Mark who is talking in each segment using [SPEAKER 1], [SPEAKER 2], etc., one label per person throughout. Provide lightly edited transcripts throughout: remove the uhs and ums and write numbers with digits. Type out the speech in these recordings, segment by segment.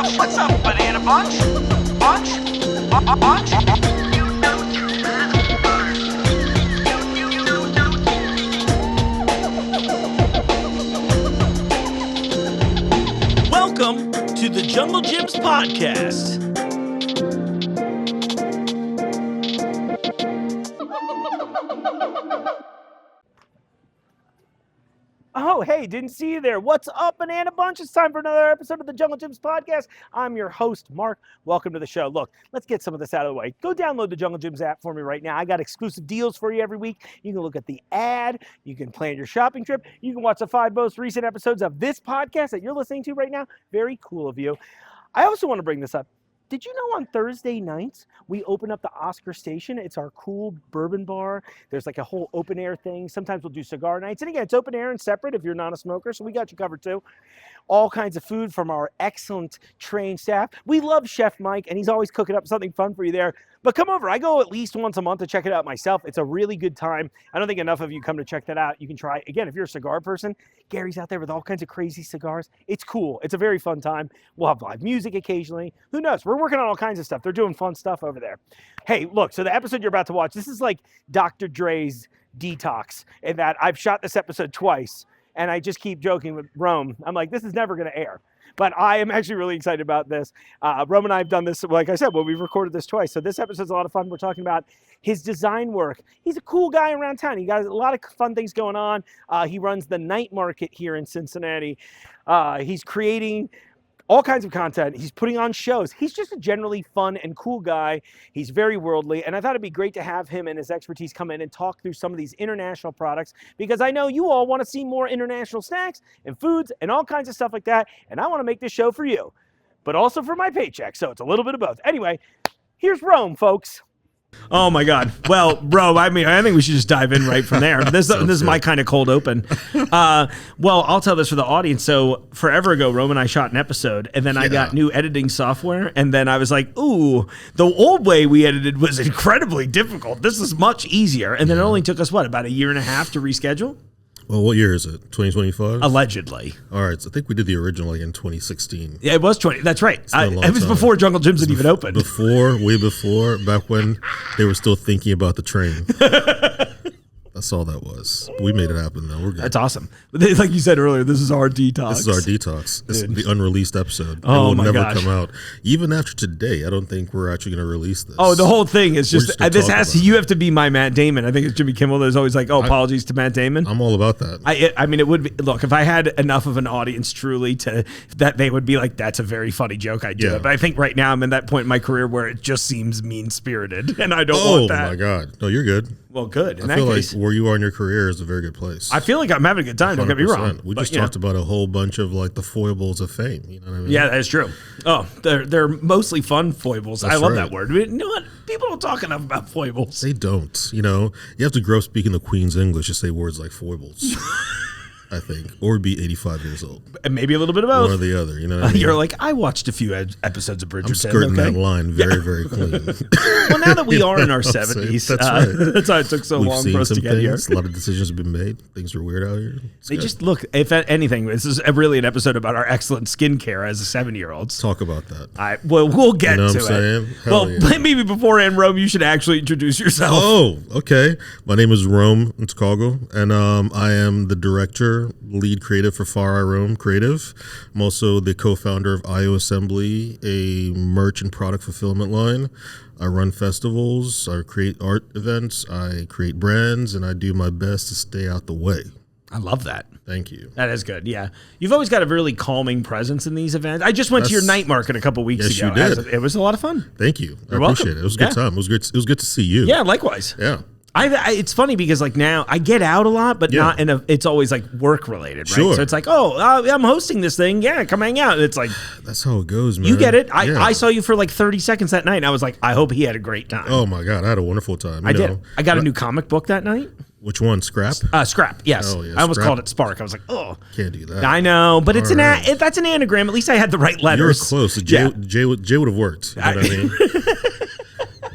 [SPEAKER 1] What's up, banana bunch? Bunch? Bunch?
[SPEAKER 2] Welcome to the Jungle Jims podcast.
[SPEAKER 3] Oh, hey, didn't see you there. What's up, Banana Bunch? It's time for another episode of the Jungle Jims podcast. I'm your host, Mark. Welcome to the show. Look, let's get some of this out of the way. Go download the Jungle Jims app for me right now. I got exclusive deals for you every week. You can look at the ad. You can plan your shopping trip. You can watch the 5 most recent episodes of this podcast that you're listening to right now. Very cool of you. I also want to bring this up. Did you know on Thursday nights, we open up the Oscar Station? It's our cool bourbon bar. There's like a whole open air thing. Sometimes we'll do cigar nights. And again, it's open air and separate if you're not a smoker, so we got you covered too. All kinds of food from our excellent trained staff. We love Chef Mike, and he's always cooking up something fun for you there. But come over. I go at least once a month to check it out myself. It's a really good time. I don't think enough of you come to check that out. You can try. Again, if you're a cigar person, Gary's out there with all kinds of crazy cigars. It's cool. It's a very fun time. We'll have live music occasionally. Who knows? We're working on all kinds of stuff. They're doing fun stuff over there. Hey, look, so the episode you're about to watch, this is like Dr. Dre's Detox, in that I've shot this episode twice, and I just keep joking with Rome. I'm like, this is never going to air. But I am actually really excited about this. Rome and I have done this, like I said, we've recorded this twice. So this episode's a lot of fun. We're talking about his design work. He's a cool guy around town. He got a lot of fun things going on. He runs the NiteMkt here in Cincinnati. He's creating all kinds of content. He's putting on shows. He's just a generally fun and cool guy. He's very worldly. And I thought it'd be great to have him and his expertise come in and talk through some of these international products, because I know you all want to see more international snacks and foods and all kinds of stuff like that. And I want to make this show for you, but also for my paycheck. So it's a little bit of both. Anyway, here's Rome, folks.
[SPEAKER 2] Oh my God. Well, bro, I think we should just dive in right from there. This is my kind of cold open. Well, I'll tell this for the audience. So forever ago, Rome and I shot an episode, and then I got new editing software, and then I was like, ooh, the old way we edited was incredibly difficult. This is much easier. And then it only took us, about a year and a half to reschedule?
[SPEAKER 4] Well, what year is it? 2025?
[SPEAKER 2] Allegedly.
[SPEAKER 4] All right, so I think we did the original in 2016.
[SPEAKER 2] Yeah, it was 20. That's right. It was
[SPEAKER 4] time.
[SPEAKER 2] before Jungle Jims had even opened.
[SPEAKER 4] Way before, back when they were still thinking about the train. That's all that was. We made it happen, though. We're good.
[SPEAKER 2] That's awesome. Like you said earlier, this is our detox.
[SPEAKER 4] This is our detox. This is the unreleased episode.
[SPEAKER 2] Oh,
[SPEAKER 4] it will
[SPEAKER 2] my
[SPEAKER 4] never
[SPEAKER 2] gosh.
[SPEAKER 4] come out. Even after today, I don't think we're actually going to release this.
[SPEAKER 2] Oh, the whole thing is just
[SPEAKER 4] this has
[SPEAKER 2] you have to be my Matt Damon. I think it's Jimmy Kimmel that's always like, apologies to Matt Damon.
[SPEAKER 4] I'm all about that.
[SPEAKER 2] I mean, it would be, look, if I had enough of an audience truly to that they would be like, that's a very funny joke, I'd do it. But I think right now I'm in that point in my career where it just seems mean-spirited, and I don't want that.
[SPEAKER 4] Oh, my God. No, you're good.
[SPEAKER 2] Well, good. In
[SPEAKER 4] I feel
[SPEAKER 2] that
[SPEAKER 4] like
[SPEAKER 2] case,
[SPEAKER 4] where you are in your career is a very good place.
[SPEAKER 2] I feel like I'm having a good time. Don't get me wrong.
[SPEAKER 4] We just talked about a whole bunch of like the foibles of fame. You know what I mean?
[SPEAKER 2] Yeah, that's true. Oh, they're mostly fun foibles. I love that word. You know what? People don't talk enough about foibles.
[SPEAKER 4] They don't. You know, you have to grow up speaking the Queen's English to say words like foibles. I think, or be 85 years old.
[SPEAKER 2] And maybe a little bit of both.
[SPEAKER 4] One or the other, you know what I mean?
[SPEAKER 2] You're like, I watched a few episodes of Bridgerton.
[SPEAKER 4] I'm skirting that line very, very clean.
[SPEAKER 2] Well, now that we are in our 70s,
[SPEAKER 4] that's right.
[SPEAKER 2] That's why it took so long for us to get here.
[SPEAKER 4] A lot of decisions have been made. Things are weird out here.
[SPEAKER 2] They just look, if anything, this is really an episode about our excellent skincare as a 7-year-olds.
[SPEAKER 4] Talk about that.
[SPEAKER 2] We'll get
[SPEAKER 4] to
[SPEAKER 2] it. Well, maybe beforehand, Rome, you should actually introduce yourself.
[SPEAKER 4] Oh, okay. My name is Rome Ntukogu, and I am the director, lead creative for Far Eye Rome Creative. I'm also the co-founder of IO Assembly, a merch and product fulfillment line. I run festivals, I create art events, I create brands, and I do my best to stay out the way.
[SPEAKER 2] I love that.
[SPEAKER 4] Thank you.
[SPEAKER 2] That is good. Yeah. You've always got a really calming presence in these events. I just went to your night market a couple weeks ago.
[SPEAKER 4] You did.
[SPEAKER 2] It was a lot of fun.
[SPEAKER 4] Thank you.
[SPEAKER 2] You're
[SPEAKER 4] I appreciate
[SPEAKER 2] welcome.
[SPEAKER 4] it. It was a good time. It was good to see you.
[SPEAKER 2] Yeah, likewise.
[SPEAKER 4] Yeah.
[SPEAKER 2] It's funny because like now I get out a lot, but not it's always like work related, right?
[SPEAKER 4] Sure.
[SPEAKER 2] So it's like, I'm hosting this thing. Yeah, come hang out. And it's like,
[SPEAKER 4] that's how it goes, man.
[SPEAKER 2] You get it. I saw you for like 30 seconds that night, and I was like, I hope he had a great time.
[SPEAKER 4] Oh my God, I had a wonderful time.
[SPEAKER 2] I did. I got a new comic book that night.
[SPEAKER 4] Which one? Scrap?
[SPEAKER 2] Scrap. Yes.
[SPEAKER 4] Oh, yeah,
[SPEAKER 2] I almost
[SPEAKER 4] Scrap.
[SPEAKER 2] called it Spark. I was like, oh,
[SPEAKER 4] can't do that.
[SPEAKER 2] I know, but it's
[SPEAKER 4] right.
[SPEAKER 2] that's an anagram. At least I had the right letters.
[SPEAKER 4] You were close. Jay would have worked. You know what I mean?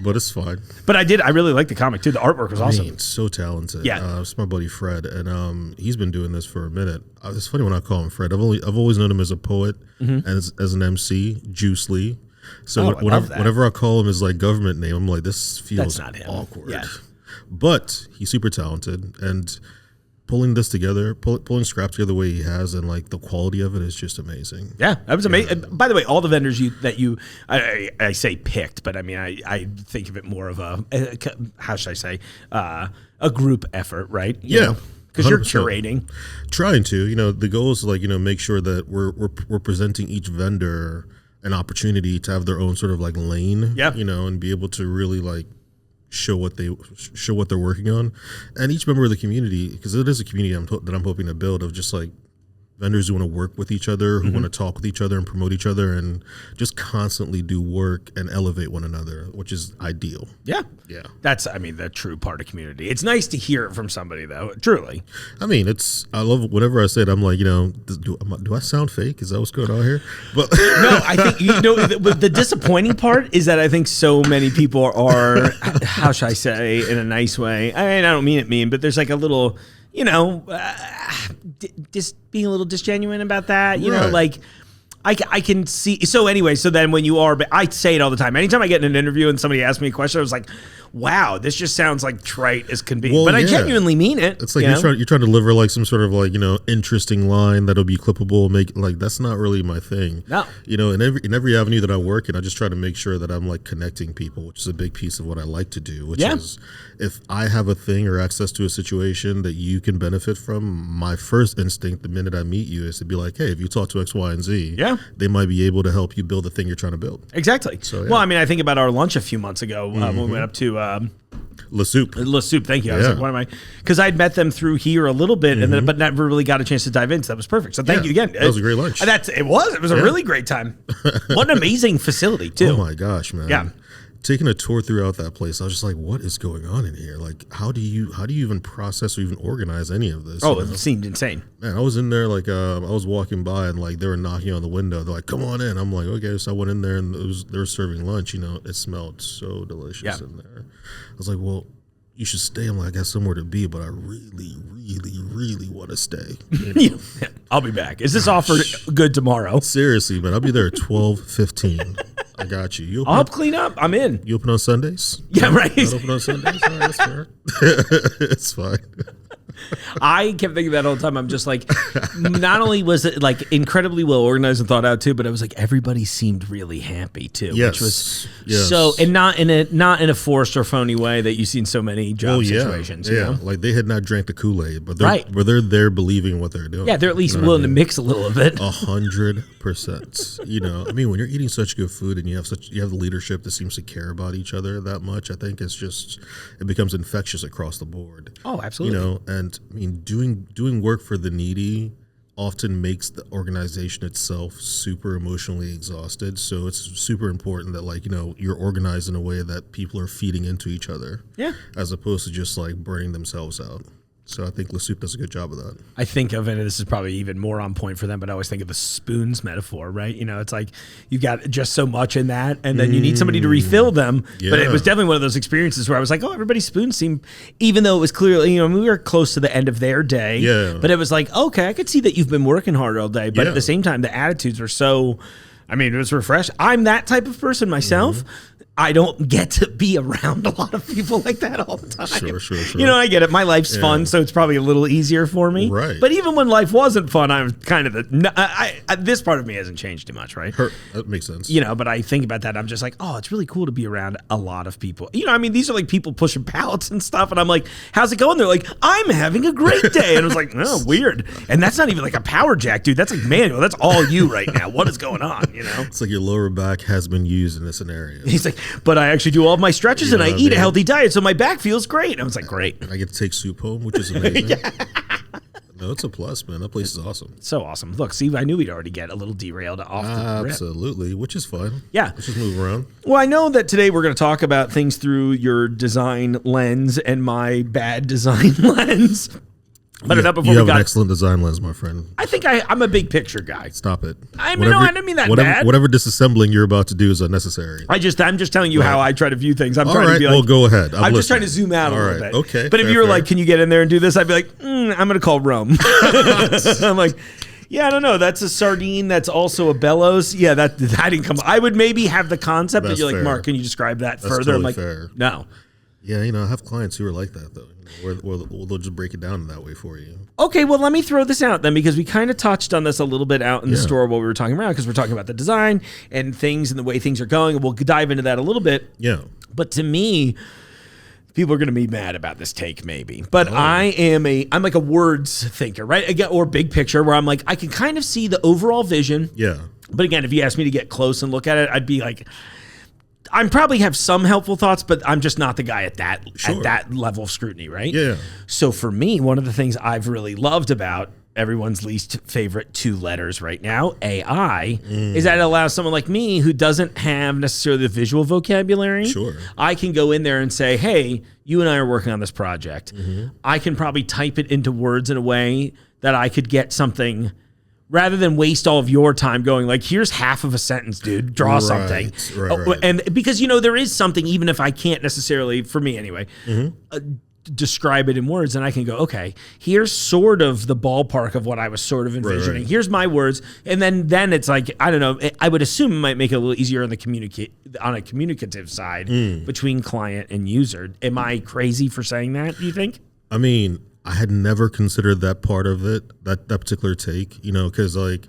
[SPEAKER 4] but it's fine.
[SPEAKER 2] But I really like the comic too. The artwork was awesome.
[SPEAKER 4] Mean, so talented.
[SPEAKER 2] Yeah.
[SPEAKER 4] It's my buddy Fred, and he's been doing this for a minute. It's funny when I call him Fred. I've always known him as a poet and as an MC, Juice Lee. So whenever I call him his like government name, I'm like, this feels awkward. Yeah. But he's super talented, and pulling this together, pulling scraps together the way he has, and like the quality of it is just amazing.
[SPEAKER 2] Yeah, that was amazing. By the way, all the vendors I say picked, but I mean I think of it more of a how should I say a group effort, right? Because you're curating,
[SPEAKER 4] trying to. The goal is like make sure that we're presenting each vendor an opportunity to have their own sort of like lane. Yeah, and be able to really like show what they're working on, and each member of the community, because it is a community that I'm hoping to build of just like vendors who want to work with each other, who want to talk with each other and promote each other, and just constantly do work and elevate one another, which is ideal.
[SPEAKER 2] Yeah. That's the true part of community. It's nice to hear it from somebody though. Truly. I
[SPEAKER 4] love whenever I say it. I'm like, do I sound fake? Is that what's going on here? But
[SPEAKER 2] no, I think the disappointing part is that I think so many people are, how should I say, in a nice way. I don't mean it mean, but there's like a little, just being a little disgenuine about that, like I can see. So anyway, so then when I say it all the time. Anytime I get in an interview and somebody asks me a question, I was like, wow, this just sounds like trite as can be. Well, but I genuinely mean it.
[SPEAKER 4] It's like you're trying to deliver like some sort of like, interesting line that'll be clippable, that's not really my thing. No. In every avenue that I work in, I just try to make sure that I'm like connecting people, which is a big piece of what I like to do, which is if I have a thing or access to a situation that you can benefit from, my first instinct the minute I meet you is to be like, hey, if you talk to X, Y, and Z, they might be able to help you build the thing you're trying to build.
[SPEAKER 2] Exactly. So, Well, I think about our lunch a few months ago when we went up to
[SPEAKER 4] Le Soup,
[SPEAKER 2] thank you. I was like, what am I? Because I'd met them through here a little bit, and then, but never really got a chance to dive in. So that was perfect. So thank you again.
[SPEAKER 4] That was a great lunch.
[SPEAKER 2] It was a really great time. What an amazing facility too.
[SPEAKER 4] Oh my gosh, man. Yeah. Taking a tour throughout that place, I was just like, what is going on in here? Like, how do you even process or even organize any of this?
[SPEAKER 2] Oh, it seemed insane.
[SPEAKER 4] Man, I was in there like I was walking by and like they were knocking on the window. They're like, come on in. I'm like, okay. So I went in there and they were serving lunch. It smelled so delicious in there. I was like, well, you should stay. I'm like, I got somewhere to be, but I really, really, really want to stay.
[SPEAKER 2] I'll be back. Is this offer good tomorrow?
[SPEAKER 4] Seriously, man. I'll be there at 12:15. I got you.
[SPEAKER 2] I'll help clean up. I'm in.
[SPEAKER 4] You open on Sundays?
[SPEAKER 2] Yeah, right.
[SPEAKER 4] Not open on Sundays? All right, that's fair. It's fine.
[SPEAKER 2] I kept thinking that all the time. I'm just like, not only was it like incredibly well organized and thought out too, but it was like everybody seemed really happy too, which was so, and not in a forced or phony way that you see in so many job situations.
[SPEAKER 4] Yeah, like they had not drank the Kool-Aid, but they're there believing what they're doing.
[SPEAKER 2] Yeah, they're at least willing to mix a little of it.
[SPEAKER 4] 100%. When you're eating such good food and you have the leadership that seems to care about each other that much, I think it becomes infectious across the board.
[SPEAKER 2] Oh, absolutely.
[SPEAKER 4] And doing work for the needy often makes the organization itself super emotionally exhausted. So it's super important that you're organized in a way that people are feeding into each other. Yeah. As opposed to just like burning themselves out. So I think Le Soup does a good job of that.
[SPEAKER 2] I think of it, and this is probably even more on point for them, but I always think of the spoons metaphor, right? It's like you've got just so much in that, and then you need somebody to refill them. Yeah. But it was definitely one of those experiences where I was like, oh, everybody's spoons seem, even though it was clearly, we were close to the end of their day. Yeah. But it was like, okay, I could see that you've been working hard all day. But at the same time, the attitudes were so, it was refreshing. I'm that type of person myself. I don't get to be around a lot of people like that all the time. Sure. I get it. My life's fun, so it's probably a little easier for me. Right. But even when life wasn't fun, I was kind of this part of me hasn't changed too much, right?
[SPEAKER 4] That makes sense.
[SPEAKER 2] But I think about that. I'm just like, oh, it's really cool to be around a lot of people. These are like people pushing pallets and stuff, and I'm like, how's it going? They're like, I'm having a great day, and I was like, oh, weird. And that's not even like a power jack, dude. That's like manual. That's all you right now. What is going on?
[SPEAKER 4] It's like your lower back has been used in this scenario.
[SPEAKER 2] He's like, but I actually do all of my stretches and I eat a healthy diet, so my back feels great. And I was like, great.
[SPEAKER 4] And I get to take soup home, which is amazing. No, it's a plus, man. That place is awesome.
[SPEAKER 2] So awesome. Look, see, I knew we'd already get a little derailed off the rip.
[SPEAKER 4] Absolutely, which is fun.
[SPEAKER 2] Yeah.
[SPEAKER 4] Let's just move around.
[SPEAKER 2] Well, I know that today we're going to talk about things through your design lens and my bad design lens. But enough before
[SPEAKER 4] you
[SPEAKER 2] we
[SPEAKER 4] have
[SPEAKER 2] got.
[SPEAKER 4] an excellent design lens, my friend.
[SPEAKER 2] I think I'm a big picture guy.
[SPEAKER 4] Stop it.
[SPEAKER 2] I mean, no, I didn't mean that bad.
[SPEAKER 4] Whatever disassembling you're about to do is unnecessary.
[SPEAKER 2] I'm just telling you how I try to view things. I'm trying to be like,
[SPEAKER 4] well, go ahead.
[SPEAKER 2] I'm just trying to zoom out a little
[SPEAKER 4] right.
[SPEAKER 2] bit.
[SPEAKER 4] Okay.
[SPEAKER 2] But if you were like, can you get in there and do this? I'd be like, I'm going to call Rome. I'm like, yeah, I don't know. That's a sardine. That's also a bellows. Yeah, that didn't come. I would maybe have the concept, but
[SPEAKER 4] That's
[SPEAKER 2] you're like,
[SPEAKER 4] fair.
[SPEAKER 2] Mark, can you describe that
[SPEAKER 4] That's
[SPEAKER 2] further? I'm
[SPEAKER 4] totally
[SPEAKER 2] like,
[SPEAKER 4] fair.
[SPEAKER 2] no.
[SPEAKER 4] Yeah, I have clients who are like that, though. Where they'll just break it down in that way for you.
[SPEAKER 2] Okay, well, let me throw this out then, because we kind of touched on this a little bit out in the
[SPEAKER 4] Yeah.
[SPEAKER 2] store while we were talking around, because we're talking about the design and things and the way things are going. And we'll dive into that a little bit.
[SPEAKER 4] Yeah.
[SPEAKER 2] But to me, people are going to be mad about this take, maybe. But I'm like a words thinker, right? Again, or big picture, where I'm like, I can kind of see the overall vision.
[SPEAKER 4] Yeah.
[SPEAKER 2] But again, if you asked me to get close and look at it, I'd be like, I probably have some helpful thoughts, but I'm just not the guy at that level of scrutiny, right?
[SPEAKER 4] Yeah.
[SPEAKER 2] So for me, one of the things I've really loved about everyone's least favorite 2 letters right now, AI, is that it allows someone like me who doesn't have necessarily the visual vocabulary.
[SPEAKER 4] Sure.
[SPEAKER 2] I can go in there and say, hey, you and I are working on this project. I can probably type it into words in a way that I could get something, rather than waste all of your time going like, here's half of a sentence, dude, draw something.
[SPEAKER 4] Right.
[SPEAKER 2] And because, there is something, even if I can't necessarily, for me anyway, describe it in words, and I can go, okay, here's sort of the ballpark of what I was sort of envisioning.
[SPEAKER 4] Right.
[SPEAKER 2] Here's my words. And then it's like, I don't know, I would assume it might make it a little easier on a communicative side between client and user. Am I crazy for saying that, do you think?
[SPEAKER 4] I mean, I had never considered that part of it, that particular take, because like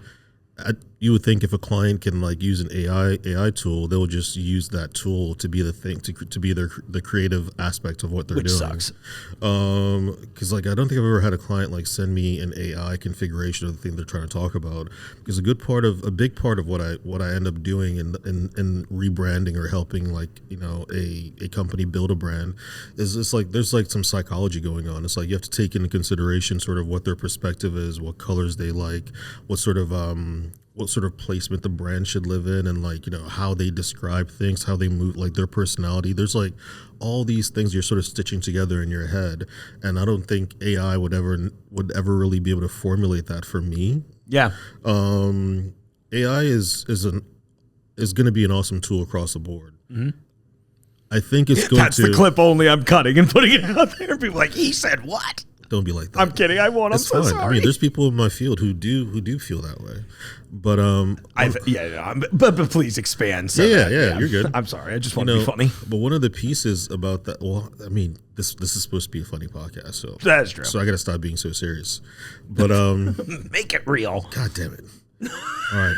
[SPEAKER 4] you would think if a client can like use an AI tool, they'll just use that tool to be the thing, to be the creative aspect of what they're
[SPEAKER 2] Which
[SPEAKER 4] doing.
[SPEAKER 2] sucks.
[SPEAKER 4] Because like I don't think I've ever had a client like send me an AI configuration of the thing they're trying to talk about. Because a big part of what I end up doing in rebranding or helping like a company build a brand is it's like there's like some psychology going on. It's like you have to take into consideration sort of what their perspective is, what colors they like, what sort of placement the brand should live in, and like how they describe things, how they move, like their personality. There's like all these things you're sort of stitching together in your head, and I don't think AI would ever really be able to formulate that for me.
[SPEAKER 2] Yeah.
[SPEAKER 4] AI is going to be an awesome tool across the board. I think it's going
[SPEAKER 2] That's
[SPEAKER 4] to.
[SPEAKER 2] the clip only I'm cutting and putting it out there. People are like, he said what?
[SPEAKER 4] Don't be like that.
[SPEAKER 2] I'm kidding. I won't. I'm
[SPEAKER 4] It's
[SPEAKER 2] so
[SPEAKER 4] fine.
[SPEAKER 2] sorry.
[SPEAKER 4] I mean, there's people in my field who do feel that way, but
[SPEAKER 2] but please expand. So
[SPEAKER 4] yeah, you're good.
[SPEAKER 2] I'm sorry. I just want to be funny.
[SPEAKER 4] But one of the pieces about that, well, I mean, this is supposed to be a funny podcast, so
[SPEAKER 2] That's true.
[SPEAKER 4] So I got to stop being so serious. But
[SPEAKER 2] Make it real.
[SPEAKER 4] God damn it! All right.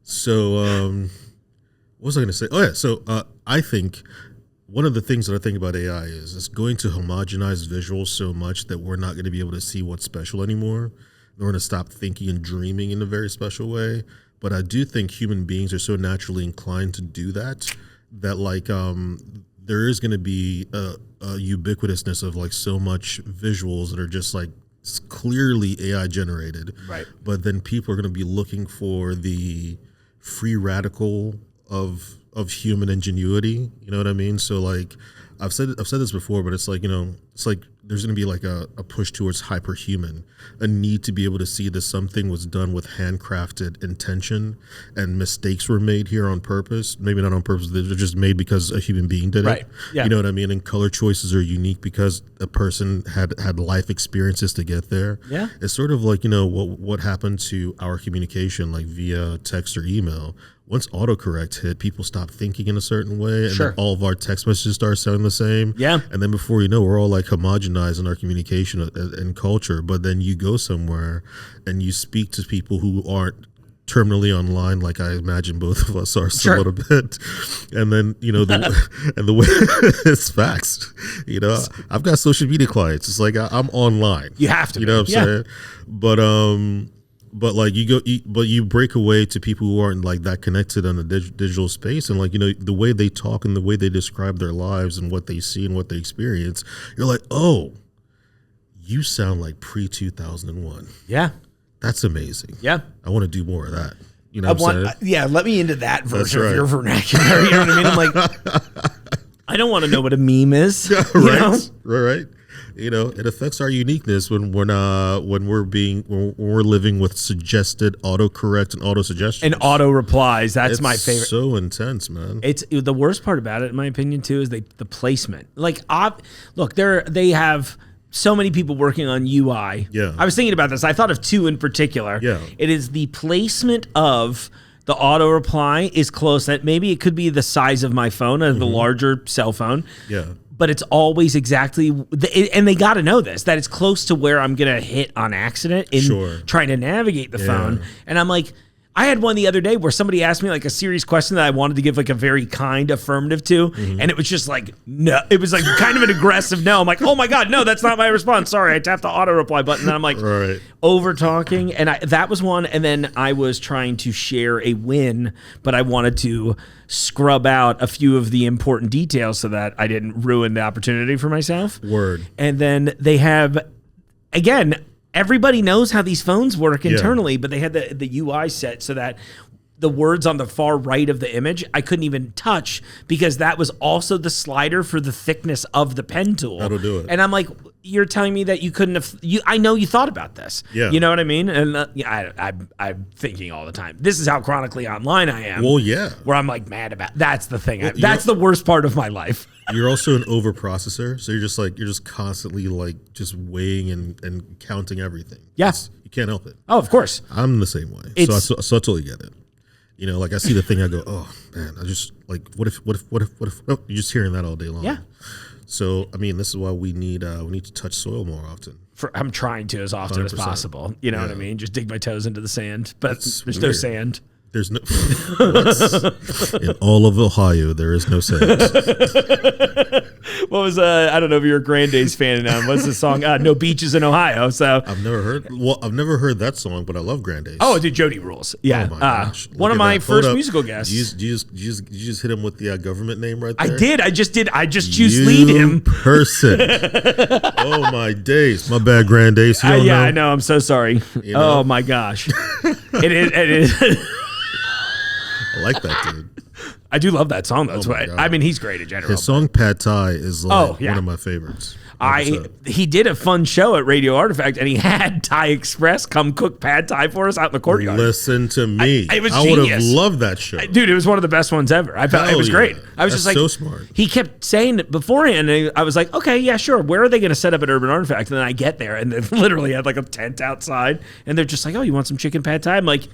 [SPEAKER 4] So what was I going to say? Oh yeah. So I think. One of the things that I think about AI is it's going to homogenize visuals so much that we're not going to be able to see what's special anymore. We're going to stop thinking and dreaming in a very special way. But I do think human beings are so naturally inclined to do that like there is going to be a ubiquitousness of like so much visuals that are just like clearly AI generated.
[SPEAKER 2] Right.
[SPEAKER 4] But then people are going to be looking for the free radical of human ingenuity, you know what I mean? So like I've said this before, but it's like it's like there's going to be like a push towards hyperhuman, a need to be able to see that something was done with handcrafted intention and mistakes were made here on purpose. Maybe not on purpose; they're just made because a human being did it.
[SPEAKER 2] Right. Yeah.
[SPEAKER 4] You know what I mean? And color choices are unique because a person had life experiences to get there.
[SPEAKER 2] Yeah.
[SPEAKER 4] It's sort of like what happened to our communication, like via text or email. Once autocorrect hit, people stopped thinking in a certain way, and
[SPEAKER 2] Sure.
[SPEAKER 4] then all of our text messages start sounding the same.
[SPEAKER 2] Yeah.
[SPEAKER 4] And then before you know, we're all like homogenized in our communication and culture. But then you go somewhere and you speak to people who aren't terminally online, like I imagine both of us are
[SPEAKER 2] Sure.
[SPEAKER 4] a little bit. And then, the way it's facts. I've got social media clients. It's like I'm online.
[SPEAKER 2] You have to.
[SPEAKER 4] You know what I'm saying? But like you break away to people who aren't like that connected on the digital space, and like the way they talk and the way they describe their lives and what they see and what they experience, you're like, oh, you sound like pre-2001.
[SPEAKER 2] Yeah.
[SPEAKER 4] That's amazing.
[SPEAKER 2] Yeah.
[SPEAKER 4] I want to do more of that. You know what I'm saying?
[SPEAKER 2] Yeah, let me into that version
[SPEAKER 4] right.
[SPEAKER 2] of your vernacular. You know what I mean? I'm like, I don't want to know what a meme is.
[SPEAKER 4] Right. Right. it affects our uniqueness when we're living with suggested autocorrect and auto suggestions
[SPEAKER 2] and auto replies. That's my favorite.
[SPEAKER 4] So intense, man.
[SPEAKER 2] It's the worst part about it, in my opinion, too, is the placement. Like, look, they have so many people working on UI.
[SPEAKER 4] Yeah.
[SPEAKER 2] I was thinking about this. I thought of two in particular.
[SPEAKER 4] Yeah.
[SPEAKER 2] It is the placement of the auto reply is close. That maybe it could be the size of my phone or the larger cell phone.
[SPEAKER 4] Yeah.
[SPEAKER 2] But it's always exactly, and they got to know this, that it's close to where I'm going to hit on accident in trying to navigate the phone. And I'm like, I had one the other day where somebody asked me like a serious question that I wanted to give like a very kind affirmative to. And it was just like, no, it was like kind of an aggressive no. I'm like, oh my God, no, that's not my response. Sorry, I tapped the auto reply button. And I'm like over talking. And that was one. And then I was trying to share a win, but I wanted to scrub out a few of the important details so that I didn't ruin the opportunity for myself.
[SPEAKER 4] Word.
[SPEAKER 2] And then they have, again, everybody knows how these phones work internally, but they had the UI set so that the words on the far right of the image, I couldn't even touch because that was also the slider for the thickness of the pen tool.
[SPEAKER 4] That'll do it.
[SPEAKER 2] And I'm like, you're telling me that you couldn't have, I know you thought about this.
[SPEAKER 4] Yeah.
[SPEAKER 2] You know what I mean? And I'm thinking all the time, this is how chronically online I am.
[SPEAKER 4] Well, yeah.
[SPEAKER 2] Where I'm like mad about, that's the thing. That's the worst part of my life.
[SPEAKER 4] You're also an over processor, so you're just constantly like just weighing and counting everything.
[SPEAKER 2] Yes,
[SPEAKER 4] you can't help it.
[SPEAKER 2] Oh, of course.
[SPEAKER 4] I'm the same way. So I totally get it. Like I see the thing, I go, oh man, I just like, what if? Oh, you're just hearing that all day long.
[SPEAKER 2] Yeah.
[SPEAKER 4] So I mean, this is why we need to touch soil more often.
[SPEAKER 2] I'm trying to as often
[SPEAKER 4] 100%.
[SPEAKER 2] as possible. You know what I mean? Just dig my toes into the sand, but there's no sand.
[SPEAKER 4] There's no in all of Ohio. There is no sand.
[SPEAKER 2] What was I don't know if you're a Grand Days fan. What's the song? No beaches in Ohio. So
[SPEAKER 4] I've never heard that song, but I love Grand Days.
[SPEAKER 2] Oh, dude, Jody rules. Yeah,
[SPEAKER 4] oh my gosh.
[SPEAKER 2] One of my first musical guests.
[SPEAKER 4] You just hit him with the government name right there.
[SPEAKER 2] I did. I just choose lead him.
[SPEAKER 4] Person. Oh my days. My bad, Grand Days. You don't know?
[SPEAKER 2] I know. I'm so sorry. Oh my gosh. It is.
[SPEAKER 4] I like that dude.
[SPEAKER 2] I do love that song. That's why. I mean, he's great in general.
[SPEAKER 4] His song "Pad Thai" is like one of my favorites.
[SPEAKER 2] He did a fun show at Radio Artifact, and he had Thai Express come cook pad Thai for us out in the courtyard.
[SPEAKER 4] Listen to me.
[SPEAKER 2] It was
[SPEAKER 4] I would have loved that show.
[SPEAKER 2] Dude, it was one of the best ones ever. I felt it was great. I was just like,
[SPEAKER 4] so smart.
[SPEAKER 2] He kept saying it beforehand, and I was like, okay, yeah, sure. Where are they going to set up at Urban Artifact? And then I get there, and they literally had like a tent outside, and they're just like, oh, you want some chicken pad Thai? I'm like,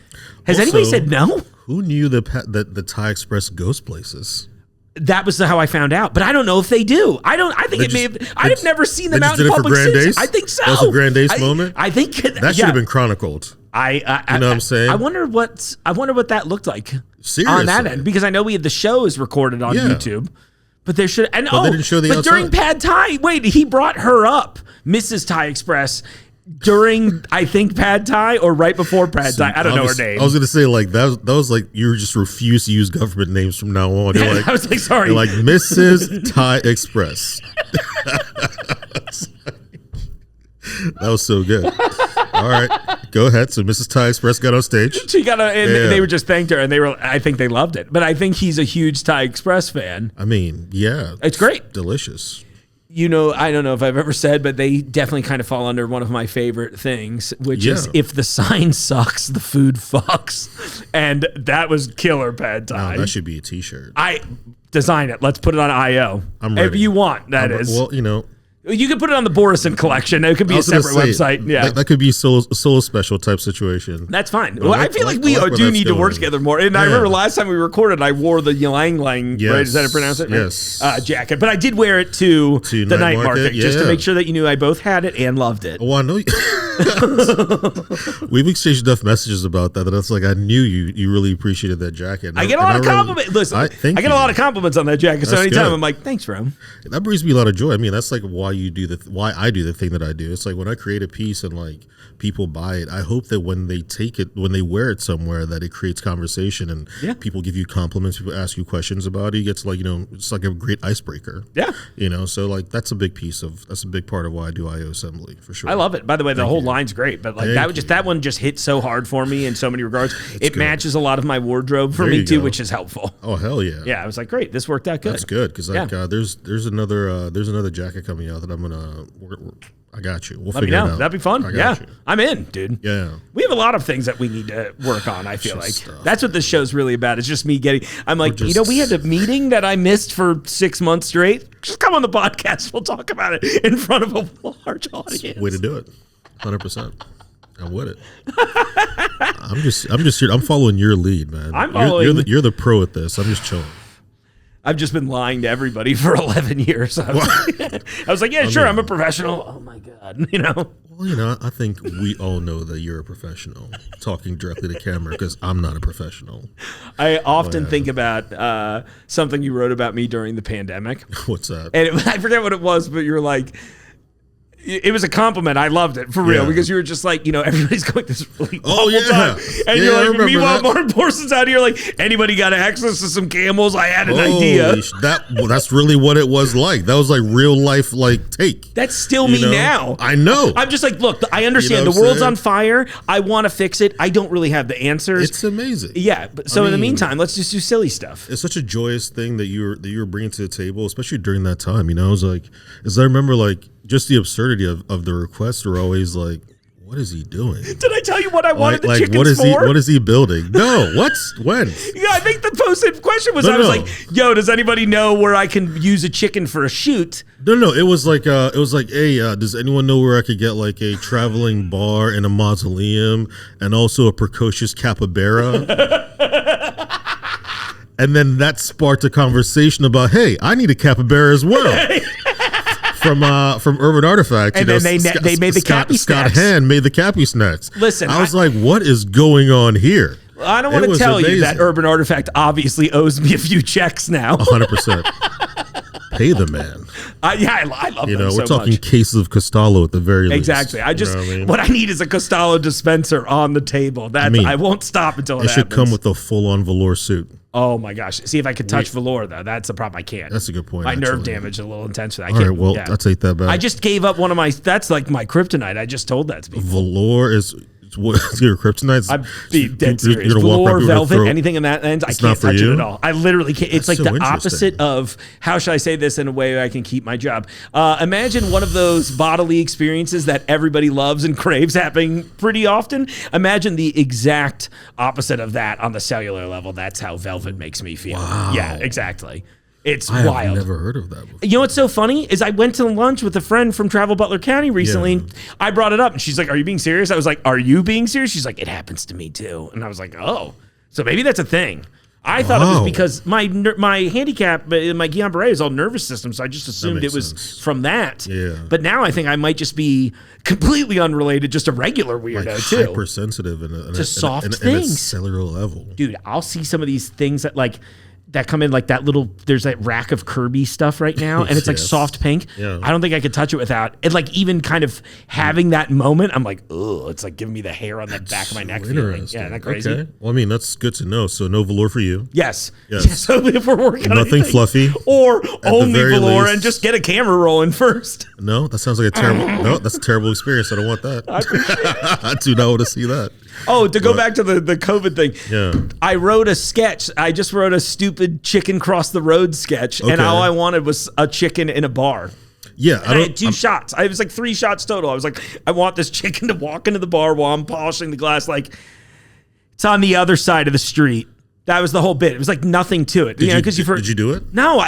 [SPEAKER 2] has anybody said no?
[SPEAKER 4] Who knew the Thai Express ghost places?
[SPEAKER 2] That was how I found out, but I don't know if they do. I think it may have. I've never seen them out in public since. I think so.
[SPEAKER 4] That was a Grand Days moment.
[SPEAKER 2] I think
[SPEAKER 4] that should have been chronicled.
[SPEAKER 2] You know what I'm saying? I wonder what that looked like.
[SPEAKER 4] Seriously.
[SPEAKER 2] On that end, because I know we had the shows recorded on YouTube, but there should. And
[SPEAKER 4] they didn't show the outside.
[SPEAKER 2] During Pad Thai, wait, he brought her up, Mrs. Thai Express. During, I think, Pad Thai or right before Pad Thai. I don't know her name.
[SPEAKER 4] I was going to say, like, that was like you just refuse to use government names from now on. You're like,
[SPEAKER 2] I was like, sorry.
[SPEAKER 4] You're like, Mrs. Thai Express. That was so good. All right, go ahead. So Mrs. Thai Express got on stage.
[SPEAKER 2] She got and they were just thanked her, and I think they loved it. But I think he's a huge Thai Express fan.
[SPEAKER 4] I mean, yeah.
[SPEAKER 2] It's great.
[SPEAKER 4] Delicious.
[SPEAKER 2] I don't know if I've ever said, but they definitely kind of fall under one of my favorite things, which is if the sign sucks, the food fucks. And that was killer Pad Thai.
[SPEAKER 4] That should be a t-shirt.
[SPEAKER 2] Design it. Let's put it on IO.
[SPEAKER 4] I'm ready.
[SPEAKER 2] If you want, that is.
[SPEAKER 4] Well,
[SPEAKER 2] you could put it on the Borison collection. It could be a separate website. Yeah,
[SPEAKER 4] that could be a solo special type situation.
[SPEAKER 2] That's fine. Well, I feel like we do need to work together more. And I remember last time we recorded, I wore the Ylang Lang, right? Is that how to pronounce it?
[SPEAKER 4] Yes.
[SPEAKER 2] Jacket. But I did wear it to the NiteMkt just to make sure that you knew I both had it and loved it.
[SPEAKER 4] Oh, I know. We've exchanged enough messages about that it's like I knew you really appreciated that jacket.
[SPEAKER 2] I get a lot of compliments. Listen, I get a lot of compliments on that jacket. So anytime I'm like, thanks, bro.
[SPEAKER 4] That brings me a lot of joy. I mean, that's like why I do the thing that I do. It's like when I create a piece and like people buy it, I hope that when they wear it somewhere, that it creates conversation and people give you compliments, people ask you questions about it. You get to it's like a great icebreaker.
[SPEAKER 2] Yeah.
[SPEAKER 4] So like that's a big part of why I do IO assembly for sure.
[SPEAKER 2] I love it. By the way, the whole whole line's great, but like that one just hit so hard for me in so many regards. It matches a lot of my wardrobe for me too, which is helpful.
[SPEAKER 4] Oh hell yeah!
[SPEAKER 2] Yeah, I was like, great, this worked out good.
[SPEAKER 4] That's good because like there's another jacket coming out that I'm gonna. I got you. We'll figure it out.
[SPEAKER 2] That'd be fun. Yeah, I'm in, dude.
[SPEAKER 4] Yeah,
[SPEAKER 2] we have a lot of things that we need to work on. I feel like that's what this show's really about. It's just me getting. I'm like, we had a meeting that I missed for 6 months straight. Just come on the podcast. We'll talk about it in front of a large audience.
[SPEAKER 4] Way to do it, 100%. I'm with it. I'm just here. I'm following your lead, man. You're the pro at this. I'm just chilling.
[SPEAKER 2] I've just been lying to everybody for 11 years. I was like, yeah, sure, I'm a professional. Oh my God,
[SPEAKER 4] Well, I think we all know that you're a professional talking directly to camera because I'm not a professional.
[SPEAKER 2] I often think about something you wrote about me during the pandemic.
[SPEAKER 4] What's that?
[SPEAKER 2] And I forget what it was, but you were like, it was a compliment. I loved it for real because you were just like, everybody's going this really awful time. And you're like, meanwhile, Mark Borson's out here like, anybody got access to some camels? I had an idea.
[SPEAKER 4] That's really what it was like. That was like real life take.
[SPEAKER 2] That's still me now.
[SPEAKER 4] I know.
[SPEAKER 2] I'm just like, look, I understand the world's on fire. I want to fix it. I don't really have the answers.
[SPEAKER 4] It's amazing.
[SPEAKER 2] Yeah. But in the meantime, let's just do silly stuff.
[SPEAKER 4] It's such a joyous thing that you were bringing to the table, especially during that time. I was like, as I remember, like, just the absurdity of the requests were always like, what is he doing?
[SPEAKER 2] Did I tell you what I wanted the chickens
[SPEAKER 4] for? What is he building? No, when?
[SPEAKER 2] Yeah, I think the posted question was, like, yo, does anybody know where I can use a chicken for a shoot?
[SPEAKER 4] No, it was like, hey, does anyone know where I could get like a traveling bar and a mausoleum and also a precocious capybara? And then that sparked a conversation about, hey, I need a capybara as well. From Urban Artifact,
[SPEAKER 2] and then they made the Cappy
[SPEAKER 4] Scott
[SPEAKER 2] snacks.
[SPEAKER 4] Hand made the Cappy snacks.
[SPEAKER 2] Listen,
[SPEAKER 4] I was like, what is going on here?
[SPEAKER 2] I don't want to tell you that Urban Artifact obviously owes me a few checks now.
[SPEAKER 4] 100%. Pay the man.
[SPEAKER 2] I love them so
[SPEAKER 4] we're talking
[SPEAKER 2] much.
[SPEAKER 4] Cases of Costallo at the very least.
[SPEAKER 2] Exactly. What I need is a Costallo dispenser on the table. I won't stop until it happens.
[SPEAKER 4] It should come with a full-on velour suit.
[SPEAKER 2] Oh my gosh! See if I could touch velour though. That's the problem. I can't.
[SPEAKER 4] That's a good point.
[SPEAKER 2] My nerve damage is a little intense. I
[SPEAKER 4] can't. All right, well, I'll take that back.
[SPEAKER 2] I just gave up one of my. That's like my kryptonite. I just told that to people.
[SPEAKER 4] Velour is your kryptonite.
[SPEAKER 2] I'm being dead serious. Velour, velvet, anything in that end, I can't touch it at all. I literally can't. It's like the opposite of how should I say this in a way I can keep my job. Imagine one of those bodily experiences that everybody loves and craves happening pretty often. Imagine the exact opposite of that on the cellular level. That's how velvet makes me feel.
[SPEAKER 4] Wow.
[SPEAKER 2] Yeah, exactly. It's wild.
[SPEAKER 4] I've never heard of that before.
[SPEAKER 2] You know what's so funny is I went to lunch with a friend from Travel Butler County recently. And I brought it up and she's like, are you being serious? I was like, are you being serious? She's like, it happens to me too. And I was like, oh, so maybe that's a thing. I thought it was because my handicap, my Guillain-Barré is all nervous system, so I just assumed it was from that.
[SPEAKER 4] Yeah.
[SPEAKER 2] But now I think I might just be completely unrelated, just a regular weirdo too.
[SPEAKER 4] Hypersensitive
[SPEAKER 2] to soft things.
[SPEAKER 4] At a cellular level.
[SPEAKER 2] Dude, I'll see some of these things that come in like that little, there's that rack of Kirby stuff right now, and it's like soft pink.
[SPEAKER 4] Yeah.
[SPEAKER 2] I don't think I could touch it without it. Like even kind of having that moment, I'm like, ugh, it's like giving me the hair on the back of my neck feeling. Yeah, isn't that crazy?
[SPEAKER 4] Okay. Well, I mean, that's good to know. So no velour for you.
[SPEAKER 2] Yes. So if we're working on
[SPEAKER 4] nothing fluffy.
[SPEAKER 2] Or only velour and just get a camera rolling first.
[SPEAKER 4] No, that sounds like a terrible, that's a terrible experience. I don't want that.
[SPEAKER 2] I appreciate it.
[SPEAKER 4] I do not want to see that.
[SPEAKER 2] Oh, to go back to the COVID thing.
[SPEAKER 4] Yeah.
[SPEAKER 2] I wrote a sketch. I just wrote a stupid chicken cross the road sketch, and all I wanted was a chicken in a bar.
[SPEAKER 4] Yeah,
[SPEAKER 2] I had 2 shots. I was like 3 shots total. I was like, I want this chicken to walk into the bar while I'm polishing the glass. Like, it's on the other side of the street. That was the whole bit. It was like nothing to it.
[SPEAKER 4] Did you do it?
[SPEAKER 2] No.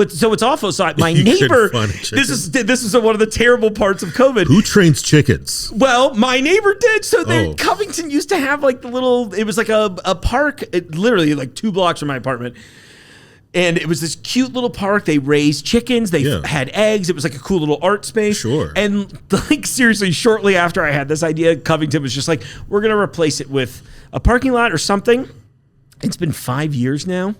[SPEAKER 2] So it's awful. So my neighbor. This is one of the terrible parts of COVID.
[SPEAKER 4] Who trains chickens?
[SPEAKER 2] Well, my neighbor did. So Covington used to have like the little. It was like a park. Literally like 2 blocks from my apartment. And it was this cute little park. They raised chickens. They had eggs. It was like a cool little art space.
[SPEAKER 4] Sure.
[SPEAKER 2] And like seriously, shortly after I had this idea, Covington was just like, we're going to replace it with a parking lot or something. It's been 5 years now.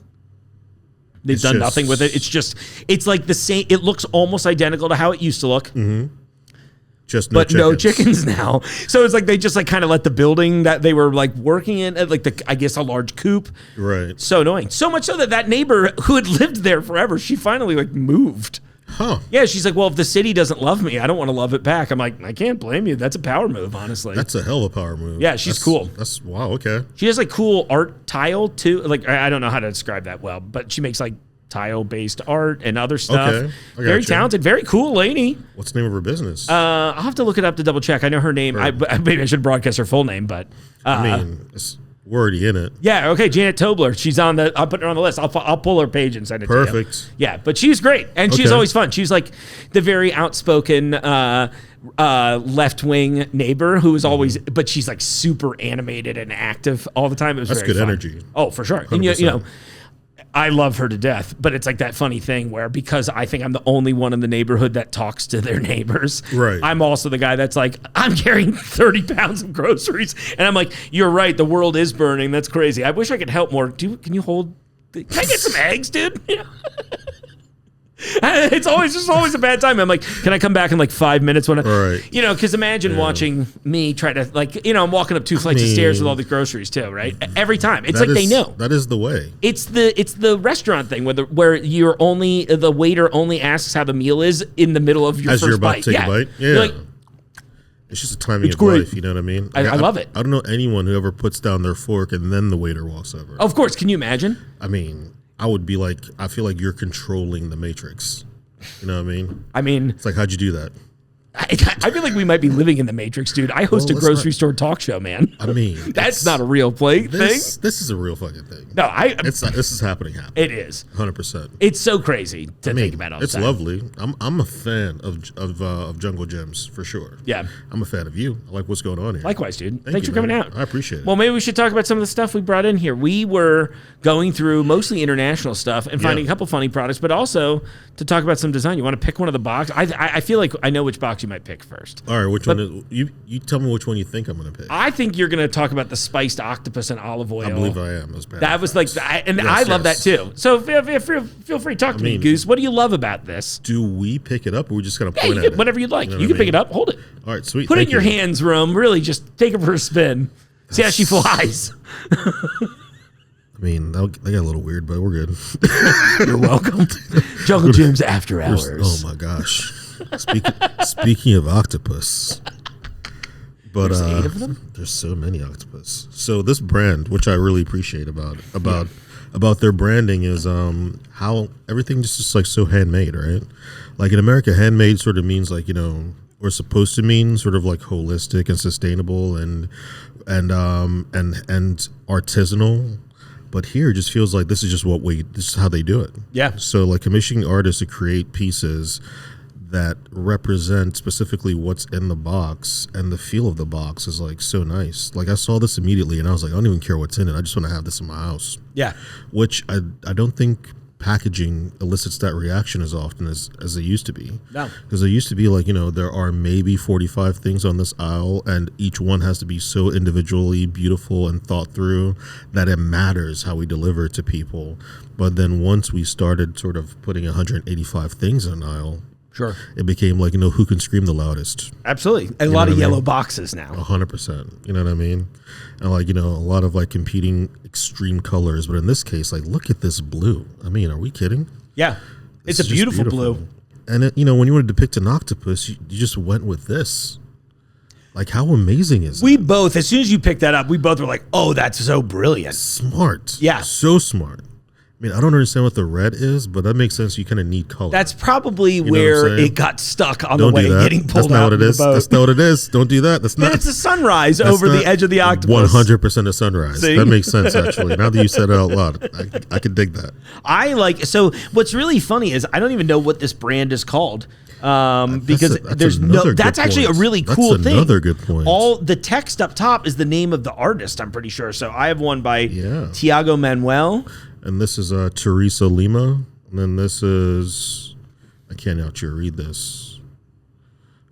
[SPEAKER 2] They've done nothing with it. It's like the same. It looks almost identical to how it used to look.
[SPEAKER 4] Mm-hmm.
[SPEAKER 2] No chickens now. So it's like they just like kind of let the building that they were like working in, like I guess a large coop.
[SPEAKER 4] Right.
[SPEAKER 2] So annoying. So much so that neighbor who had lived there forever, she finally like moved.
[SPEAKER 4] Huh.
[SPEAKER 2] Yeah, she's like, well, if the city doesn't love me, I don't want to love it back. I'm like, I can't blame you. That's a power move, honestly.
[SPEAKER 4] That's a hell of a power move.
[SPEAKER 2] Yeah, she's cool.
[SPEAKER 4] That's wow. Okay.
[SPEAKER 2] She has like cool art tile too. Like I don't know how to describe that well, but she makes like tile based art and other stuff.
[SPEAKER 4] Okay,
[SPEAKER 2] Very talented, very cool lady.
[SPEAKER 4] What's the name of her business?
[SPEAKER 2] I'll have to look it up to double check. I know her name. Maybe I should broadcast her full name, but
[SPEAKER 4] I mean, we're already in it.
[SPEAKER 2] yeah, okay, Janet Tobler. She's on the. I'll put her on the list. I'll pull her page and send it to you.
[SPEAKER 4] Perfect.
[SPEAKER 2] Yeah, but she's great, and she's
[SPEAKER 4] Okay.
[SPEAKER 2] always fun. She's like the very outspoken left wing neighbor who is always, but she's like super animated and active all the time. It was
[SPEAKER 4] That's
[SPEAKER 2] very
[SPEAKER 4] good
[SPEAKER 2] fun.
[SPEAKER 4] energy.
[SPEAKER 2] Oh, for sure. And you know, I love her to death, but it's like that funny thing where because I think I'm the only one in the neighborhood that talks to their neighbors,
[SPEAKER 4] Right.
[SPEAKER 2] I'm also the guy that's like, I'm carrying 30 pounds of groceries. And I'm like, you're right, the world is burning. That's crazy. I wish I could help more. Can you hold, can I get some eggs, dude? Yeah. It's always a bad time. I'm like, can I come back in like 5 minutes when
[SPEAKER 4] Right.
[SPEAKER 2] you know, because imagine watching me try to like, you know, I'm walking up 2 flights of stairs with all the groceries too, right? Every time. It's like they know.
[SPEAKER 4] That is the way.
[SPEAKER 2] It's the restaurant thing where you're only the waiter only asks how the meal is in the middle of your
[SPEAKER 4] As
[SPEAKER 2] first
[SPEAKER 4] you're about
[SPEAKER 2] bite.
[SPEAKER 4] to take a bite. Yeah.
[SPEAKER 2] You're like,
[SPEAKER 4] It's just a timing
[SPEAKER 2] It's
[SPEAKER 4] of
[SPEAKER 2] great.
[SPEAKER 4] life, you know what I mean?
[SPEAKER 2] I love it.
[SPEAKER 4] I don't know anyone who ever puts down their fork and then the waiter walks over.
[SPEAKER 2] of course, can you imagine?
[SPEAKER 4] I mean, I would be like, I feel like you're controlling the Matrix. You know what I mean?
[SPEAKER 2] I mean,
[SPEAKER 4] It's like, how'd you do that?
[SPEAKER 2] I feel like we might be living in the Matrix, dude. I host a
[SPEAKER 4] let's
[SPEAKER 2] grocery
[SPEAKER 4] not-
[SPEAKER 2] store talk show, man.
[SPEAKER 4] I mean,
[SPEAKER 2] That's not a real thing.
[SPEAKER 4] this is a real fucking thing.
[SPEAKER 2] No,
[SPEAKER 4] This is happening.
[SPEAKER 2] it is.
[SPEAKER 4] 100%.
[SPEAKER 2] It's so crazy to think about all the
[SPEAKER 4] It's
[SPEAKER 2] time.
[SPEAKER 4] lovely. I'm a fan of Jungle Gyms for sure.
[SPEAKER 2] Yeah.
[SPEAKER 4] I'm a fan of you. I like what's going on here.
[SPEAKER 2] Likewise, dude.
[SPEAKER 4] Thank
[SPEAKER 2] Thanks
[SPEAKER 4] you,
[SPEAKER 2] for coming
[SPEAKER 4] man.
[SPEAKER 2] out.
[SPEAKER 4] I appreciate it.
[SPEAKER 2] Well, maybe we should talk about some of the stuff we brought in here. We were going through mostly international stuff and finding a couple funny products, but also to talk about some design. You want to pick one of the boxes? I feel like I know which box you might pick first.
[SPEAKER 4] All right, which one is you tell me which one you think I'm going to pick.
[SPEAKER 2] I think you're going to talk about the spiced octopus and olive oil.
[SPEAKER 4] I believe I am. As bad
[SPEAKER 2] That was like, I love that too. So feel free to talk to me, Goose. What do you love about this?
[SPEAKER 4] Do we pick it up or we just going to
[SPEAKER 2] Yeah,
[SPEAKER 4] point
[SPEAKER 2] you
[SPEAKER 4] at
[SPEAKER 2] can,
[SPEAKER 4] it?
[SPEAKER 2] whatever you'd like.
[SPEAKER 4] know
[SPEAKER 2] You
[SPEAKER 4] what
[SPEAKER 2] can
[SPEAKER 4] I
[SPEAKER 2] pick
[SPEAKER 4] mean?
[SPEAKER 2] it up. Hold it.
[SPEAKER 4] All right, sweet.
[SPEAKER 2] Put it in
[SPEAKER 4] Thank
[SPEAKER 2] your
[SPEAKER 4] you.
[SPEAKER 2] hands, Rome. Really, just take it for a spin. See how she flies.
[SPEAKER 4] I mean, that got a little weird, but we're good.
[SPEAKER 2] You're welcome. Jungle Gyms After Hours.
[SPEAKER 4] Oh my gosh. Speaking of octopus. But
[SPEAKER 2] There's 8 of them?
[SPEAKER 4] there's so many octopus. So this brand, which I really appreciate about their branding is how everything just is like so handmade, right? Like in America, handmade sort of means like, you know, or supposed to mean sort of like holistic and sustainable and artisanal. But here it just feels like this is how they do it.
[SPEAKER 2] Yeah.
[SPEAKER 4] So like commissioning artists to create pieces that represent specifically what's in the box, and the feel of the box is like so nice. Like I saw this immediately and I was like, I don't even care what's in it. I just want to have this in my house.
[SPEAKER 2] Yeah.
[SPEAKER 4] Which I don't think packaging elicits that reaction as often as it used to be.
[SPEAKER 2] No.
[SPEAKER 4] Because it used to be like, you know, there are maybe 45 things on this aisle and each one has to be so individually beautiful and thought through that it matters how we deliver it to people. But then once we started sort of putting 185 things in an aisle,
[SPEAKER 2] Sure.
[SPEAKER 4] it became like, you know, who can scream the loudest?
[SPEAKER 2] Absolutely. And a
[SPEAKER 4] know
[SPEAKER 2] lot of
[SPEAKER 4] what I mean?
[SPEAKER 2] yellow boxes now.
[SPEAKER 4] 100%. You know what I mean? And like, you know, a lot of like competing extreme colors. But in this case, like, look at this blue. I mean, are we kidding?
[SPEAKER 2] Yeah. It's a
[SPEAKER 4] just
[SPEAKER 2] beautiful blue.
[SPEAKER 4] And, it, you know, when you want to depict an octopus, you just went with this. Like, how amazing is
[SPEAKER 2] We both, as soon as you picked that up, we both were like, oh, that's so brilliant.
[SPEAKER 4] smart?
[SPEAKER 2] Yeah.
[SPEAKER 4] So smart. I mean, I don't understand what the red is, but that makes sense. You kind of need color.
[SPEAKER 2] That's probably
[SPEAKER 4] know what I'm
[SPEAKER 2] where
[SPEAKER 4] saying?
[SPEAKER 2] it got stuck on
[SPEAKER 4] Don't
[SPEAKER 2] the way
[SPEAKER 4] do that.
[SPEAKER 2] getting pulled
[SPEAKER 4] That's not
[SPEAKER 2] out
[SPEAKER 4] what
[SPEAKER 2] of
[SPEAKER 4] it
[SPEAKER 2] the
[SPEAKER 4] is.
[SPEAKER 2] boat.
[SPEAKER 4] That's not what it is. Don't do that. That's
[SPEAKER 2] Then
[SPEAKER 4] not.
[SPEAKER 2] it's a sunrise
[SPEAKER 4] That's
[SPEAKER 2] over the
[SPEAKER 4] not
[SPEAKER 2] edge of the octopus.
[SPEAKER 4] 100% a sunrise.
[SPEAKER 2] See?
[SPEAKER 4] That makes sense, actually. Now that you said it out loud, I can dig that.
[SPEAKER 2] I like, so what's really funny is I don't even know what this brand is called. Because
[SPEAKER 4] that's
[SPEAKER 2] there's
[SPEAKER 4] another good
[SPEAKER 2] that's actually
[SPEAKER 4] point.
[SPEAKER 2] a really
[SPEAKER 4] That's
[SPEAKER 2] cool thing.
[SPEAKER 4] another good point.
[SPEAKER 2] All the text up top is the name of the artist, I'm pretty sure. So I have one by
[SPEAKER 4] Yeah.
[SPEAKER 2] Tiago Manuel.
[SPEAKER 4] And this is Teresa Lima. And then this is, I can't actually read this.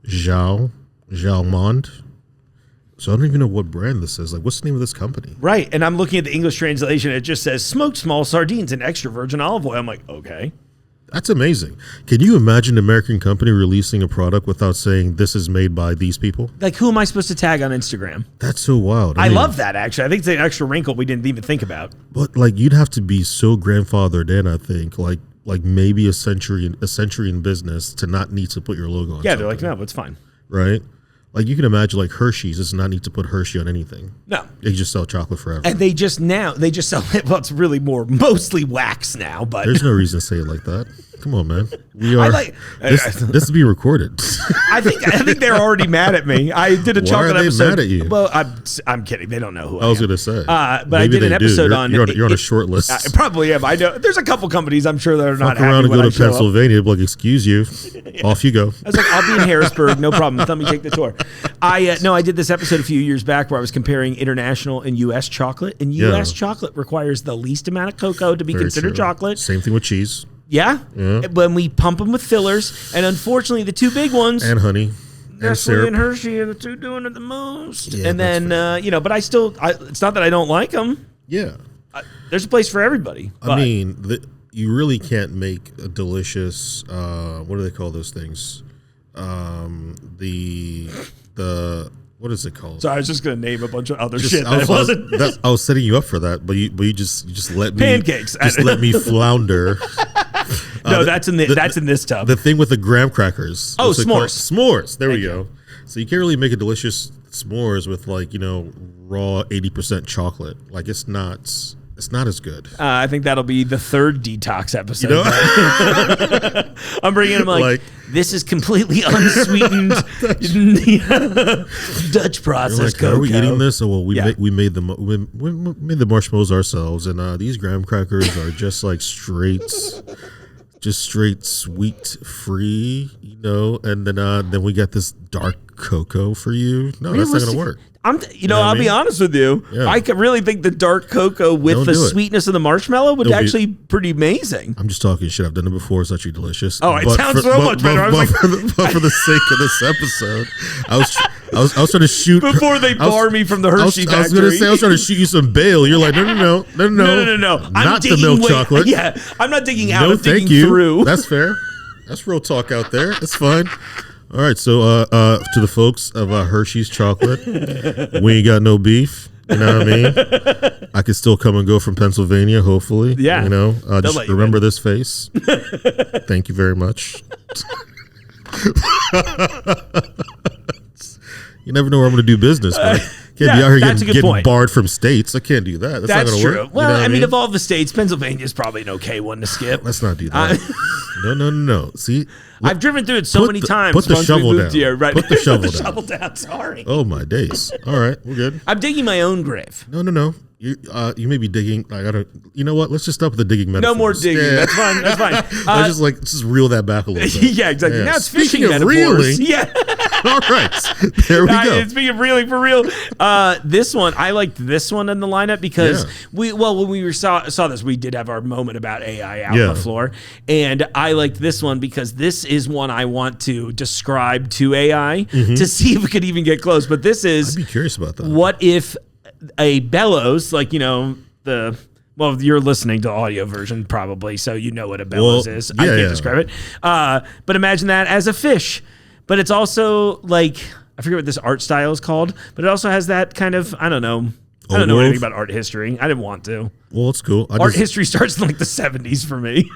[SPEAKER 4] Zhao Mond. So I don't even know what brand this is. Like, what's the name of this company?
[SPEAKER 2] Right. And I'm looking at the English translation. It just says smoked small sardines and extra virgin olive oil. I'm like, okay.
[SPEAKER 4] That's amazing. Can you imagine an American company releasing a product without saying this is made by these people?
[SPEAKER 2] Like, who am I supposed to tag on Instagram?
[SPEAKER 4] That's so wild.
[SPEAKER 2] I
[SPEAKER 4] mean,
[SPEAKER 2] love that, actually. I think it's an extra wrinkle we didn't even think about.
[SPEAKER 4] But like, you'd have to be so grandfathered in, I think. Like, like maybe a century in business to not need to put your logo on.
[SPEAKER 2] Yeah, they're like,
[SPEAKER 4] something,
[SPEAKER 2] no, it's fine.
[SPEAKER 4] right? Like you can imagine, like Hershey's does not need to put Hershey on anything.
[SPEAKER 2] No.
[SPEAKER 4] They just sell chocolate forever.
[SPEAKER 2] And they just sell it. Well, it's really mostly wax now, but
[SPEAKER 4] There's no reason to say it like that. Come on, man. We are. This is being recorded.
[SPEAKER 2] I think they're already mad at me. I did a chocolate
[SPEAKER 4] Why are they
[SPEAKER 2] episode.
[SPEAKER 4] mad at you?
[SPEAKER 2] Well, I'm kidding. They don't know who I
[SPEAKER 4] I was
[SPEAKER 2] am.
[SPEAKER 4] going to say.
[SPEAKER 2] But
[SPEAKER 4] Maybe
[SPEAKER 2] I did an
[SPEAKER 4] they do.
[SPEAKER 2] episode on.
[SPEAKER 4] You're on a short list.
[SPEAKER 2] I probably am. I know. There's a couple companies I'm sure that are not
[SPEAKER 4] Fuck around
[SPEAKER 2] happy
[SPEAKER 4] and
[SPEAKER 2] when
[SPEAKER 4] go
[SPEAKER 2] I
[SPEAKER 4] to
[SPEAKER 2] show up.
[SPEAKER 4] Pennsylvania. Be like, excuse you. Off you go.
[SPEAKER 2] I was like, I'll be in Harrisburg, no problem. Let me take the tour. I did this episode a few years back where I was comparing international and U.S. chocolate, and U.S. chocolate requires the least amount of cocoa to be
[SPEAKER 4] Very
[SPEAKER 2] considered
[SPEAKER 4] true.
[SPEAKER 2] chocolate.
[SPEAKER 4] Same thing with cheese
[SPEAKER 2] Yeah, when we pump them with fillers, and unfortunately, the two big ones,
[SPEAKER 4] and honey and
[SPEAKER 2] Nestle
[SPEAKER 4] syrup.
[SPEAKER 2] and Hershey, are the two doing it the most.
[SPEAKER 4] Yeah,
[SPEAKER 2] and
[SPEAKER 4] that's
[SPEAKER 2] then but I still, it's not that I don't like them.
[SPEAKER 4] Yeah.
[SPEAKER 2] There's a place for everybody.
[SPEAKER 4] I mean, you really can't make a delicious. What do they call those things? The what is it called?
[SPEAKER 2] So I was just gonna name a bunch of other shit
[SPEAKER 4] I
[SPEAKER 2] that wasn't.
[SPEAKER 4] I was setting you up for that, but you just let me
[SPEAKER 2] Pancakes.
[SPEAKER 4] Just let me flounder.
[SPEAKER 2] No, that's in this tub.
[SPEAKER 4] The thing with the graham crackers.
[SPEAKER 2] Oh,
[SPEAKER 4] What's it called?
[SPEAKER 2] s'mores.
[SPEAKER 4] S'mores. There we go. So you can't really make a delicious s'mores with raw 80% chocolate. Like it's not as good.
[SPEAKER 2] I think that'll be the third detox episode.
[SPEAKER 4] You know?
[SPEAKER 2] I'm bringing him like this is completely unsweetened Dutch process
[SPEAKER 4] You're like,
[SPEAKER 2] cocoa.
[SPEAKER 4] are we eating this? Oh well, we
[SPEAKER 2] Yeah.
[SPEAKER 4] made the marshmallows ourselves, and these graham crackers are just like straight sweet free, and then we got this dark cocoa for you. No, that's not gonna work.
[SPEAKER 2] I'll
[SPEAKER 4] what I
[SPEAKER 2] be
[SPEAKER 4] mean?
[SPEAKER 2] honest with you.
[SPEAKER 4] Yeah.
[SPEAKER 2] I could really think the dark cocoa with
[SPEAKER 4] Don't
[SPEAKER 2] the
[SPEAKER 4] do it.
[SPEAKER 2] sweetness of the marshmallow would
[SPEAKER 4] It'll be-
[SPEAKER 2] actually pretty amazing.
[SPEAKER 4] I'm just talking shit. I've done it before. It's actually delicious.
[SPEAKER 2] Oh, it sounds so much better. I was like-
[SPEAKER 4] but for the sake of this episode, I was trying to shoot
[SPEAKER 2] Before they bar me from the Hershey
[SPEAKER 4] I was going to
[SPEAKER 2] factory.
[SPEAKER 4] say I was trying to shoot you some bail. You're like, no.
[SPEAKER 2] No. I'm
[SPEAKER 4] Not the
[SPEAKER 2] digging
[SPEAKER 4] milk
[SPEAKER 2] way-
[SPEAKER 4] chocolate.
[SPEAKER 2] Yeah, I'm not digging out.
[SPEAKER 4] No,
[SPEAKER 2] I'm digging
[SPEAKER 4] thank you.
[SPEAKER 2] through.
[SPEAKER 4] That's fair. That's real talk out there. That's fine. All right, so to the folks of Hershey's chocolate, we ain't got no beef. You know what I mean? I can still come and go from Pennsylvania, hopefully.
[SPEAKER 2] Yeah.
[SPEAKER 4] Just
[SPEAKER 2] let you
[SPEAKER 4] remember
[SPEAKER 2] in.
[SPEAKER 4] this face. Thank you very much. You never know where I'm going to do business, man. Can't be out here
[SPEAKER 2] that's a good
[SPEAKER 4] getting
[SPEAKER 2] point.
[SPEAKER 4] barred from states. I can't do that. That's not
[SPEAKER 2] That's
[SPEAKER 4] going to
[SPEAKER 2] true.
[SPEAKER 4] work.
[SPEAKER 2] Well,
[SPEAKER 4] You know what
[SPEAKER 2] I mean, of all the states, Pennsylvania is probably an okay one to skip.
[SPEAKER 4] Let's not do that. No. See,
[SPEAKER 2] I've driven through it so many times.
[SPEAKER 4] Put the
[SPEAKER 2] once we
[SPEAKER 4] shovel
[SPEAKER 2] moved
[SPEAKER 4] down.
[SPEAKER 2] Here, right?
[SPEAKER 4] Put the shovel
[SPEAKER 2] the
[SPEAKER 4] down.
[SPEAKER 2] shovel down. Sorry.
[SPEAKER 4] Oh my days! All right, we're good.
[SPEAKER 2] I'm digging my own grave.
[SPEAKER 4] No. You may be digging. I gotta. You know what? Let's just stop with the digging metaphors.
[SPEAKER 2] No more digging.
[SPEAKER 4] Yeah.
[SPEAKER 2] That's fine. That's fine.
[SPEAKER 4] I was just like, just reel that back a little bit.
[SPEAKER 2] Yeah, exactly. Now it's
[SPEAKER 4] Speaking
[SPEAKER 2] fishing
[SPEAKER 4] of
[SPEAKER 2] metaphors.
[SPEAKER 4] reeling,
[SPEAKER 2] Yeah.
[SPEAKER 4] all right, there we go.
[SPEAKER 2] Speaking of reeling for real, this one I liked this one in the lineup because when we saw this, we did have our moment about AI out on the floor, and I liked this one because this is one I want to describe to AI to see if we could even get close. But this is
[SPEAKER 4] I'd be curious about that.
[SPEAKER 2] what if a bellows, like well, you're listening to audio version probably, so you know what a bellows is. I can't describe it. But imagine that as a fish. But it's also like, I forget what this art style is called, but it also has that kind of, I don't know anything about art history. I didn't want to.
[SPEAKER 4] Well, it's cool.
[SPEAKER 2] Art history starts in like the 70s for me.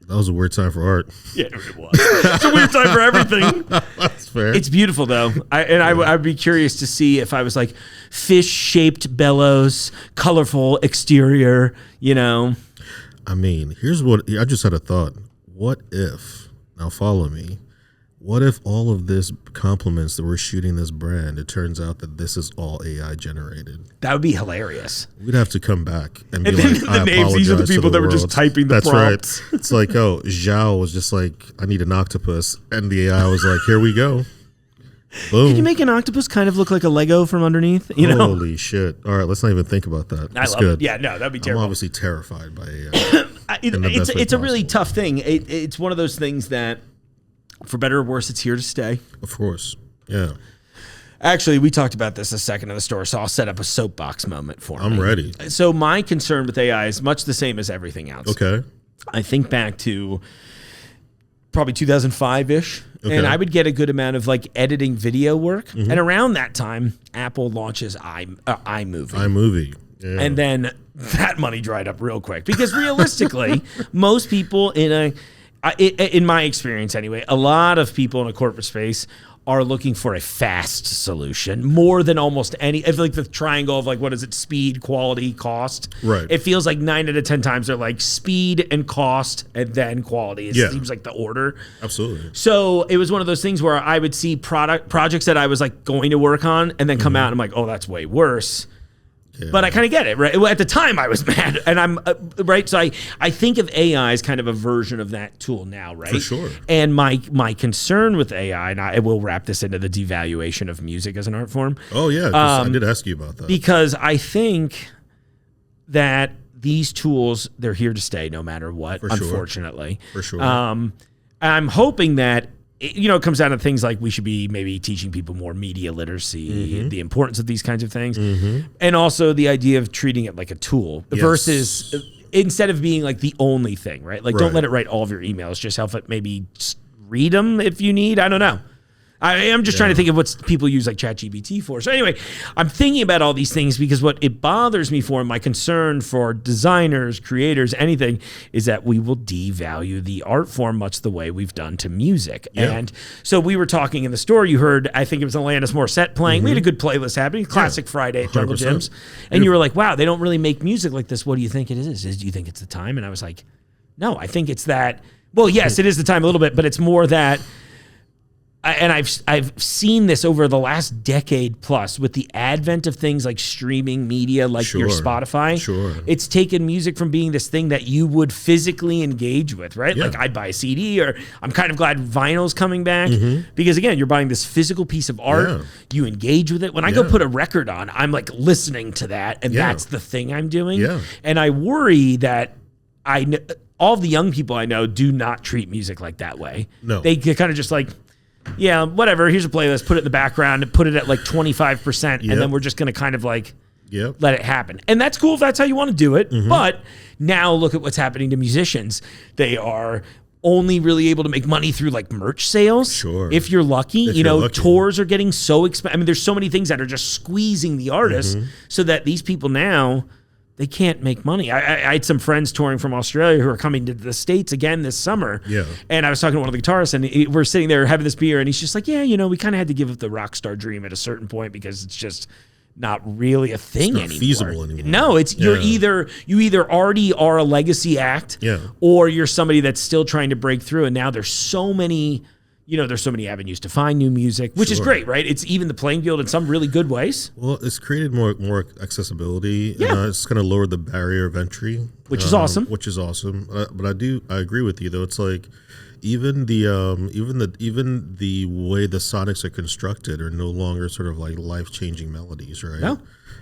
[SPEAKER 4] That was a weird time for art.
[SPEAKER 2] Yeah, it was. It's a weird time for everything.
[SPEAKER 4] That's fair.
[SPEAKER 2] It's beautiful though. I'd be curious to see if I was like fish-shaped bellows, colorful exterior,
[SPEAKER 4] I mean, here's what I just had a thought. What if, now follow me, what if all of this compliments that we're shooting this brand, it turns out that this is all AI generated?
[SPEAKER 2] That would be hilarious.
[SPEAKER 4] We'd have to come back and be
[SPEAKER 2] And then
[SPEAKER 4] like,
[SPEAKER 2] the
[SPEAKER 4] I
[SPEAKER 2] names, these are the
[SPEAKER 4] apologize to
[SPEAKER 2] people that were just
[SPEAKER 4] world.
[SPEAKER 2] typing the
[SPEAKER 4] That's
[SPEAKER 2] prompts.
[SPEAKER 4] right. It's like, Zhao was just like, I need an octopus. And the AI was like, here we go. Boom.
[SPEAKER 2] Could you make an octopus kind of look like a Lego from underneath?
[SPEAKER 4] Holy shit. All right, let's not even think about that. That's
[SPEAKER 2] I love
[SPEAKER 4] good.
[SPEAKER 2] it. Yeah, no, that'd be
[SPEAKER 4] I'm
[SPEAKER 2] terrible.
[SPEAKER 4] obviously terrified by AI.
[SPEAKER 2] It's a really tough thing. It's one of those things that, for better or worse, it's here to stay.
[SPEAKER 4] Of course. Yeah.
[SPEAKER 2] Actually, we talked about this a second in the store, so I'll set up a soapbox moment for me.
[SPEAKER 4] I'm ready.
[SPEAKER 2] So my concern with AI is much the same as everything else.
[SPEAKER 4] Okay.
[SPEAKER 2] I think back to probably 2005-ish, and I would get a good amount of like editing video work. And around that time, Apple launches iMovie.
[SPEAKER 4] iMovie.
[SPEAKER 2] And then that money dried up real quick because realistically, most people in my experience anyway, a lot of people in a corporate space are looking for a fast solution more than almost any. I feel like the triangle of like, what is it? Speed, quality, cost.
[SPEAKER 4] Right.
[SPEAKER 2] It feels like 9 out of 10 times they're like speed and cost and then quality. It seems like the order.
[SPEAKER 4] Absolutely.
[SPEAKER 2] So it was one of those things where I would see projects that I was like going to work on and then come out and I'm like, oh, that's way worse. Yeah. But I kind of get it, right? Well, at the time, I was mad, and I'm right. So I think of AI as kind of a version of that tool now, right?
[SPEAKER 4] For sure.
[SPEAKER 2] And my concern with AI, and I will wrap this into the devaluation of music as an art form.
[SPEAKER 4] Oh yeah, 'cause I did ask you about that
[SPEAKER 2] because I think that these tools they're here to stay no matter what.
[SPEAKER 4] For
[SPEAKER 2] unfortunately,
[SPEAKER 4] for sure.
[SPEAKER 2] I'm hoping that. It comes down to things like we should be maybe teaching people more media literacy, the importance of these kinds of things, and also the idea of treating it like a tool versus instead of being like the only thing, right? Like don't let it write all of your emails. Just help it maybe read them if you need. I don't know. I am just trying to think of what people use like ChatGPT for. So anyway, I'm thinking about all these things because what it bothers me for, and my concern for designers, creators, anything, is that we will devalue the art form much the way we've done to music. Yeah. And so we were talking in the store, you heard, I think it was Alanis Morissette playing. We had a good playlist happening, Classic Friday at Jungle Gyms. And you were like, wow, they don't really make music like this. What do you think it is? Do you think it's the time? And I was like, no, I think it's that, well, yes, it is the time a little bit, but it's more that, and I've seen this over the last decade plus with the advent of things like streaming media, like your Spotify.
[SPEAKER 4] Sure.
[SPEAKER 2] It's taken music from being this thing that you would physically engage with, right?
[SPEAKER 4] Yeah.
[SPEAKER 2] Like I'd buy a CD, or I'm kind of glad vinyl's coming back because again, you're buying this physical piece of art. Yeah. You engage with it. When I go put a record on, I'm like listening to that, and that's the thing I'm doing.
[SPEAKER 4] Yeah.
[SPEAKER 2] And I worry that all the young people I know do not treat music like that way.
[SPEAKER 4] No.
[SPEAKER 2] They kind of just like, yeah, whatever. Here's a playlist. Put it in the background and put it at like 25%. And then we're just going to kind of like let it happen. And that's cool if that's how you want to do it. But now look at what's happening to musicians. They are only really able to make money through like merch sales.
[SPEAKER 4] Sure.
[SPEAKER 2] If you're lucky, tours are getting so expensive. I mean, there's so many things that are just squeezing the artists so that these people now, they can't make money. I had some friends touring from Australia who are coming to the States again this summer. Yeah. And I was talking to one of the guitarists, and we're sitting there having this beer, and he's just like, yeah, we kind of had to give up the rock star dream at a certain point because it's just not really a thing anymore.
[SPEAKER 4] Feasible anymore.
[SPEAKER 2] No, it's you either already are a legacy act, or you're somebody that's still trying to break through. And now there's so many. There's so many avenues to find new music, which is great, right? It's even the playing field in some really good ways.
[SPEAKER 4] Well, it's created more accessibility. Yeah. It's kind of lowered the barrier of entry.
[SPEAKER 2] Which is awesome.
[SPEAKER 4] But I agree with you though. It's like even the way the sonics are constructed are no longer sort of like life-changing melodies, right?
[SPEAKER 2] No.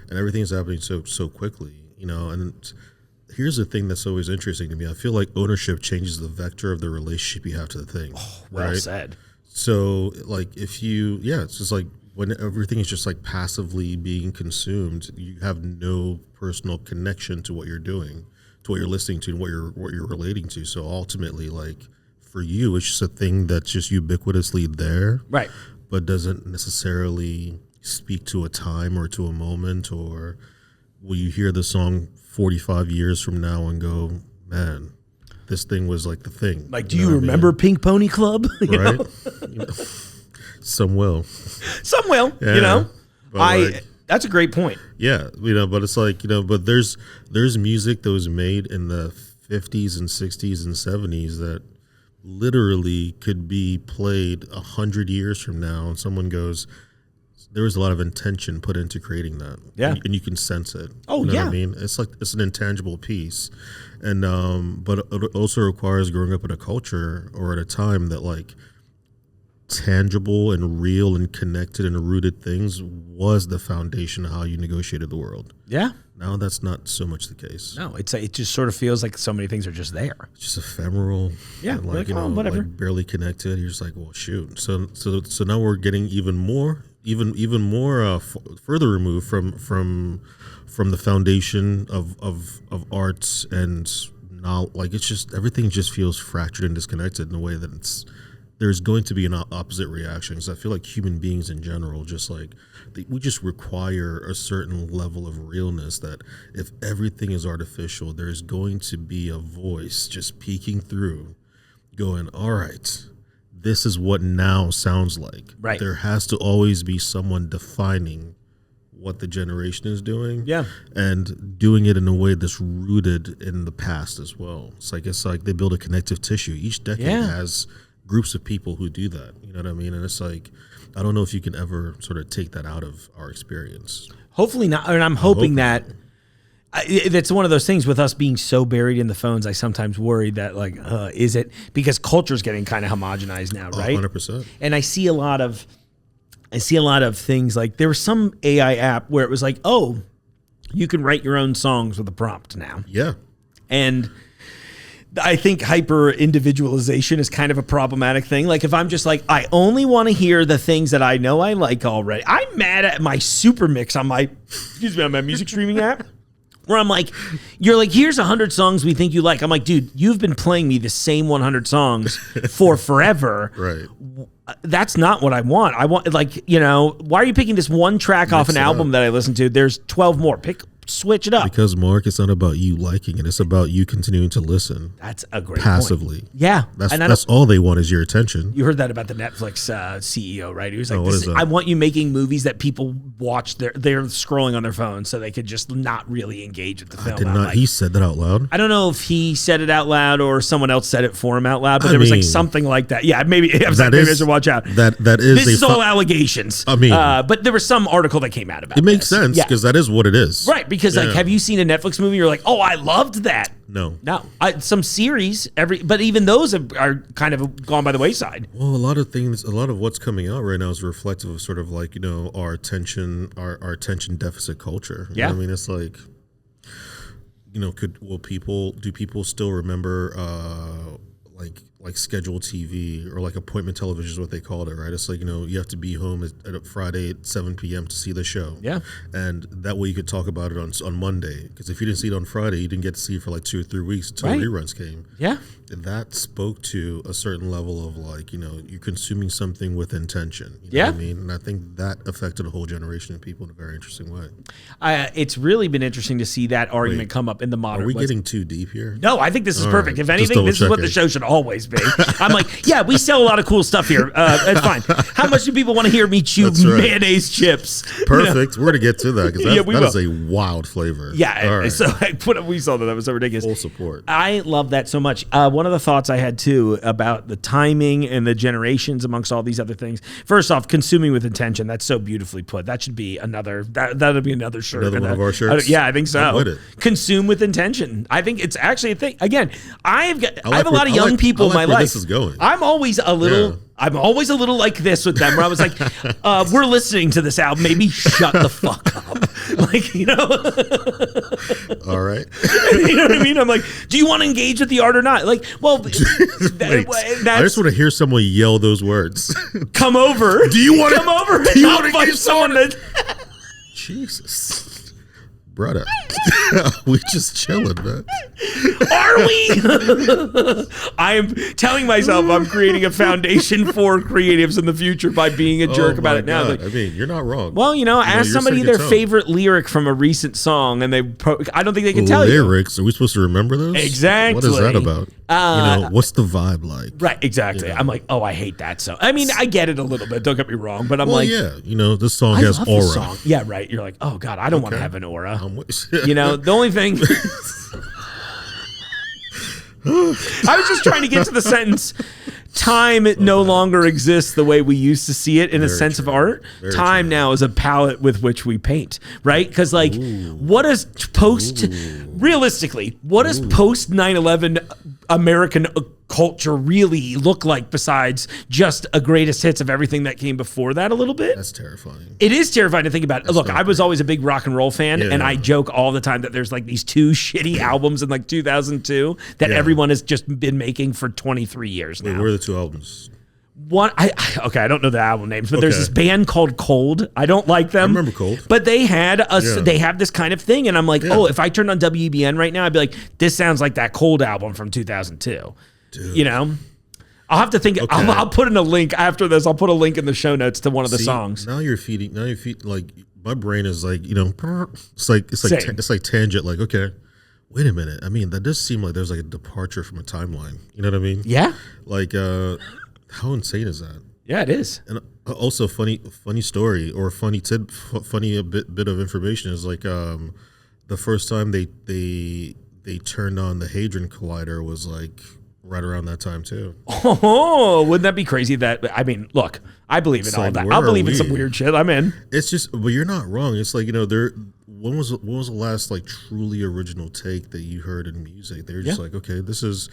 [SPEAKER 4] And everything's happening so quickly, and here's the thing that's always interesting to me. I feel like ownership changes the vector of the relationship you have to the thing.
[SPEAKER 2] Oh, well said.
[SPEAKER 4] So, like, it's just like when everything is just like passively being consumed, you have no personal connection to what you're doing, to what you're listening to, and what you're relating to. So ultimately, like for you, it's just a thing that's just ubiquitously there,
[SPEAKER 2] right?
[SPEAKER 4] But doesn't necessarily speak to a time or to a moment, or will you hear the song 45 years from now and go, man, this thing was like the thing.
[SPEAKER 2] Like, do you remember Pink Pony Club?
[SPEAKER 4] Right? Some will.
[SPEAKER 2] Some will, But that's a great point.
[SPEAKER 4] Yeah, but it's like, but there's music that was made in the 50s and 60s and 70s that literally could be played 100 years from now, and someone goes, there was a lot of intention put into creating that.
[SPEAKER 2] Yeah.
[SPEAKER 4] And you can sense it.
[SPEAKER 2] Oh,
[SPEAKER 4] you know
[SPEAKER 2] yeah.
[SPEAKER 4] what I mean? It's like, it's an intangible piece. And, but it also requires growing up in a culture or at a time that like tangible and real and connected and rooted things was the foundation of how you negotiated the world.
[SPEAKER 2] Yeah.
[SPEAKER 4] Now that's not so much the case.
[SPEAKER 2] No, it just sort of feels like so many things are just there.
[SPEAKER 4] It's just ephemeral.
[SPEAKER 2] Yeah.
[SPEAKER 4] And like,
[SPEAKER 2] whatever.
[SPEAKER 4] Like barely connected. You're just like, well, shoot. So now we're getting even more further removed from the foundation of arts, and now like it's just everything just feels fractured and disconnected in a way that there's going to be an opposite reaction. Because I feel like human beings in general, just like we just require a certain level of realness. That if everything is artificial, there's going to be a voice just peeking through, going, "All right, this is what now sounds like."
[SPEAKER 2] Right.
[SPEAKER 4] There has to always be someone defining what the generation is doing, and doing it in a way that's rooted in the past as well. It's like they build a connective tissue. Each decade has groups of people who do that. You know what I mean? And it's like, I don't know if you can ever sort of take that out of our experience.
[SPEAKER 2] Hopefully not. And I'm hoping that it's one of those things with us being so buried in the phones. I sometimes worry that like, is it because culture's getting kind of homogenized now, right?
[SPEAKER 4] 100%.
[SPEAKER 2] And I see a lot of things like there was some AI app where it was like, oh, you can write your own songs with a prompt now.
[SPEAKER 4] Yeah. And
[SPEAKER 2] I think hyper individualization is kind of a problematic thing. Like if I'm just like, I only want to hear the things that I know I like already. I'm mad at my super mix on my music streaming app. Where I'm like, you're like, here's 100 songs we think you like. I'm like, dude, you've been playing me the same 100 songs for forever.
[SPEAKER 4] Right.
[SPEAKER 2] That's not what I want. I want, like, you know, why are you picking this one track off an album that I listened to? There's 12 more. Switch it up.
[SPEAKER 4] Because, Mark, it's not about you liking it. It's about you continuing to listen.
[SPEAKER 2] That's a great
[SPEAKER 4] passively.
[SPEAKER 2] Point. Yeah.
[SPEAKER 4] That's all they want is your attention.
[SPEAKER 2] You heard that about the Netflix CEO, right? He was like,
[SPEAKER 4] what is that?
[SPEAKER 2] I want you making movies that people watch. They're scrolling on their phone so they could just not really engage with the film.
[SPEAKER 4] He said that out loud?
[SPEAKER 2] I don't know if he said it out loud or someone else said it for him out loud, but there was like something like that. Yeah, maybe I should watch out.
[SPEAKER 4] That is.
[SPEAKER 2] This is all allegations.
[SPEAKER 4] I mean,
[SPEAKER 2] but there was some article that came out about it.
[SPEAKER 4] It makes sense because that is what it is.
[SPEAKER 2] Right, because like, have you seen a Netflix movie? You're like, oh, I loved that.
[SPEAKER 4] No.
[SPEAKER 2] Some series, but even those are kind of gone by the wayside.
[SPEAKER 4] Well, a lot of what's coming out right now is reflective of sort of like, you know, our attention deficit culture. You know what I mean, it's like, you know, do people still remember like scheduled TV or like appointment television is what they called it, right? It's like, you know, you have to be home at a Friday at 7 p.m. to see the show.
[SPEAKER 2] Yeah.
[SPEAKER 4] And that way you could talk about it on Monday. Because if you didn't see it on Friday, you didn't get to see it for like 2 or 3 weeks until reruns came.
[SPEAKER 2] Yeah.
[SPEAKER 4] And that spoke to a certain level of like, you know, you're consuming something with intention. You know what I mean? And I think that affected a whole generation of people in a very interesting way.
[SPEAKER 2] It's really been interesting to see that argument come up in the modern.
[SPEAKER 4] Are we getting too deep here?
[SPEAKER 2] No, I think this is perfect.
[SPEAKER 4] Right.
[SPEAKER 2] If anything, this is what the show should always be. I'm like, yeah, we sell a lot of cool stuff here. It's fine. How much do people want to hear me chew mayonnaise chips?
[SPEAKER 4] Perfect.
[SPEAKER 2] You know?
[SPEAKER 4] We're going to get to that because that is a wild flavor.
[SPEAKER 2] Yeah. Right. So we saw that was so ridiculous.
[SPEAKER 4] Full support.
[SPEAKER 2] I love that so much. One of the thoughts I had too about the timing and the generations amongst all these other things. First off, consuming with intention. That's so beautifully put. That should be another. That'll be another shirt.
[SPEAKER 4] Another one of our shirts.
[SPEAKER 2] Yeah, I think so. Consume with intention. I think it's actually a thing. Again, I have a lot of young people in my life.
[SPEAKER 4] This is going.
[SPEAKER 2] I'm always a little. Yeah. I'm always a little like this with them, where I was like, "We're listening to this album. Maybe shut the fuck up." Like, you know.
[SPEAKER 4] All right.
[SPEAKER 2] You know what I mean? I'm like, "Do you want to engage with the art or not?" Like, well,
[SPEAKER 4] I just want to hear someone yell those words.
[SPEAKER 2] Come over.
[SPEAKER 4] Do you want to
[SPEAKER 2] come over?
[SPEAKER 4] Do you want to find someone
[SPEAKER 2] that?
[SPEAKER 4] Jesus. Brother, we just chilling, man.
[SPEAKER 2] Are we? I am telling myself I'm creating a foundation for creatives in the future by being a jerk about it now.
[SPEAKER 4] Like, I mean, you're not wrong.
[SPEAKER 2] Well, you know, ask somebody their favorite lyric from a recent song, and I don't think they can tell you.
[SPEAKER 4] Lyrics? Are we supposed to remember those?
[SPEAKER 2] Exactly.
[SPEAKER 4] What is that about? You know, what's the vibe like?
[SPEAKER 2] Right, exactly. You know? I'm like, oh, I hate that song. I mean, I get it a little bit. Don't get me wrong, but I'm like,
[SPEAKER 4] yeah, you know, this song has aura.
[SPEAKER 2] Song. Yeah, right. You're like, oh God, I don't want to have an aura. You know, the only thing. I was just trying to get to the sentence. Time no longer exists the way we used to see it in a sense of art. Time now is a palette with which we paint, right? Because like, what does realistically, what does post 9/11 American culture really look like besides just a greatest hits of everything that came before that a little bit?
[SPEAKER 4] That's terrifying.
[SPEAKER 2] It is terrifying to think about. Look, I was always a big rock and roll fan, and I joke all the time that there's like these 2 shitty albums in like 2002 that everyone has just been making for 23 years now.
[SPEAKER 4] Where are the 2 albums?
[SPEAKER 2] One, I don't know the album names, but there's this band called Cold. I don't like them.
[SPEAKER 4] I remember Cold.
[SPEAKER 2] But they had they have this kind of thing, and I'm like, oh, if I turned on WBN right now, I'd be like, this sounds like that Cold album from 2002.
[SPEAKER 4] Dude.
[SPEAKER 2] You know? I'll have to think.
[SPEAKER 4] Okay.
[SPEAKER 2] I'll put in a link after this. I'll put a link in the show notes to one of the songs.
[SPEAKER 4] Now you're feeding. Like my brain is like, it's like tangent. Like, okay, wait a minute. I mean, that does seem like there's like a departure from a timeline. You know what I mean?
[SPEAKER 2] Yeah.
[SPEAKER 4] Like, how insane is that?
[SPEAKER 2] Yeah, it is.
[SPEAKER 4] And also, funny story or funny bit of information is like, the first time they turned on the Hadron Collider was like right around that time too.
[SPEAKER 2] Oh, wouldn't that be crazy? I mean, look, I believe in all that. I believe in some weird shit. I'm in.
[SPEAKER 4] It's just, but you're not wrong. It's like, when was the last like truly original take that you heard in music? They're just like, okay, this is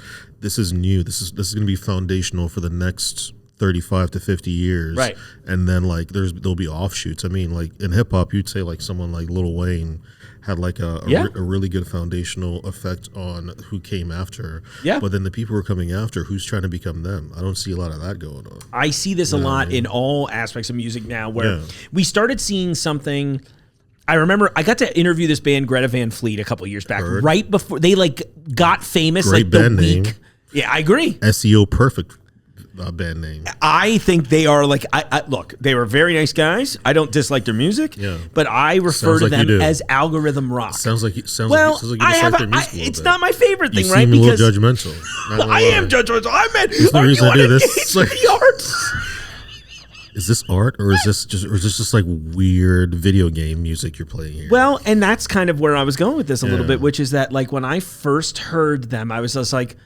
[SPEAKER 4] new. This is going to be foundational for the next 35 to 50 years.
[SPEAKER 2] Right.
[SPEAKER 4] And then like there'll be offshoots. I mean, like in hip hop, you'd say like someone like Lil Wayne had like a really good foundational effect on who came after. Yeah. But then the people who are coming after, who's trying to become them? I don't see a lot of that going on.
[SPEAKER 2] I see this a lot in all aspects of music now, where we started seeing something. I remember I got to interview this band Greta Van Fleet a couple years back, right before they like got famous.
[SPEAKER 4] Great
[SPEAKER 2] like
[SPEAKER 4] band
[SPEAKER 2] the week.
[SPEAKER 4] Name.
[SPEAKER 2] Yeah, I agree.
[SPEAKER 4] SEO perfect. Band name.
[SPEAKER 2] I think they are like, look, they were very nice guys. I don't dislike their music, but I refer to them as algorithm rock.
[SPEAKER 4] Sounds like you dislike their music.
[SPEAKER 2] It's not my favorite thing,
[SPEAKER 4] you
[SPEAKER 2] right?
[SPEAKER 4] Seem a little judgmental.
[SPEAKER 2] I am judgmental. I meant,
[SPEAKER 4] the reason I do this.
[SPEAKER 2] Like, the arts.
[SPEAKER 4] Is this art, or is this just like weird video game music you're playing here?
[SPEAKER 2] Well, and that's kind of where I was going with this a little bit, which is that like when I first heard them, I was just like,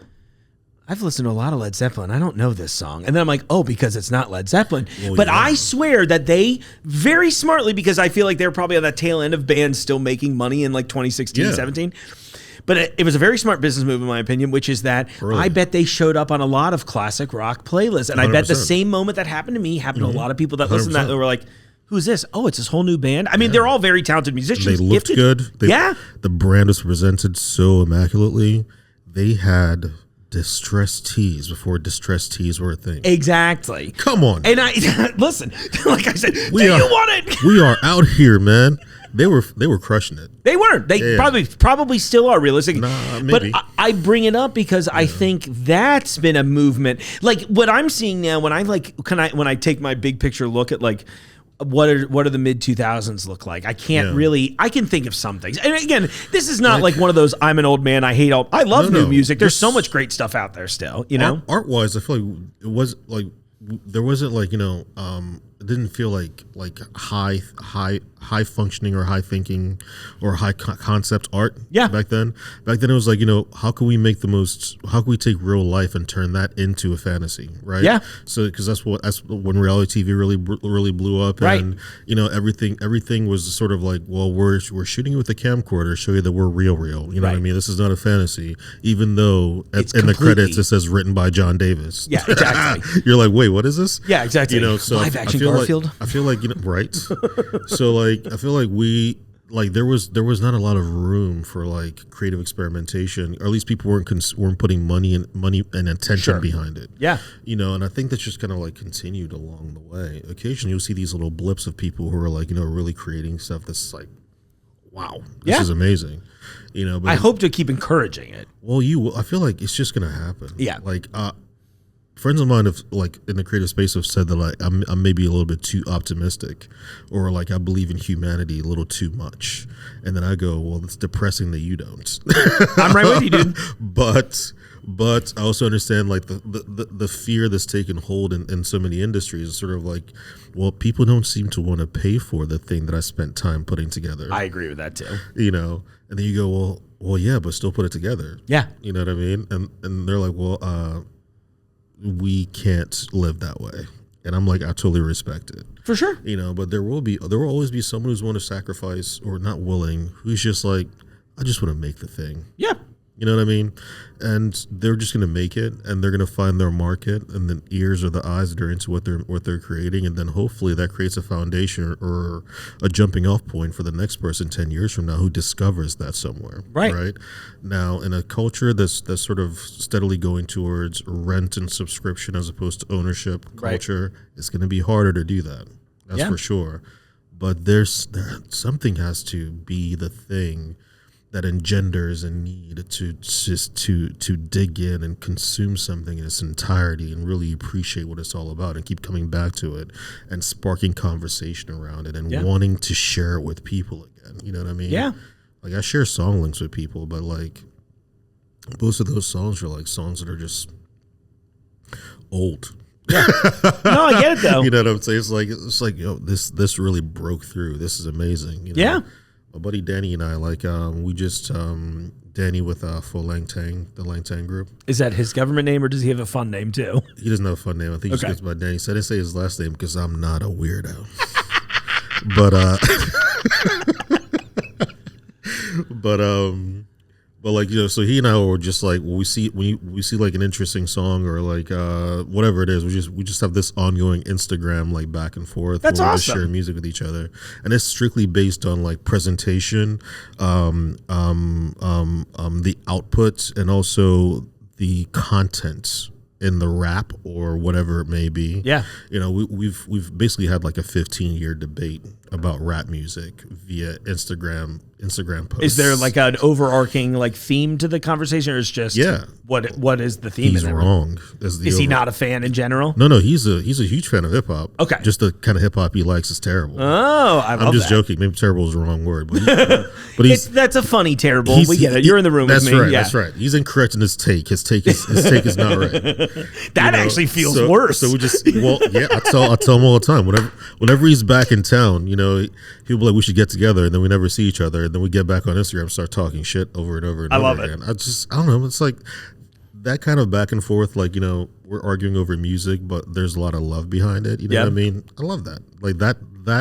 [SPEAKER 2] I've listened to a lot of Led Zeppelin. I don't know this song. And then I'm like, oh, because it's not Led Zeppelin. Well, but I swear that they very smartly, because I feel like they're probably on that tail end of bands still making money in like 2016, 17. But it was a very smart business move, in my opinion, which is that I bet they showed up on a lot of classic rock playlists. And 100%. I bet the same moment that happened to me happened to a lot of people that listened to that. They were like, who's this? Oh, it's this whole new band. I mean, they're all very talented musicians.
[SPEAKER 4] They looked good. The brand was presented so immaculately. They had distressed tees before distressed tees were a thing.
[SPEAKER 2] Exactly.
[SPEAKER 4] Come on.
[SPEAKER 2] And I listen, like I said, you want it?
[SPEAKER 4] We are out here, man. They were crushing it.
[SPEAKER 2] They were. They probably still are, realistic.
[SPEAKER 4] Nah, maybe.
[SPEAKER 2] But I bring it up because I think that's been a movement. Like what I'm seeing now when I take my big picture look at like what are the mid 2000s look like? I can't really. I can think of some things. And again, this is not like one of those. I'm an old man. I love new music. There's so much great stuff out there still. You know,
[SPEAKER 4] art wise, I feel like it was like there wasn't like it didn't feel like high functioning or high thinking or high concept art. Yeah. Back then it was like, how can we take real life and turn that into a fantasy, right? Yeah. So because that's when reality TV really blew up, and everything was sort of like, well, we're shooting you with a camcorder, show you that we're real. You know what I mean? This is not a fantasy, even though in the credits it says written by John Davis.
[SPEAKER 2] Yeah, exactly.
[SPEAKER 4] You're like, wait, what is this?
[SPEAKER 2] Yeah, exactly.
[SPEAKER 4] So
[SPEAKER 2] live action Garfield.
[SPEAKER 4] I feel like right. So like I feel like there was not a lot of room for like creative experimentation, or at least people weren't putting money and attention behind it. Yeah. And I think that's just kind of like continued along the way. Occasionally you'll see these little blips of people who are like, really creating stuff that's like, wow, this is amazing. But
[SPEAKER 2] I hope to keep encouraging it.
[SPEAKER 4] Well, I feel like it's just gonna happen.
[SPEAKER 2] Yeah.
[SPEAKER 4] Like friends of mine have, like, in the creative space, have said that like I'm maybe a little bit too optimistic, or like I believe in humanity a little too much, and then I go, well, it's depressing that you don't.
[SPEAKER 2] I'm right with you, dude.
[SPEAKER 4] But I also understand like the fear that's taken hold in so many industries is sort of like, well, people don't seem to want to pay for the thing that I spent time putting together.
[SPEAKER 2] I agree with that too.
[SPEAKER 4] And then you go, well, yeah, but still put it together. Yeah. You know what I mean? And they're like, well, we can't live that way. And I'm like, I totally respect it.
[SPEAKER 2] For sure.
[SPEAKER 4] But there will always be someone who's willing to sacrifice, or not willing, who's just like, I just want to make the thing. Yeah. You know what I mean? And they're just going to make it, and they're going to find their market, and then ears are the eyes that are into what they're creating, and then hopefully that creates a foundation or a jumping off point for the next person 10 years from now who discovers that somewhere. Right. Now, in a culture that's sort of steadily going towards rent and subscription as opposed to ownership culture, it's going to be harder to do that. That's for sure. But something has to be the thing that engenders a need to just to dig in and consume something in its entirety and really appreciate what it's all about and keep coming back to it and sparking conversation around it and wanting to share it with people again. You know what I mean?
[SPEAKER 2] Yeah.
[SPEAKER 4] Like I share song links with people, but like most of those songs are like songs that are just old.
[SPEAKER 2] Yeah. No, I get it though.
[SPEAKER 4] You know what I'm saying? It's like yo, this really broke through. This is amazing. You know?
[SPEAKER 2] Yeah.
[SPEAKER 4] My buddy Danny and I, like, we just, Danny with For Lang Tang, the Lang Tang group.
[SPEAKER 2] Is that his government name or does he have a fun name too?
[SPEAKER 4] He doesn't have a fun name. I think he just goes by Danny. So I didn't say his last name because I'm not a weirdo. But like, you know, so he and I were just like, when we see like an interesting song or like whatever it is, we just have this ongoing Instagram like back and forth.
[SPEAKER 2] That's
[SPEAKER 4] where
[SPEAKER 2] awesome.
[SPEAKER 4] We share music with each other, and it's strictly based on like presentation, the outputs, and also the content in the rap or whatever it may be.
[SPEAKER 2] Yeah.
[SPEAKER 4] You know, we've basically had like a 15-year debate about rap music via Instagram posts.
[SPEAKER 2] Is there like an overarching like theme to the conversation, or is just what is the theme?
[SPEAKER 4] He's wrong.
[SPEAKER 2] Is he not a fan in general?
[SPEAKER 4] No, he's a huge fan of hip hop.
[SPEAKER 2] Okay,
[SPEAKER 4] just the kind of hip hop he likes is terrible.
[SPEAKER 2] Oh, I'm
[SPEAKER 4] just joking. Maybe terrible is the wrong word, but he's
[SPEAKER 2] that's a funny terrible. We get it. You're in the room with me.
[SPEAKER 4] Right, that's right. He's incorrect in his take. His take is not right.
[SPEAKER 2] That actually feels worse.
[SPEAKER 4] So we just I tell him all the time. Whenever he's back in town, you know, he'll be like, we should get together, and then we never see each other, and then we get back on Instagram and start talking shit over and over and over again. I don't know. It's like that kind of back and forth, like, you know, we're arguing over music, but there's a lot of love behind it. You know what I mean? I love that. Like that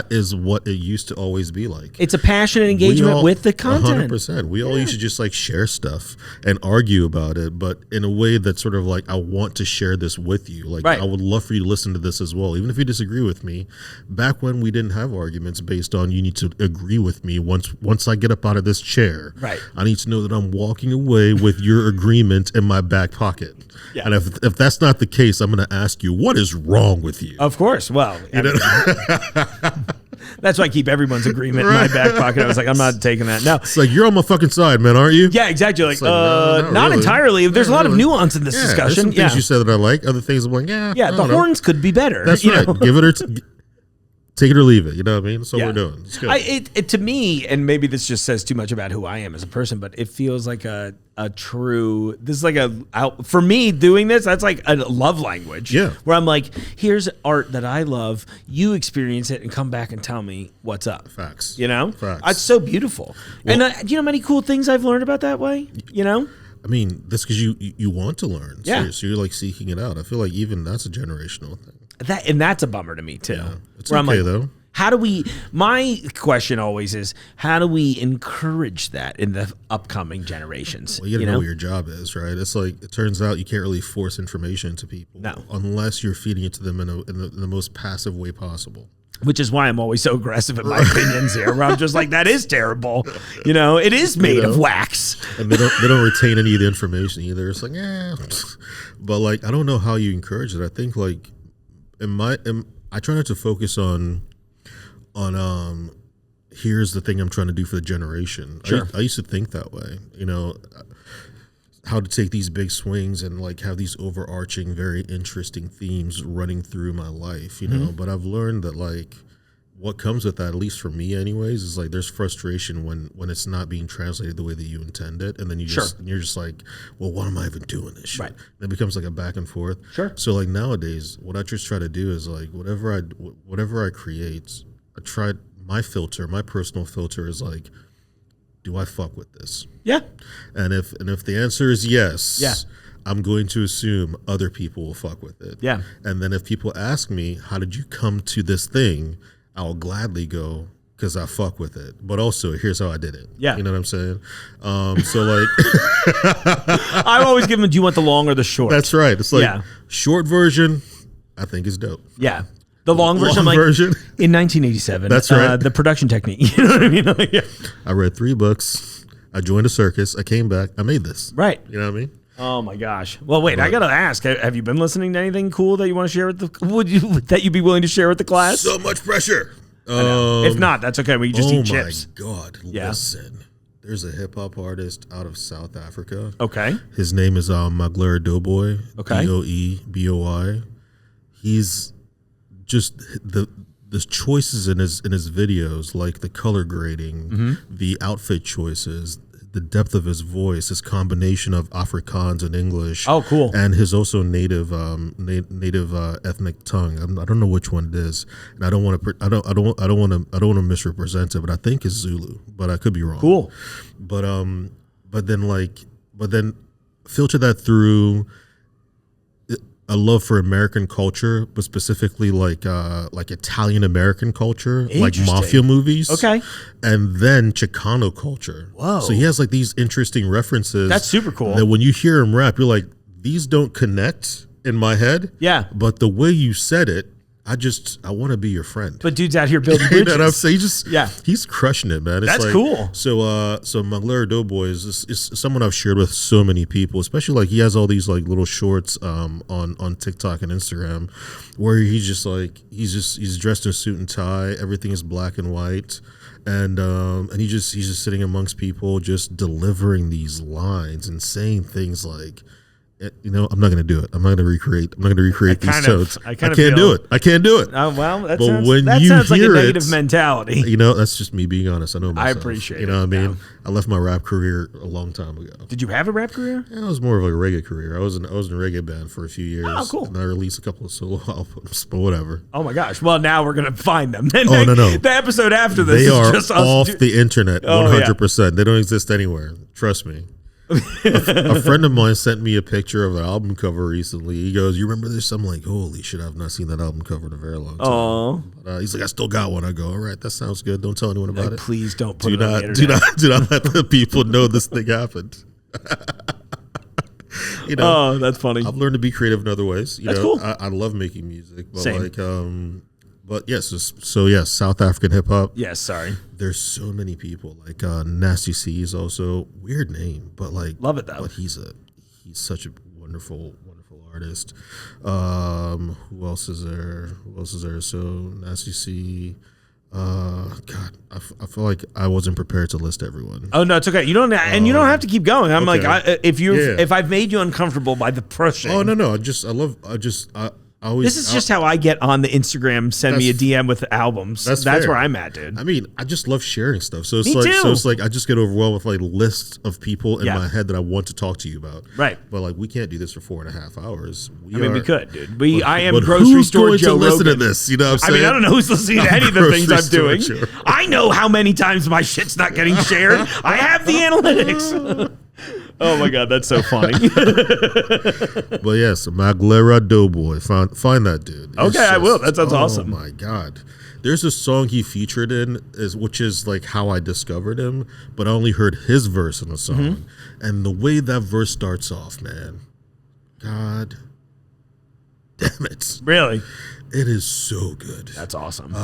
[SPEAKER 4] is what it used to always be like.
[SPEAKER 2] It's a passionate engagement with the content.
[SPEAKER 4] 100%. We all used to just like share stuff and argue about it, but in a way that's sort of like, I want to share this with you. Like, I would love for you to listen to this as well. Even if you disagree with me, back when we didn't have arguments based on you need to agree with me once I get up out of this chair.
[SPEAKER 2] Right.
[SPEAKER 4] I need to know that I'm walking away with your agreement in my back pocket. Yeah. And if that's not the case, I'm going to ask you, what is wrong with you?
[SPEAKER 2] Of course. Well, that's why I keep everyone's agreement in my back pocket. I was like, I'm not taking that. No.
[SPEAKER 4] It's like, you're on my fucking side, man, aren't you?
[SPEAKER 2] Yeah, exactly. Like,
[SPEAKER 4] not
[SPEAKER 2] not
[SPEAKER 4] really.
[SPEAKER 2] Entirely. There's a lot of nuance in this discussion.
[SPEAKER 4] There's some things you said that I like. Other things I'm like,
[SPEAKER 2] yeah, the horns could be better.
[SPEAKER 4] That's right. Give it or take it or leave it. You know what I mean? That's what we're doing. It's good.
[SPEAKER 2] It to me, and maybe this just says too much about who I am as a person, but it feels like a true. This is like for me doing this. That's like a love language.
[SPEAKER 4] Yeah.
[SPEAKER 2] Where I'm like, here's art that I love. You experience it and come back and tell me what's up.
[SPEAKER 4] Facts.
[SPEAKER 2] You know?
[SPEAKER 4] Facts.
[SPEAKER 2] It's so beautiful.
[SPEAKER 4] Well,
[SPEAKER 2] and do you know how many cool things I've learned about that way? You know?
[SPEAKER 4] I mean, that's because you want to learn.
[SPEAKER 2] Yeah.
[SPEAKER 4] So you're like seeking it out. I feel like even that's a generational thing.
[SPEAKER 2] That's a bummer to me too.
[SPEAKER 4] Yeah. It's
[SPEAKER 2] where
[SPEAKER 4] okay
[SPEAKER 2] I'm like,
[SPEAKER 4] though.
[SPEAKER 2] My question always is, how do we encourage that in the upcoming generations?
[SPEAKER 4] Well, you gotta know what your job is, right? It's like, it turns out you can't really force information to people.
[SPEAKER 2] No.
[SPEAKER 4] Unless you're feeding it to them in the most passive way possible.
[SPEAKER 2] Which is why I'm always so aggressive in my opinions here, where I'm just like, that is terrible. You know, it is made of wax.
[SPEAKER 4] And they don't retain any of the information either. It's like, but like, I don't know how you encourage it. I think like, I try not to focus on here's the thing I'm trying to do for the generation.
[SPEAKER 2] Sure.
[SPEAKER 4] I used to think that way, you know, how to take these big swings and like have these overarching, very interesting themes running through my life, you know, but I've learned that like what comes with that, at least for me anyways, is like there's frustration when it's not being translated the way that you intend it. And then you're just like, well, what am I even doing this shit?
[SPEAKER 2] Right.
[SPEAKER 4] And it becomes like a back and forth.
[SPEAKER 2] Sure.
[SPEAKER 4] So like nowadays, what I just try to do is like whatever I create, I tried my personal filter is like, do I fuck with this?
[SPEAKER 2] Yeah.
[SPEAKER 4] And if the answer is yes, I'm going to assume other people will fuck with it.
[SPEAKER 2] Yeah. And
[SPEAKER 4] then if people ask me, how did you come to this thing? I'll gladly go, because I fuck with it. But also, here's how I did it.
[SPEAKER 2] Yeah.
[SPEAKER 4] You know what I'm saying? So like
[SPEAKER 2] I've always given, do you want the long or the short?
[SPEAKER 4] That's right. It's like short version, I think is dope.
[SPEAKER 2] Yeah. The long version, in 1987.
[SPEAKER 4] That's right.
[SPEAKER 2] The production technique. You know what I mean? Like,
[SPEAKER 4] I read 3 books. I joined a circus. I came back. I made this.
[SPEAKER 2] Right.
[SPEAKER 4] You know what I mean?
[SPEAKER 2] Oh my gosh. Well, wait. I gotta ask. Have you been listening to anything cool that you want to share with that you'd be willing to share with the class?
[SPEAKER 4] So much pressure.
[SPEAKER 2] If not, that's okay. We can just eat chips.
[SPEAKER 4] Oh my God!
[SPEAKER 2] Yeah.
[SPEAKER 4] Listen. There's a hip hop artist out of South Africa.
[SPEAKER 2] Okay.
[SPEAKER 4] His name is Maglera Doughboy.
[SPEAKER 2] Okay.
[SPEAKER 4] Doeboi. He's just the choices in his videos, like the color grading, the outfit choices, the depth of his voice, his combination of Afrikaans and English.
[SPEAKER 2] Oh, cool.
[SPEAKER 4] And his also native ethnic tongue. I don't know which one it is, and I don't want to misrepresent it, but I think it's Zulu, but I could be wrong.
[SPEAKER 2] Cool.
[SPEAKER 4] But then filter that through a love for American culture, but specifically like Italian American culture, like mafia movies.
[SPEAKER 2] Okay.
[SPEAKER 4] And then Chicano culture.
[SPEAKER 2] Whoa.
[SPEAKER 4] So he has like these interesting references.
[SPEAKER 2] That's super cool.
[SPEAKER 4] That when you hear him rap, you're like, these don't connect in my head.
[SPEAKER 2] Yeah.
[SPEAKER 4] But the way you said it, I want to be your friend.
[SPEAKER 2] But dude's out here building
[SPEAKER 4] You
[SPEAKER 2] bridges.
[SPEAKER 4] know what I'm saying? He's crushing it, man. It's
[SPEAKER 2] That's
[SPEAKER 4] like,
[SPEAKER 2] cool.
[SPEAKER 4] So Maglera Doughboy is someone I've shared with so many people, especially like he has all these like little shorts on TikTok and Instagram where he's dressed in a suit and tie. Everything is black and white. And he's just sitting amongst people, just delivering these lines and saying things like, you know, I'm not going to do it. I'm not going to recreate these tones. I can't do it.
[SPEAKER 2] Oh, well, that
[SPEAKER 4] sounds
[SPEAKER 2] like a negative mentality.
[SPEAKER 4] You know, that's just me being honest. I know myself.
[SPEAKER 2] I appreciate it.
[SPEAKER 4] You know what I mean?
[SPEAKER 2] Yeah.
[SPEAKER 4] I left my rap career a long time ago.
[SPEAKER 2] Did you have a rap career?
[SPEAKER 4] Yeah, it was more of a reggae career. I was in a reggae band for a few years.
[SPEAKER 2] Oh, cool.
[SPEAKER 4] And I released a couple of solo albums, but whatever.
[SPEAKER 2] Oh, my gosh. Well, now we're going to find them.
[SPEAKER 4] No.
[SPEAKER 2] The episode after this
[SPEAKER 4] They
[SPEAKER 2] is
[SPEAKER 4] are
[SPEAKER 2] just
[SPEAKER 4] off the internet, 100%.
[SPEAKER 2] Yeah.
[SPEAKER 4] They don't exist anywhere. Trust me. A friend of mine sent me a picture of an album cover recently. He goes, "You remember this?" I'm like, "Holy shit, I've not seen that album cover in a very long time."
[SPEAKER 2] Oh,
[SPEAKER 4] he's like, "I still got one." I go, "All right, that sounds good. Don't tell anyone about it.
[SPEAKER 2] Please don't put
[SPEAKER 4] do
[SPEAKER 2] it on
[SPEAKER 4] not
[SPEAKER 2] the internet.
[SPEAKER 4] do not let the people know this thing happened." You know,
[SPEAKER 2] oh, that's funny.
[SPEAKER 4] I've learned to be creative in other ways.
[SPEAKER 2] That's cool.
[SPEAKER 4] I love making music, but
[SPEAKER 2] Same.
[SPEAKER 4] but yes, South African hip hop.
[SPEAKER 2] Yes, sorry.
[SPEAKER 4] There's so many people like Nasty C is also weird name, but like
[SPEAKER 2] love it though.
[SPEAKER 4] But he's such a wonderful artist. Who else is there? So Nasty C. God, I feel like I wasn't prepared to list everyone.
[SPEAKER 2] Oh no, it's okay. You don't have to keep going. I'm
[SPEAKER 4] okay.
[SPEAKER 2] like, if I've made you uncomfortable by the pushing.
[SPEAKER 4] Oh no, I always,
[SPEAKER 2] this is just how I get on the Instagram. Send me a DM with albums. That's where I'm at, dude.
[SPEAKER 4] I mean, I just love sharing stuff. So it's
[SPEAKER 2] Me too.
[SPEAKER 4] So it's like I just get overwhelmed with like lists of people in my head that I want to talk to you about.
[SPEAKER 2] Right.
[SPEAKER 4] But like we can't do this for 4.5 hours.
[SPEAKER 2] We could, dude. I am
[SPEAKER 4] but
[SPEAKER 2] grocery
[SPEAKER 4] who's
[SPEAKER 2] store
[SPEAKER 4] going
[SPEAKER 2] Joe
[SPEAKER 4] to listen
[SPEAKER 2] Rogan.
[SPEAKER 4] to this? You know what I'm saying?
[SPEAKER 2] I mean, I don't know who's listening to any of the things I'm doing.
[SPEAKER 4] Sure.
[SPEAKER 2] I know how many times my shit's not getting shared. I have the analytics. Oh my god, that's so funny.
[SPEAKER 4] But yes, Maglera Doughboy. Find that dude.
[SPEAKER 2] Okay, I will. That sounds awesome.
[SPEAKER 4] Oh my god. There's a song he featured in, which is like how I discovered him, but I only heard his verse in the song. And the way that verse starts off, man. God damn it.
[SPEAKER 2] Really?
[SPEAKER 4] It is so good.
[SPEAKER 2] That's awesome.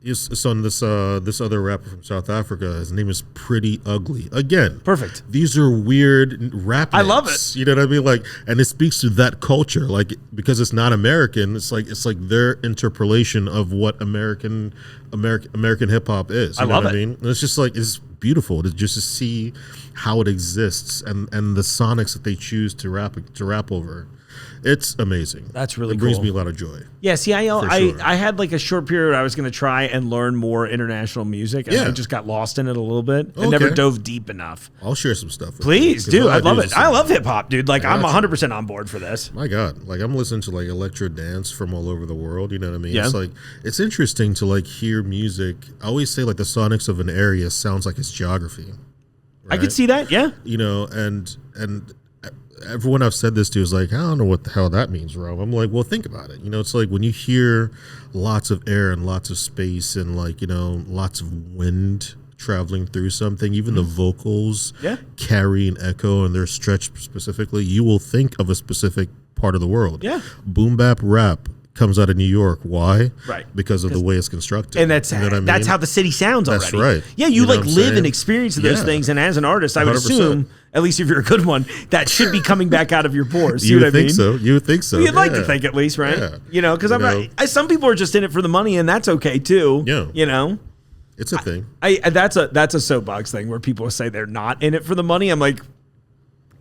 [SPEAKER 4] It's on this other rapper from South Africa. His name is Pretty Ugly. Again,
[SPEAKER 2] perfect.
[SPEAKER 4] These are weird rap names.
[SPEAKER 2] I love it.
[SPEAKER 4] You know what I mean? Like, and it speaks to that culture. Like, because it's not American. It's like their interpolation of what American hip hop is. You know what I mean? And it's just like it's beautiful just to see how it exists and the sonics that they choose to rap over. It's amazing.
[SPEAKER 2] That's really
[SPEAKER 4] cool. It brings
[SPEAKER 2] cool.
[SPEAKER 4] me a lot of joy.
[SPEAKER 2] Yeah, see,
[SPEAKER 4] sure.
[SPEAKER 2] I had like a short period where I was going to try and learn more international music, and I just got lost in it a little bit and never dove deep enough.
[SPEAKER 4] I'll share some stuff with
[SPEAKER 2] Please,
[SPEAKER 4] you,
[SPEAKER 2] dude. I love it. I love hip hop, dude. Like, I'm 100% on board for this.
[SPEAKER 4] My God. Like, I'm listening to like electro dance from all over the world. You know what I mean?
[SPEAKER 2] Yeah.
[SPEAKER 4] It's like, it's interesting to like hear music. I always say like the sonics of an area sounds like its geography. Right?
[SPEAKER 2] I could see that. Yeah.
[SPEAKER 4] You know, and everyone I've said this to is like, I don't know what the hell that means, Rome. I'm like, well, think about it. You know, it's like when you hear lots of air and lots of space and like, you know, lots of wind traveling through something, even the vocals carry an echo and they're stretched specifically, you will think of a specific part of the world.
[SPEAKER 2] Yeah.
[SPEAKER 4] Boom bap rap comes out of New York. Why?
[SPEAKER 2] Right.
[SPEAKER 4] Because of the way it's constructed.
[SPEAKER 2] And that's that's how the city sounds already.
[SPEAKER 4] That's right.
[SPEAKER 2] Yeah, you like live and experience those
[SPEAKER 4] Yeah.
[SPEAKER 2] things, and as an artist, I would
[SPEAKER 4] 100%.
[SPEAKER 2] assume, at least if you're a good one, that should be coming back out of your pores.
[SPEAKER 4] You
[SPEAKER 2] know
[SPEAKER 4] would
[SPEAKER 2] what I
[SPEAKER 4] think
[SPEAKER 2] mean?
[SPEAKER 4] so. You would think so.
[SPEAKER 2] Well, you'd like to
[SPEAKER 4] Yeah.
[SPEAKER 2] think at least, right?
[SPEAKER 4] Yeah.
[SPEAKER 2] You know, because
[SPEAKER 4] You know.
[SPEAKER 2] some people are just in it for the money, and that's okay too.
[SPEAKER 4] Yeah.
[SPEAKER 2] You know.
[SPEAKER 4] It's a thing.
[SPEAKER 2] That's a soapbox thing where people say they're not in it for the money. I'm like,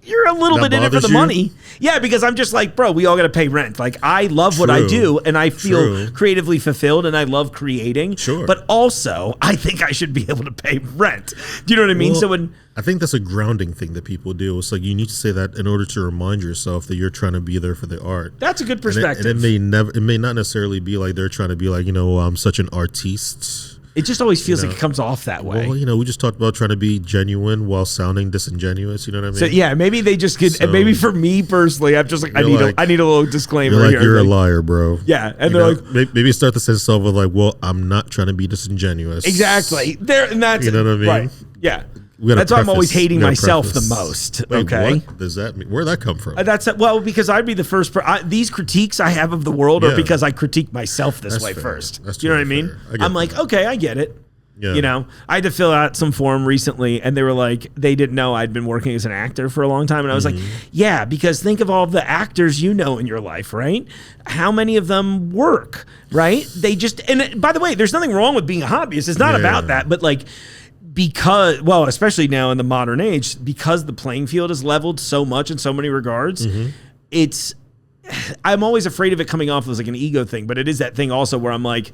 [SPEAKER 2] you're a little
[SPEAKER 4] That
[SPEAKER 2] bit in it for
[SPEAKER 4] bothers
[SPEAKER 2] the
[SPEAKER 4] you?
[SPEAKER 2] money. Yeah, because I'm just like, bro, we all got to pay rent. Like, I love what I
[SPEAKER 4] True.
[SPEAKER 2] do, and I feel
[SPEAKER 4] True.
[SPEAKER 2] creatively fulfilled, and I love creating.
[SPEAKER 4] Sure.
[SPEAKER 2] But also, I think I should be able to pay rent. Do you know what I mean?
[SPEAKER 4] Well,
[SPEAKER 2] So when
[SPEAKER 4] I think that's a grounding thing that people do. It's like you need to say that in order to remind yourself that you're trying to be there for the art.
[SPEAKER 2] that's a good
[SPEAKER 4] And
[SPEAKER 2] perspective.
[SPEAKER 4] it may not necessarily be like they're trying to be like, I'm such an artiste.
[SPEAKER 2] It just always feels like it comes off that way.
[SPEAKER 4] Well, we just talked about trying to be genuine while sounding disingenuous. You know what I mean?
[SPEAKER 2] So yeah, maybe they just could.
[SPEAKER 4] So-
[SPEAKER 2] maybe for me personally, I'm just like I
[SPEAKER 4] You're
[SPEAKER 2] need
[SPEAKER 4] like-
[SPEAKER 2] I need a little disclaimer
[SPEAKER 4] You're like,
[SPEAKER 2] here.
[SPEAKER 4] you're a
[SPEAKER 2] Like,
[SPEAKER 4] liar, bro.
[SPEAKER 2] Yeah, and
[SPEAKER 4] You
[SPEAKER 2] they're
[SPEAKER 4] know,
[SPEAKER 2] like,
[SPEAKER 4] maybe start the sentence off with like, well, I'm not trying to be disingenuous.
[SPEAKER 2] exactly. There, and that's
[SPEAKER 4] You know what I mean?
[SPEAKER 2] Right. Yeah.
[SPEAKER 4] We gotta
[SPEAKER 2] That's why I'm always
[SPEAKER 4] preface-
[SPEAKER 2] hating
[SPEAKER 4] we gotta
[SPEAKER 2] myself
[SPEAKER 4] preface.
[SPEAKER 2] the most.
[SPEAKER 4] Wait,
[SPEAKER 2] okay.
[SPEAKER 4] what does that mean? Where'd that come from?
[SPEAKER 2] That's well because I'd be the first. These critiques I have of the world are
[SPEAKER 4] Yeah.
[SPEAKER 2] because I critique myself this
[SPEAKER 4] That's
[SPEAKER 2] way
[SPEAKER 4] fair.
[SPEAKER 2] first.
[SPEAKER 4] That's
[SPEAKER 2] Do you know what I
[SPEAKER 4] totally
[SPEAKER 2] mean?
[SPEAKER 4] fair. I get
[SPEAKER 2] I'm like,
[SPEAKER 4] that.
[SPEAKER 2] okay, I get it.
[SPEAKER 4] Yeah.
[SPEAKER 2] You know, I had to fill out some form recently, and they were like, they didn't know I'd been working as an actor for a long time, and I was like, yeah, because think of all the actors you know in your life, right? How many of them work, right? They just, and by the way, there's nothing wrong with being a hobbyist. It's not
[SPEAKER 4] Yeah.
[SPEAKER 2] about that, but like. Because, well, especially now in the modern age, because the playing field is leveled so much in so many regards, it's, I'm always afraid of it coming off as like an ego thing, but it is that thing also where I'm like,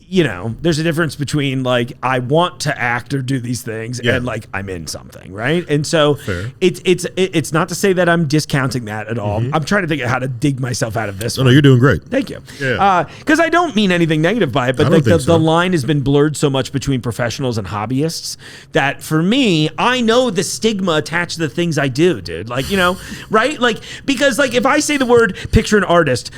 [SPEAKER 2] you know, there's a difference between like I want to act or do these things
[SPEAKER 4] Yeah.
[SPEAKER 2] and like I'm in something, right? And so
[SPEAKER 4] Fair.
[SPEAKER 2] it's not to say that I'm discounting that at all. I'm trying to think of how to dig myself out of this.
[SPEAKER 4] No,
[SPEAKER 2] one.
[SPEAKER 4] you're doing great.
[SPEAKER 2] Thank you.
[SPEAKER 4] Yeah.
[SPEAKER 2] Because I don't mean anything negative by it, but
[SPEAKER 4] I
[SPEAKER 2] like
[SPEAKER 4] don't think
[SPEAKER 2] the
[SPEAKER 4] so.
[SPEAKER 2] line has been blurred so much between professionals and hobbyists that for me, I know the stigma attached to the things I do, dude. Like, you know, right? Like, because like if I say the word picture an artist,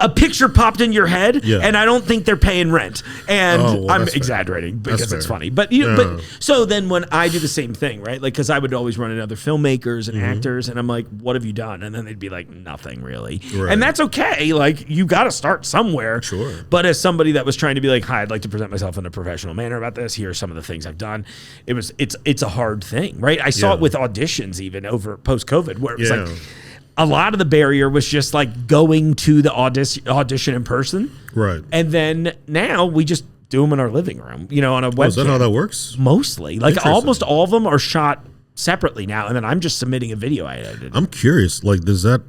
[SPEAKER 2] a picture popped in your head
[SPEAKER 4] Yeah.
[SPEAKER 2] and I don't think they're paying rent. And
[SPEAKER 4] Oh, well,
[SPEAKER 2] I'm
[SPEAKER 4] that's fair.
[SPEAKER 2] exaggerating because
[SPEAKER 4] That's
[SPEAKER 2] it's
[SPEAKER 4] fair.
[SPEAKER 2] funny. But
[SPEAKER 4] Yeah.
[SPEAKER 2] but so then when I do the same thing, right? Like, because I would always run into other filmmakers and actors, and I'm like, "What have you done?" And then they'd be like, "Nothing really."
[SPEAKER 4] Right.
[SPEAKER 2] And that's okay. Like, you got to start somewhere.
[SPEAKER 4] Sure.
[SPEAKER 2] But as somebody that was trying to be like, "Hi, I'd like to present myself in a professional manner about this. Here are some of the things I've done." It's a hard thing, right? I saw
[SPEAKER 4] Yeah.
[SPEAKER 2] it with auditions even over post COVID, where it was
[SPEAKER 4] Yeah.
[SPEAKER 2] like. A lot of the barrier was just like going to the audition in person.
[SPEAKER 4] Right.
[SPEAKER 2] And then now we just do them in our living room, you know, on a webcam.
[SPEAKER 4] Is that how that works?
[SPEAKER 2] Mostly. Like
[SPEAKER 4] Interesting.
[SPEAKER 2] almost all of them are shot separately now. And then I'm just submitting a video I edited.
[SPEAKER 4] I'm curious. Like, does that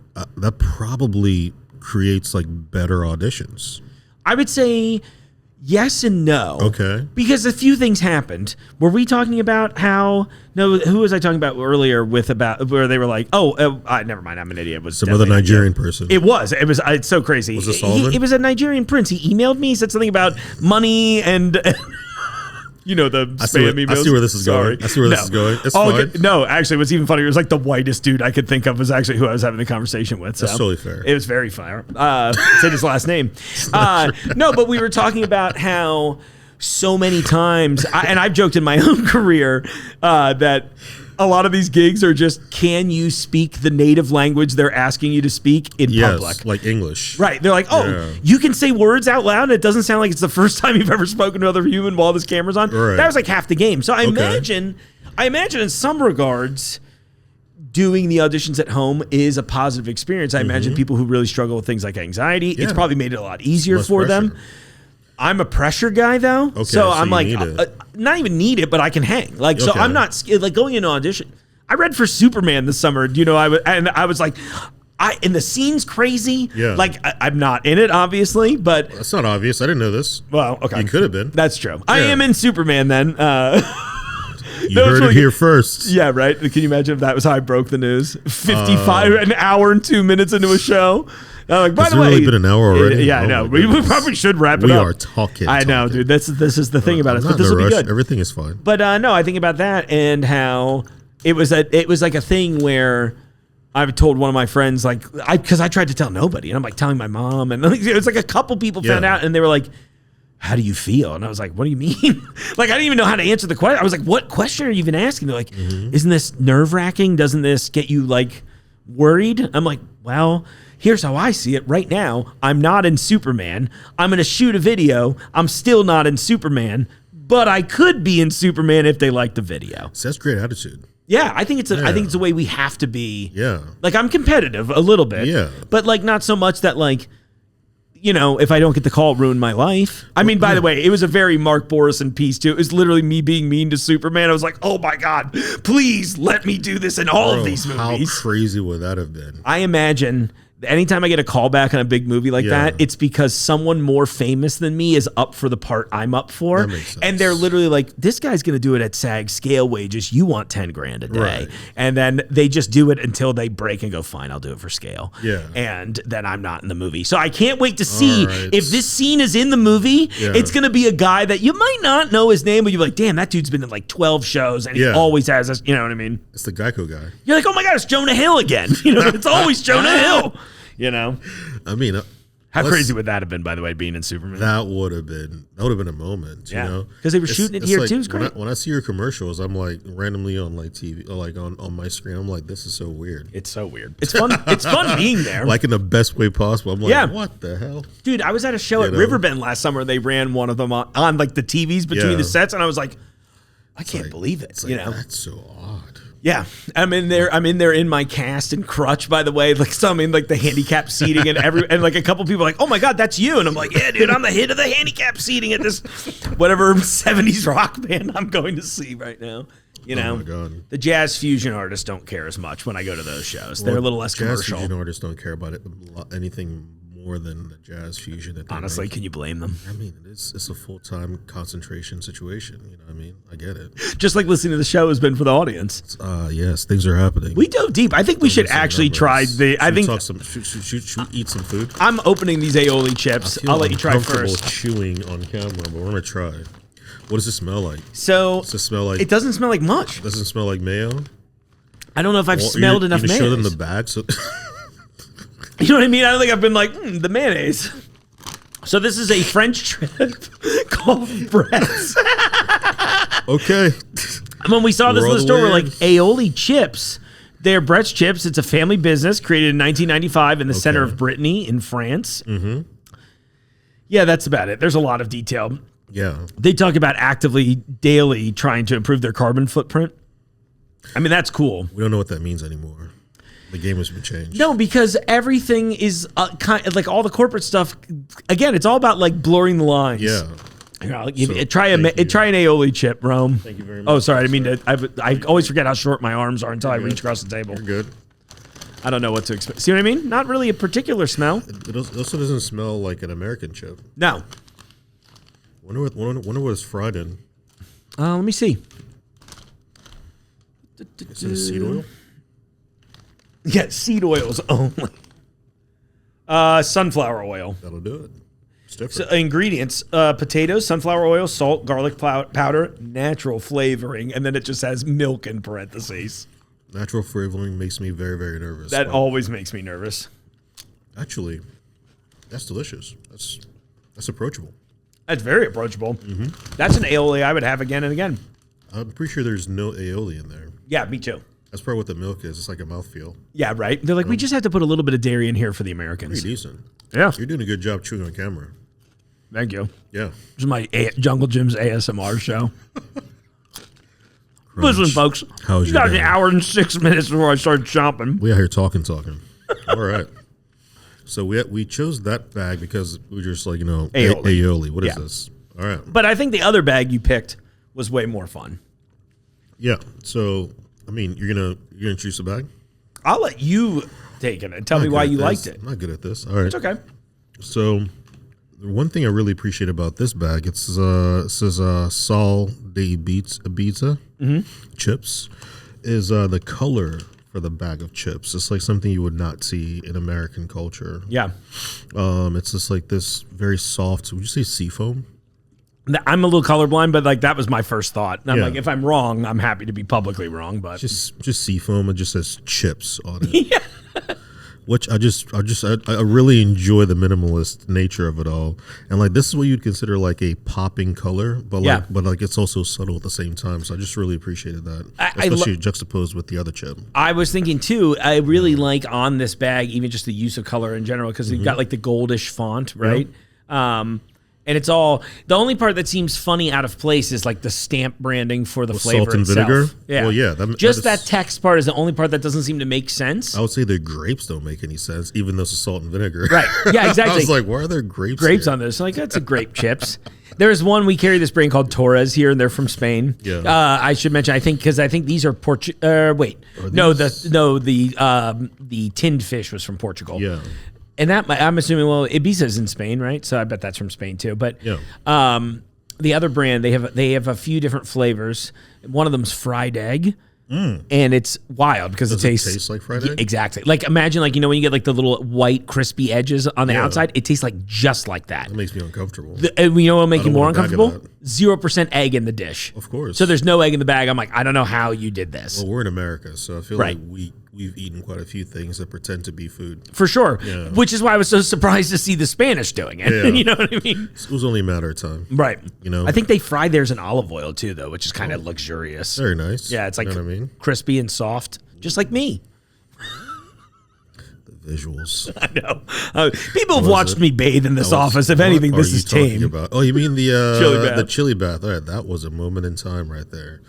[SPEAKER 4] probably creates like better auditions?
[SPEAKER 2] I would say yes and no.
[SPEAKER 4] Okay.
[SPEAKER 2] Because a few things happened. Were we talking about how? No, who was I talking about earlier with about where they were like, never mind, I'm an idiot. It was
[SPEAKER 4] Some other
[SPEAKER 2] definitely
[SPEAKER 4] Nigerian person.
[SPEAKER 2] It was. It's so crazy.
[SPEAKER 4] Was it Solomon?
[SPEAKER 2] It was a Nigerian prince. He emailed me. He said something about money and. You know, the
[SPEAKER 4] I see
[SPEAKER 2] spam
[SPEAKER 4] where-
[SPEAKER 2] emails.
[SPEAKER 4] I see where this is
[SPEAKER 2] Sorry.
[SPEAKER 4] going. I see where this is going. It's
[SPEAKER 2] Oh,
[SPEAKER 4] fine.
[SPEAKER 2] okay. No, actually, what's even funnier was like the whitest dude I could think of was actually who I was having the conversation with. So
[SPEAKER 4] That's totally fair.
[SPEAKER 2] It was very fair. Said his last name. No, but we were talking about how so many times, and I've joked in my own career that a lot of these gigs are just, can you speak the native language they're asking you to speak in
[SPEAKER 4] Yes,
[SPEAKER 2] public?
[SPEAKER 4] like English.
[SPEAKER 2] Right. They're like, oh,
[SPEAKER 4] Yeah.
[SPEAKER 2] you can say words out loud and it doesn't sound like it's the first time you've ever spoken to another human while this camera's on.
[SPEAKER 4] Right.
[SPEAKER 2] That was like half the game. So I
[SPEAKER 4] Okay.
[SPEAKER 2] imagine in some regards, doing the auditions at home is a positive experience. I imagine people who really struggle with things like anxiety, it's
[SPEAKER 4] Yeah.
[SPEAKER 2] probably made it a lot easier
[SPEAKER 4] Less
[SPEAKER 2] for them.
[SPEAKER 4] pressure.
[SPEAKER 2] I'm a pressure guy though.
[SPEAKER 4] Okay,
[SPEAKER 2] so
[SPEAKER 4] so
[SPEAKER 2] I'm
[SPEAKER 4] you
[SPEAKER 2] like,
[SPEAKER 4] need it.
[SPEAKER 2] not even need it, but I can hang. Like, so
[SPEAKER 4] Okay.
[SPEAKER 2] I'm not like going into audition. I read for Superman this summer. You know, I was like, and the scene's crazy.
[SPEAKER 4] Yeah.
[SPEAKER 2] Like I'm not in it, obviously, but
[SPEAKER 4] That's not obvious. I didn't know this.
[SPEAKER 2] well, okay.
[SPEAKER 4] You could have been.
[SPEAKER 2] That's true. I
[SPEAKER 4] Yeah.
[SPEAKER 2] am in Superman then.
[SPEAKER 4] You
[SPEAKER 2] no, it's
[SPEAKER 4] heard
[SPEAKER 2] really
[SPEAKER 4] it here
[SPEAKER 2] good.
[SPEAKER 4] first.
[SPEAKER 2] Yeah, right. Can you imagine if that was how I broke the news? 55, an hour and 2 minutes into a show. I'm like, by
[SPEAKER 4] Has
[SPEAKER 2] the
[SPEAKER 4] it
[SPEAKER 2] way,
[SPEAKER 4] really been an hour already?
[SPEAKER 2] Yeah, I
[SPEAKER 4] Oh
[SPEAKER 2] know.
[SPEAKER 4] my
[SPEAKER 2] We
[SPEAKER 4] goodness.
[SPEAKER 2] probably should wrap it
[SPEAKER 4] We
[SPEAKER 2] up.
[SPEAKER 4] are talking.
[SPEAKER 2] I know, dude. This is the thing about
[SPEAKER 4] I'm
[SPEAKER 2] it.
[SPEAKER 4] not
[SPEAKER 2] But this
[SPEAKER 4] in
[SPEAKER 2] will
[SPEAKER 4] a
[SPEAKER 2] be
[SPEAKER 4] rush.
[SPEAKER 2] good.
[SPEAKER 4] Everything is fine.
[SPEAKER 2] But no, I think about that and how it was like a thing where I've told one of my friends, like, because I tried to tell nobody, and I'm like telling my mom, and it was like a couple people found
[SPEAKER 4] Yeah.
[SPEAKER 2] out, and they were like, "How do you feel?" And I was like, "What do you mean?" Like, I didn't even know how to answer the question. I was like, "What question are you even asking?" They're like, "Isn't this nerve wracking? Doesn't this get you like worried?" I'm like, "Well, here's how I see it right now. I'm not in Superman. I'm going to shoot a video. I'm still not in Superman, but I could be in Superman if they like the video."
[SPEAKER 4] So that's great attitude.
[SPEAKER 2] Yeah, I think it's
[SPEAKER 4] Yeah.
[SPEAKER 2] a way we have to be.
[SPEAKER 4] Yeah.
[SPEAKER 2] Like, I'm competitive a little bit.
[SPEAKER 4] Yeah.
[SPEAKER 2] But like not so much that like, if I don't get the call, ruin my life. I mean, by the way, it was a very Mark Borison piece too. It was literally me being mean to Superman. I was like, oh my God, please let me do this in all of these movies.
[SPEAKER 4] How crazy would that have been?
[SPEAKER 2] I imagine anytime I get a call back on a big movie like that, it's because someone more famous than me is up for the part I'm up for.
[SPEAKER 4] That makes sense.
[SPEAKER 2] And they're literally like, this guy's going to do it at SAG scale wages. You want 10 grand a day.
[SPEAKER 4] Right.
[SPEAKER 2] And then they just do it until they break and go, fine, I'll do it for scale.
[SPEAKER 4] Yeah.
[SPEAKER 2] And then I'm not in the movie. So I can't wait to see
[SPEAKER 4] right.
[SPEAKER 2] if this scene is in the movie. It's going to be a guy that you might not know his name, but you're like, damn, that dude's been in like 12 shows and he always has this, you know what I mean?
[SPEAKER 4] It's the Geico guy.
[SPEAKER 2] You're like, oh my God, it's Jonah Hill again. It's always Jonah Hill.
[SPEAKER 4] I mean,
[SPEAKER 2] how crazy would that have been, by the way, being in Superman?
[SPEAKER 4] That would have been a moment, you know?
[SPEAKER 2] Because they were shooting it here
[SPEAKER 4] like,
[SPEAKER 2] too. It's great.
[SPEAKER 4] When I see your commercials, I'm like randomly on like TV, or like on my screen. I'm like, this is so weird.
[SPEAKER 2] It's so weird. It's fun. It's fun being there.
[SPEAKER 4] Like in the best way possible. I'm like, what the hell?
[SPEAKER 2] Dude, I was at a show at Riverbend last summer. They ran one of them on like the TVs between the sets, and I was like, I can't believe it.
[SPEAKER 4] It's like, that's so odd.
[SPEAKER 2] Yeah, I'm in there in my cast and crutch. By the way, like some in like the handicap seating and like a couple people are like, oh my God, that's you, and I'm like, yeah, dude, I'm the head of the handicap seating at this whatever 70s rock band I'm going to see right now.
[SPEAKER 4] Oh my God.
[SPEAKER 2] The jazz fusion artists don't care as much when I go to those shows. They're a little less commercial.
[SPEAKER 4] Jazz fusion artists don't care about anything more than the jazz fusion that they
[SPEAKER 2] Honestly,
[SPEAKER 4] make.
[SPEAKER 2] can you blame them?
[SPEAKER 4] I mean, it's a full-time concentration situation. You know what I mean? I get it.
[SPEAKER 2] Just like listening to the show has been for the audience.
[SPEAKER 4] Yes, things are happening.
[SPEAKER 2] We dove deep. I think we should actually try the.
[SPEAKER 4] Should eat some food.
[SPEAKER 2] I'm opening these aioli chips. I'll let you try first.
[SPEAKER 4] Chewing on camera, but we're gonna try. What does it smell like?
[SPEAKER 2] So
[SPEAKER 4] does it smell like?
[SPEAKER 2] It doesn't smell like much.
[SPEAKER 4] It doesn't smell like mayo.
[SPEAKER 2] I don't know if I've smelled enough mayonnaise.
[SPEAKER 4] Show them the bag. So
[SPEAKER 2] you know what I mean? I don't think I've been like the mayonnaise. So this is a French trip called Brett's.
[SPEAKER 4] Okay.
[SPEAKER 2] When we saw this in the store, we're like, aioli chips. They're Brett's Chips. It's a family business created in 1995 in the center of Brittany in France. Mm-hmm. Yeah, that's about it. There's a lot of detail.
[SPEAKER 4] Yeah.
[SPEAKER 2] They talk about actively, daily trying to improve their carbon footprint. I mean, that's cool.
[SPEAKER 4] We don't know what that means anymore. The game has been changed.
[SPEAKER 2] No, because everything is kind of like all the corporate stuff. Again, it's all about like blurring the lines.
[SPEAKER 4] Yeah.
[SPEAKER 2] Try an aioli chip, Rome.
[SPEAKER 4] Thank you very much.
[SPEAKER 2] Oh, sorry. I didn't mean to. I always forget how short my arms are until I reach across the table.
[SPEAKER 4] You're good.
[SPEAKER 2] I don't know what to expect. See what I mean? Not really a particular smell.
[SPEAKER 4] It also doesn't smell like an American chip.
[SPEAKER 2] No.
[SPEAKER 4] Wonder what it's fried in.
[SPEAKER 2] Let me see.
[SPEAKER 4] Is it seed oil?
[SPEAKER 2] Yeah, seed oils only. Sunflower oil.
[SPEAKER 4] That'll do it. It's different.
[SPEAKER 2] So, ingredients: potatoes, sunflower oil, salt, garlic powder, natural flavoring, and then it just has milk in parentheses.
[SPEAKER 4] Natural flavoring makes me very, very nervous.
[SPEAKER 2] That always makes me nervous.
[SPEAKER 4] Actually, that's delicious. That's approachable.
[SPEAKER 2] That's very approachable. Mm-hmm. That's an aioli I would have again and again.
[SPEAKER 4] I'm pretty sure there's no aioli in there.
[SPEAKER 2] Yeah, me too.
[SPEAKER 4] That's probably what the milk is. It's like a mouthfeel.
[SPEAKER 2] Yeah, right. They're like, we just have to put a little bit of dairy in here for the Americans.
[SPEAKER 4] Pretty decent.
[SPEAKER 2] Yeah.
[SPEAKER 4] You're doing a good job chewing on camera.
[SPEAKER 2] Thank you.
[SPEAKER 4] Yeah.
[SPEAKER 2] This is my Jungle Jim's ASMR show. Listen, folks.
[SPEAKER 4] How's
[SPEAKER 2] you
[SPEAKER 4] your
[SPEAKER 2] got
[SPEAKER 4] day?
[SPEAKER 2] an hour and 6 minutes before I start shopping.
[SPEAKER 4] We out here talking. All right. So we chose that bag because we were just like, aioli. What is this? All right.
[SPEAKER 2] But I think the other bag you picked was way more fun.
[SPEAKER 4] Yeah. So, I mean, you're gonna choose the bag?
[SPEAKER 2] I'll let you take it and tell me why you liked it.
[SPEAKER 4] I'm not good at this. All right.
[SPEAKER 2] It's okay.
[SPEAKER 4] So, the one thing I really appreciate about this bag, it says Sal de Ibiza chips, is the color for the bag of chips. It's like something you would not see in American culture.
[SPEAKER 2] Yeah.
[SPEAKER 4] It's just like this very soft, would you say seafoam?
[SPEAKER 2] I'm a little colorblind, but like that was my first thought. And I'm like, if I'm wrong, I'm happy to be publicly wrong. But
[SPEAKER 4] just seafoam. It just says chips on it. Yeah. Which I really enjoy the minimalist nature of it all, and like this is what you'd consider like a popping color, but like it's also subtle at the same time. So I just really appreciated that, especially juxtaposed with the other chip.
[SPEAKER 2] I was thinking too. I really like on this bag even just the use of color in general because you've got like the goldish font, right? And it's all, the only part that seems funny out of place is like the stamp branding for the flavor
[SPEAKER 4] salt and
[SPEAKER 2] itself.
[SPEAKER 4] vinegar?
[SPEAKER 2] Yeah.
[SPEAKER 4] Well, yeah.
[SPEAKER 2] That text part is the only part that doesn't seem to make sense.
[SPEAKER 4] I would say the grapes don't make any sense, even though it's salt and vinegar.
[SPEAKER 2] Right. Yeah, exactly.
[SPEAKER 4] I was like, why are there grapes
[SPEAKER 2] Grapes
[SPEAKER 4] here?
[SPEAKER 2] on this. Like, that's a grape chips. There's one, we carry this brand called Torres here, and they're from Spain.
[SPEAKER 4] Yeah.
[SPEAKER 2] I should mention, I think these are the tinned fish was from Portugal.
[SPEAKER 4] Yeah.
[SPEAKER 2] And that, I'm assuming, well, Ibiza's in Spain, right? So I bet that's from Spain too. But
[SPEAKER 4] Yeah.
[SPEAKER 2] The other brand, they have a few different flavors. One of them's fried egg. And it's wild because
[SPEAKER 4] Does
[SPEAKER 2] it
[SPEAKER 4] it
[SPEAKER 2] tastes
[SPEAKER 4] taste like fried egg?
[SPEAKER 2] Exactly. Like imagine when you get like the little white crispy edges on the outside, it tastes like just like that.
[SPEAKER 4] That makes me uncomfortable.
[SPEAKER 2] And you know what'll make you
[SPEAKER 4] don't
[SPEAKER 2] more
[SPEAKER 4] want a bag of
[SPEAKER 2] uncomfortable? 0% egg in the dish.
[SPEAKER 4] Of course.
[SPEAKER 2] So there's no egg in the bag. I'm like, I don't know how you did this.
[SPEAKER 4] Well, we're in America, so I feel
[SPEAKER 2] Right.
[SPEAKER 4] like we've eaten quite a few things that pretend to be food.
[SPEAKER 2] For sure.
[SPEAKER 4] Yeah.
[SPEAKER 2] Which is why I was so surprised to see the Spanish doing it.
[SPEAKER 4] Yeah.
[SPEAKER 2] You know what I mean?
[SPEAKER 4] It was only a matter of time.
[SPEAKER 2] Right.
[SPEAKER 4] You know?
[SPEAKER 2] I think they fry theirs in olive oil too, though, which is kind of luxurious.
[SPEAKER 4] Very nice.
[SPEAKER 2] Yeah, it's like
[SPEAKER 4] you know what I mean?
[SPEAKER 2] crispy and soft, just like me.
[SPEAKER 4] The visuals.
[SPEAKER 2] I know. People have
[SPEAKER 4] was
[SPEAKER 2] watched
[SPEAKER 4] it?
[SPEAKER 2] me bathe in this
[SPEAKER 4] That was-
[SPEAKER 2] office. If
[SPEAKER 4] what
[SPEAKER 2] anything,
[SPEAKER 4] are
[SPEAKER 2] this
[SPEAKER 4] you
[SPEAKER 2] is
[SPEAKER 4] talking
[SPEAKER 2] tame.
[SPEAKER 4] about? Oh, you mean the
[SPEAKER 2] Chili bath.
[SPEAKER 4] the chili bath? All right, that was a moment in time right there.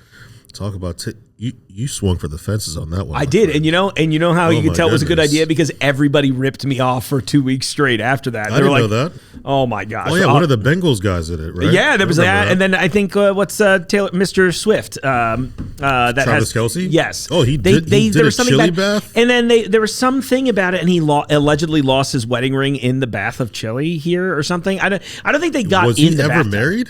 [SPEAKER 4] Talk about you swung for the fences on that one.
[SPEAKER 2] I
[SPEAKER 4] my
[SPEAKER 2] did,
[SPEAKER 4] friend.
[SPEAKER 2] and you know how
[SPEAKER 4] Oh
[SPEAKER 2] you could
[SPEAKER 4] my
[SPEAKER 2] tell it was a good
[SPEAKER 4] goodness.
[SPEAKER 2] idea because everybody ripped me off for 2 weeks straight after that.
[SPEAKER 4] I didn't know that.
[SPEAKER 2] Oh my gosh!
[SPEAKER 4] Oh yeah, one of the Bengals guys did it, right?
[SPEAKER 2] Yeah, there was
[SPEAKER 4] I
[SPEAKER 2] that,
[SPEAKER 4] remember
[SPEAKER 2] and then I think what's Taylor, Mr. Swift, that
[SPEAKER 4] Travis
[SPEAKER 2] has
[SPEAKER 4] Kelce?
[SPEAKER 2] Yes.
[SPEAKER 4] Oh, he did
[SPEAKER 2] there
[SPEAKER 4] a
[SPEAKER 2] was something
[SPEAKER 4] chili
[SPEAKER 2] about-
[SPEAKER 4] bath?
[SPEAKER 2] and then there was something about it, and he allegedly lost his wedding ring in the bath of chili here or something. I don't think they got
[SPEAKER 4] Was
[SPEAKER 2] in
[SPEAKER 4] he
[SPEAKER 2] the
[SPEAKER 4] ever
[SPEAKER 2] bathtub.
[SPEAKER 4] married?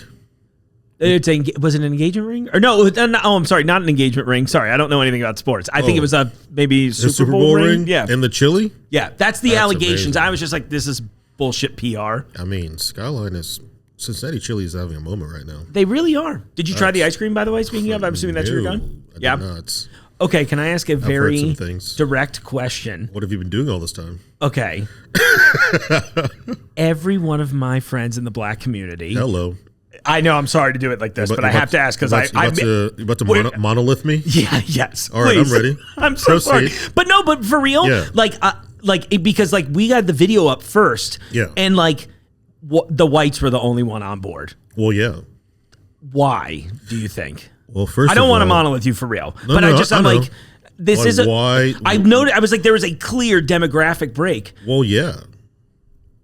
[SPEAKER 2] Was it an engagement ring? Or no, I'm sorry, not an engagement ring. Sorry, I don't know anything about sports. I think it was a maybe
[SPEAKER 4] The
[SPEAKER 2] Super Bowl ring. Yeah,
[SPEAKER 4] and the chili.
[SPEAKER 2] yeah, that's the
[SPEAKER 4] That's
[SPEAKER 2] allegations.
[SPEAKER 4] amazing.
[SPEAKER 2] I was just like, this is bullshit PR.
[SPEAKER 4] I mean, Skyline is Cincinnati chili is having a moment right now.
[SPEAKER 2] They really are. Did you try the ice cream, by the way? Speaking of, I'm assuming that's your
[SPEAKER 4] No,
[SPEAKER 2] gun.
[SPEAKER 4] I did
[SPEAKER 2] Yeah.
[SPEAKER 4] not.
[SPEAKER 2] Okay, can I ask a
[SPEAKER 4] heard
[SPEAKER 2] very
[SPEAKER 4] some things.
[SPEAKER 2] direct question?
[SPEAKER 4] What have you been doing all this time?
[SPEAKER 2] Okay. Every one of my friends in the black community.
[SPEAKER 4] Hello.
[SPEAKER 2] I know I'm sorry to do it like this, but I have to ask because
[SPEAKER 4] you about to
[SPEAKER 2] Wait.
[SPEAKER 4] monolith me.
[SPEAKER 2] Yeah, yes.
[SPEAKER 4] All right, I'm
[SPEAKER 2] please.
[SPEAKER 4] ready.
[SPEAKER 2] I'm so sorry.
[SPEAKER 4] Proceed.
[SPEAKER 2] But for real,
[SPEAKER 4] Yeah.
[SPEAKER 2] because we got the video up first.
[SPEAKER 4] Yeah.
[SPEAKER 2] And the whites were the only one on board.
[SPEAKER 4] Well, yeah.
[SPEAKER 2] Why do you think?
[SPEAKER 4] Well, first
[SPEAKER 2] I don't
[SPEAKER 4] of
[SPEAKER 2] want to
[SPEAKER 4] all,
[SPEAKER 2] monolith you for real,
[SPEAKER 4] No,
[SPEAKER 2] but
[SPEAKER 4] no,
[SPEAKER 2] I'm
[SPEAKER 4] I know.
[SPEAKER 2] like, this
[SPEAKER 4] Like,
[SPEAKER 2] is a.
[SPEAKER 4] why-
[SPEAKER 2] I noted. I was like, there was a clear demographic break.
[SPEAKER 4] Well, yeah.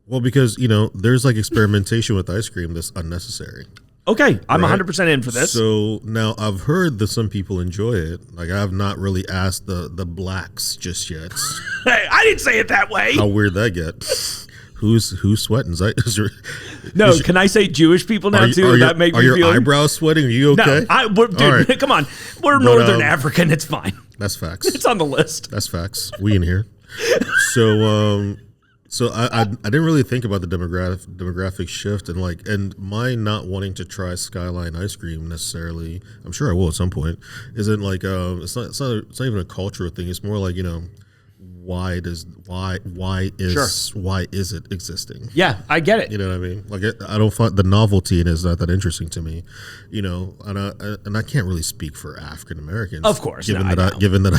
[SPEAKER 4] Well, because there's like experimentation with ice cream that's unnecessary.
[SPEAKER 2] Okay, I'm
[SPEAKER 4] Right.
[SPEAKER 2] 100% in for this.
[SPEAKER 4] So now I've heard that some people enjoy it. Like I have not really asked the blacks just yet.
[SPEAKER 2] Hey, I didn't say it that way.
[SPEAKER 4] How weird that get? Who's sweating?
[SPEAKER 2] No, can I say Jewish people now too? That make me
[SPEAKER 4] your
[SPEAKER 2] feel
[SPEAKER 4] eyebrows sweating? Are you okay?
[SPEAKER 2] No, dude,
[SPEAKER 4] All right.
[SPEAKER 2] come on. We're Northern African. It's fine.
[SPEAKER 4] That's facts.
[SPEAKER 2] It's on the list.
[SPEAKER 4] That's facts. We in here. So I didn't really think about the demographic shift and my not wanting to try Skyline ice cream necessarily. I'm sure I will at some point. Isn't like it's not even a cultural thing. It's more like why is it existing?
[SPEAKER 2] Yeah, I get it.
[SPEAKER 4] You know what I mean? Like I don't find the novelty in it is not that interesting to me, and I can't really speak for African Americans.
[SPEAKER 2] Of course,
[SPEAKER 4] given
[SPEAKER 2] no,
[SPEAKER 4] that
[SPEAKER 2] I know.
[SPEAKER 4] given that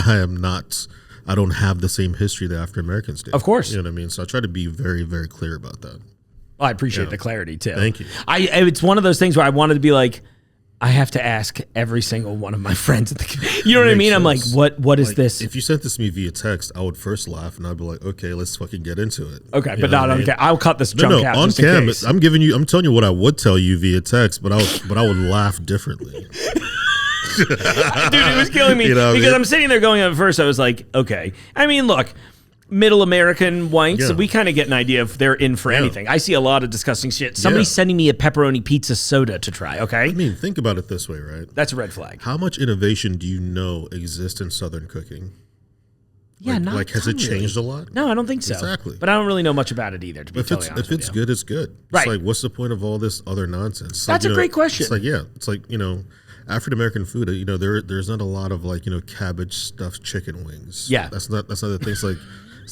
[SPEAKER 4] I don't have the same history that African Americans do.
[SPEAKER 2] Of course.
[SPEAKER 4] You know what I mean? So I try to be very, very clear about that.
[SPEAKER 2] Well, I appreciate the clarity too.
[SPEAKER 4] Thank you.
[SPEAKER 2] It's one of those things where I wanted to be like, I have to ask every single one of my friends at the community. You know what I
[SPEAKER 4] Makes
[SPEAKER 2] mean? I'm like,
[SPEAKER 4] sense.
[SPEAKER 2] what is
[SPEAKER 4] Like,
[SPEAKER 2] this?
[SPEAKER 4] If you sent this to me via text, I would first laugh and I'd be like, okay, let's fucking get into it.
[SPEAKER 2] Okay,
[SPEAKER 4] You
[SPEAKER 2] but
[SPEAKER 4] know
[SPEAKER 2] not
[SPEAKER 4] what I
[SPEAKER 2] on
[SPEAKER 4] mean?
[SPEAKER 2] cam. I'll cut this
[SPEAKER 4] No,
[SPEAKER 2] junk
[SPEAKER 4] no,
[SPEAKER 2] out
[SPEAKER 4] on
[SPEAKER 2] just in
[SPEAKER 4] cam.
[SPEAKER 2] case.
[SPEAKER 4] I'm telling you what I would tell you via text, but I would laugh differently.
[SPEAKER 2] Dude, it was killing me
[SPEAKER 4] You know what I
[SPEAKER 2] because
[SPEAKER 4] mean?
[SPEAKER 2] I'm sitting there going at first. I was like, okay. I mean, look, middle American whites,
[SPEAKER 4] Yeah.
[SPEAKER 2] we kind of get an idea if they're in for anything. I see a lot of disgusting shit. Somebody's
[SPEAKER 4] Yeah.
[SPEAKER 2] sending me a pepperoni pizza soda to try. Okay,
[SPEAKER 4] I mean, think about it this way, right?
[SPEAKER 2] that's a red flag.
[SPEAKER 4] How much innovation do you know exists in Southern cooking?
[SPEAKER 2] Yeah, not
[SPEAKER 4] Like, has it
[SPEAKER 2] totally.
[SPEAKER 4] changed a lot?
[SPEAKER 2] No, I don't think so.
[SPEAKER 4] Exactly.
[SPEAKER 2] But I don't really know much about it either. To be totally honest
[SPEAKER 4] If it's
[SPEAKER 2] with you.
[SPEAKER 4] good, it's good.
[SPEAKER 2] Right.
[SPEAKER 4] It's like, what's the point of all this other nonsense?
[SPEAKER 2] That's a great question.
[SPEAKER 4] It's like, it's like, African American food. There's not a lot of cabbage stuffed chicken wings.
[SPEAKER 2] Yeah.
[SPEAKER 4] that's not the thing. It's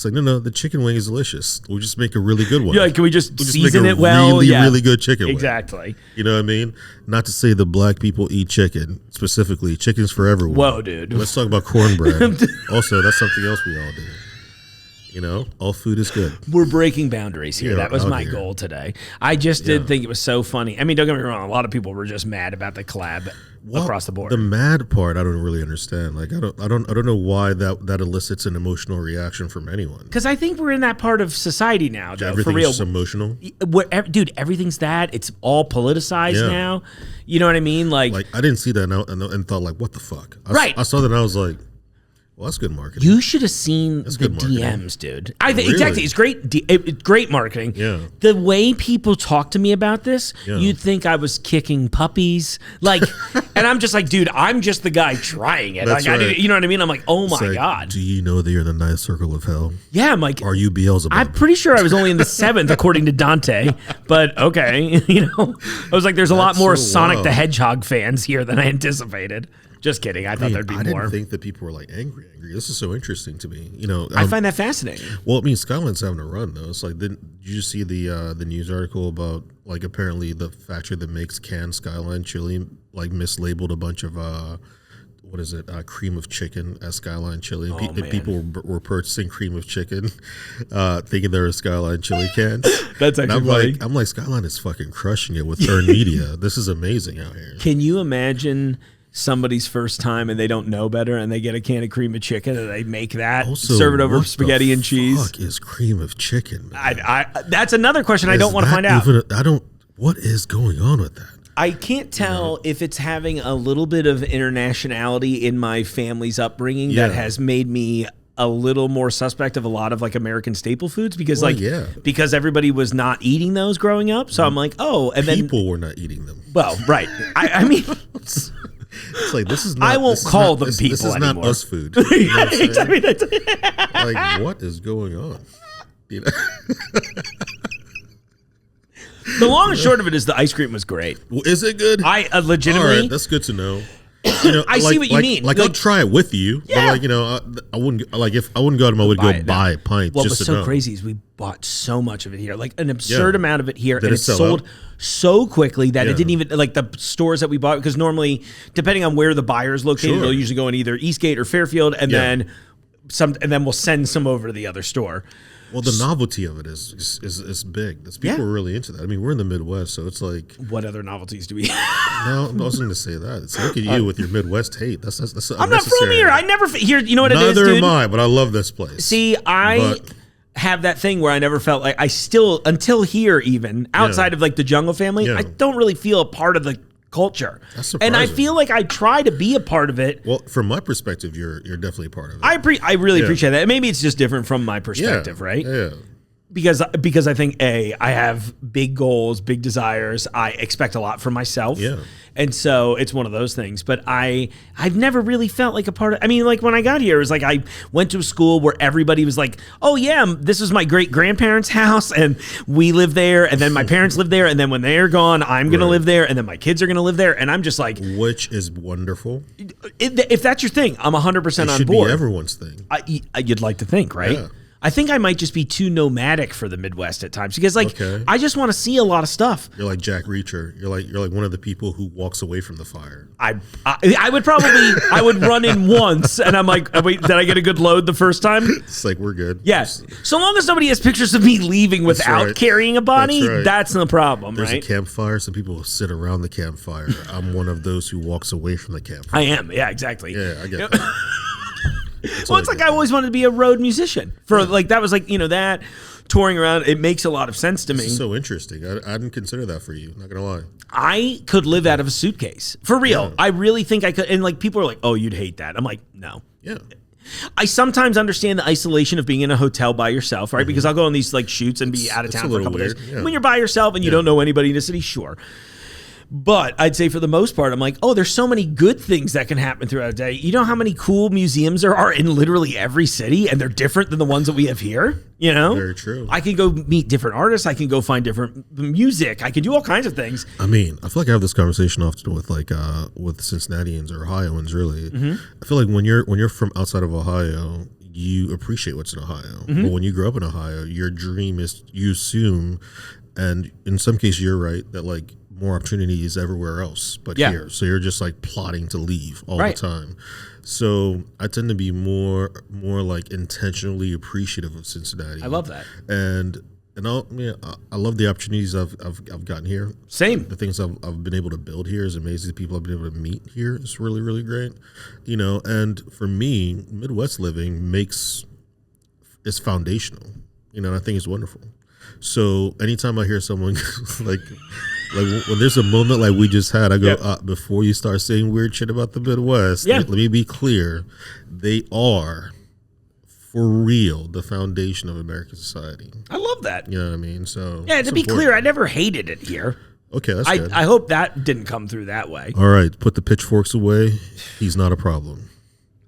[SPEAKER 4] like no, the chicken wing is delicious. We'll just make a really good one.
[SPEAKER 2] You're like, can we just
[SPEAKER 4] We'll
[SPEAKER 2] season
[SPEAKER 4] make
[SPEAKER 2] it well?
[SPEAKER 4] Really,
[SPEAKER 2] Yeah.
[SPEAKER 4] really good chicken wing.
[SPEAKER 2] Exactly.
[SPEAKER 4] You know what I mean? Not to say that black people eat chicken specifically. Chicken's for everyone.
[SPEAKER 2] Whoa, dude.
[SPEAKER 4] Let's talk about cornbread. Also, that's something else we all do. You know, all food is good.
[SPEAKER 2] We're breaking boundaries here.
[SPEAKER 4] Yeah,
[SPEAKER 2] That was
[SPEAKER 4] out
[SPEAKER 2] my
[SPEAKER 4] here.
[SPEAKER 2] goal today. I just did think it was so funny. I mean, don't get me wrong. A lot of people were just mad about the collab across the board.
[SPEAKER 4] The mad part, I don't really understand. Like, I don't know why that elicits an emotional reaction from anyone.
[SPEAKER 2] Because I think we're in that part of society now, Joe.
[SPEAKER 4] Everything's
[SPEAKER 2] For real,
[SPEAKER 4] just emotional.
[SPEAKER 2] Dude, everything's that. It's all politicized
[SPEAKER 4] Yeah.
[SPEAKER 2] now. You know what I mean? Like
[SPEAKER 4] I didn't see that and thought like, what the fuck?
[SPEAKER 2] Right.
[SPEAKER 4] I saw that and I was like, well, that's good marketing.
[SPEAKER 2] you should have seen the
[SPEAKER 4] good marketing.
[SPEAKER 2] DMs, dude. I think
[SPEAKER 4] Really?
[SPEAKER 2] exactly. It's great. It's great marketing.
[SPEAKER 4] Yeah.
[SPEAKER 2] The way people talk to me about this,
[SPEAKER 4] Yeah.
[SPEAKER 2] you'd think I was kicking puppies. Like, and I'm just like, dude, I'm just the guy trying it.
[SPEAKER 4] That's
[SPEAKER 2] Like,
[SPEAKER 4] right.
[SPEAKER 2] you know what I mean? I'm like, oh my
[SPEAKER 4] It's like,
[SPEAKER 2] god.
[SPEAKER 4] do you know that you're in the ninth circle of hell?
[SPEAKER 2] Yeah, I'm like,
[SPEAKER 4] Are you Beelzebub?
[SPEAKER 2] I'm pretty sure I was only in the 7th according to Dante, but okay, you know, I was like, there's a lot
[SPEAKER 4] That's
[SPEAKER 2] more
[SPEAKER 4] so
[SPEAKER 2] Sonic
[SPEAKER 4] wild.
[SPEAKER 2] the Hedgehog fans here than I anticipated. Just kidding. I thought there'd be
[SPEAKER 4] I
[SPEAKER 2] more.
[SPEAKER 4] didn't think that people were like angry. This is so interesting to me. You know,
[SPEAKER 2] I find that fascinating.
[SPEAKER 4] well, I mean, Skyline's having a run though. It's like, did you see the news article about like apparently the factory that makes canned Skyline chili like mislabeled a bunch of what is it, cream of chicken as Skyline chili, and, and people were purchasing cream of chicken, thinking they were Skyline chili cans.
[SPEAKER 2] That's
[SPEAKER 4] And
[SPEAKER 2] actually funny.
[SPEAKER 4] I'm like, Skyline is fucking crushing it with earned media. This is amazing out here.
[SPEAKER 2] Can you imagine somebody's first time and they don't know better and they get a can of cream of chicken and they make that,
[SPEAKER 4] Also,
[SPEAKER 2] serve it over
[SPEAKER 4] what
[SPEAKER 2] spaghetti
[SPEAKER 4] the
[SPEAKER 2] and cheese?
[SPEAKER 4] Fuck is cream of chicken? Man?
[SPEAKER 2] That's another question I
[SPEAKER 4] Is
[SPEAKER 2] don't want to
[SPEAKER 4] that
[SPEAKER 2] find out.
[SPEAKER 4] What is going on with that?
[SPEAKER 2] I can't tell if it's having a little bit of internationality in my family's upbringing that has made me a little more suspect of a lot of like American staple foods because because everybody was not eating those growing up. So I'm like, oh, and
[SPEAKER 4] People were not eating them.
[SPEAKER 2] well, right. I mean,
[SPEAKER 4] It's like, this is not.
[SPEAKER 2] I won't call them
[SPEAKER 4] this
[SPEAKER 2] people
[SPEAKER 4] is
[SPEAKER 2] anymore.
[SPEAKER 4] not us food. You know what I'm saying?
[SPEAKER 2] I mean, that's,
[SPEAKER 4] Like, what is going on? You know?
[SPEAKER 2] the long and short of it is the ice cream was great.
[SPEAKER 4] Well, is it good?
[SPEAKER 2] I
[SPEAKER 4] All
[SPEAKER 2] legitimately.
[SPEAKER 4] right, that's good to know. You know,
[SPEAKER 2] I see what you mean.
[SPEAKER 4] Like, I'll try it with you, but like, you know, I wouldn't like if I wouldn't go out of my way to
[SPEAKER 2] buy
[SPEAKER 4] go
[SPEAKER 2] it,
[SPEAKER 4] buy a pint.
[SPEAKER 2] What
[SPEAKER 4] just
[SPEAKER 2] was
[SPEAKER 4] to
[SPEAKER 2] so
[SPEAKER 4] know.
[SPEAKER 2] crazy is we bought so much of it here, like an absurd amount of it here,
[SPEAKER 4] Did
[SPEAKER 2] and
[SPEAKER 4] it
[SPEAKER 2] it
[SPEAKER 4] sell
[SPEAKER 2] sold
[SPEAKER 4] out?
[SPEAKER 2] so quickly that it didn't even like the stores that we bought because normally, depending on where the buyer's located,
[SPEAKER 4] Sure.
[SPEAKER 2] they'll usually go in either Eastgate or Fairfield, and then we'll send some over to the other store.
[SPEAKER 4] Well, the novelty of it is big. People are really into that. I mean, we're in the Midwest, so it's like,
[SPEAKER 2] What other novelties do we?
[SPEAKER 4] no, I wasn't going to say that. It's look at you with your Midwest hate. That's
[SPEAKER 2] I'm not from here. I never here. You know what it is,
[SPEAKER 4] Neither
[SPEAKER 2] dude?
[SPEAKER 4] am I, but I love this place.
[SPEAKER 2] See, I
[SPEAKER 4] But-
[SPEAKER 2] have that thing where I never felt like I still until here even outside of like the Jungle family,
[SPEAKER 4] Yeah.
[SPEAKER 2] I don't really feel a part of the culture.
[SPEAKER 4] That's
[SPEAKER 2] and I
[SPEAKER 4] surprising.
[SPEAKER 2] feel like I try to be a part of it.
[SPEAKER 4] Well, from my perspective, you're definitely a part of it.
[SPEAKER 2] I really appreciate that. Maybe it's just different from my perspective, right?
[SPEAKER 4] Yeah.
[SPEAKER 2] Because I think I have big goals, big desires. I expect a lot from myself.
[SPEAKER 4] Yeah.
[SPEAKER 2] And so it's one of those things. But I've never really felt like a part of. I mean, like when I got here, it was like I went to a school where everybody was like, "Oh yeah, this is my great grandparents' house, and we live there, and then my parents live there, and then when they're gone, I'm gonna live there, and then my kids are gonna live there." And I'm just like,
[SPEAKER 4] Which is wonderful.
[SPEAKER 2] if that's your thing, I'm 100%
[SPEAKER 4] It
[SPEAKER 2] on
[SPEAKER 4] should
[SPEAKER 2] board.
[SPEAKER 4] be everyone's thing.
[SPEAKER 2] You'd like to think, right?
[SPEAKER 4] Yeah.
[SPEAKER 2] I think I might just be too nomadic for the Midwest at times because, like,
[SPEAKER 4] Okay.
[SPEAKER 2] I just want to see a lot of stuff.
[SPEAKER 4] You're like Jack Reacher. You're like one of the people who walks away from the fire.
[SPEAKER 2] I would probably I would run in once, and I'm like, wait, did I get a good load the first time?
[SPEAKER 4] It's like, we're good.
[SPEAKER 2] Yes. So long as nobody has pictures of me leaving without
[SPEAKER 4] right.
[SPEAKER 2] carrying a body,
[SPEAKER 4] That's right.
[SPEAKER 2] that's the problem,
[SPEAKER 4] There's
[SPEAKER 2] right?
[SPEAKER 4] a campfire. Some people will sit around the campfire. I'm one of those who walks away from the campfire.
[SPEAKER 2] I am. Yeah, exactly.
[SPEAKER 4] Yeah, I get that.
[SPEAKER 2] Well, it's like I always wanted to be a road musician. For like that was like, that touring around, it makes a lot of sense to me.
[SPEAKER 4] This is so interesting. I didn't consider that for you. Not gonna lie.
[SPEAKER 2] I could live out of a suitcase. For real.
[SPEAKER 4] Yeah.
[SPEAKER 2] I really think I could. And like people are like, "Oh, you'd hate that." I'm like, "No."
[SPEAKER 4] Yeah.
[SPEAKER 2] I sometimes understand the isolation of being in a hotel by yourself, right? Because I'll go on these like shoots and be out of
[SPEAKER 4] It's
[SPEAKER 2] town
[SPEAKER 4] a
[SPEAKER 2] for a
[SPEAKER 4] little
[SPEAKER 2] couple
[SPEAKER 4] weird,
[SPEAKER 2] days.
[SPEAKER 4] yeah.
[SPEAKER 2] When you're by yourself and you don't know anybody in the city, sure. But I'd say for the most part, I'm like, oh, there's so many good things that can happen throughout a day. You know how many cool museums there are in literally every city, and they're different than the ones that we have here?
[SPEAKER 4] Very true.
[SPEAKER 2] I can go meet different artists. I can go find different music. I can do all kinds of things.
[SPEAKER 4] I mean, I feel like I have this conversation often with with Cincinnatians or Ohioans. Really,
[SPEAKER 2] Mm-hmm.
[SPEAKER 4] I feel like when you're from outside of Ohio, you appreciate what's in Ohio.
[SPEAKER 2] Mm-hmm.
[SPEAKER 4] But when you grow up in Ohio, your dream is, you assume, and in some cases you're right, that like more opportunities everywhere else but
[SPEAKER 2] Yeah.
[SPEAKER 4] here. So you're just like plotting to leave all
[SPEAKER 2] Right.
[SPEAKER 4] the time. So I tend to be more like intentionally appreciative of Cincinnati.
[SPEAKER 2] I love that.
[SPEAKER 4] And I love the opportunities I've gotten here.
[SPEAKER 2] Same.
[SPEAKER 4] The things I've been able to build here is amazing. The people I've been able to meet here is really, really great. You know, and for me, Midwest living is foundational. You know, and I think it's wonderful. So anytime I hear someone like when there's a moment like we just had, I go, before you start saying weird shit about the Midwest, let me be clear. They are, for real, the foundation of American society.
[SPEAKER 2] I love that.
[SPEAKER 4] You know what I mean? So
[SPEAKER 2] Yeah,
[SPEAKER 4] it's
[SPEAKER 2] to be
[SPEAKER 4] important.
[SPEAKER 2] clear, I never hated it here.
[SPEAKER 4] Okay, that's good.
[SPEAKER 2] I hope that didn't come through that way.
[SPEAKER 4] All right, put the pitchforks away. He's not a problem.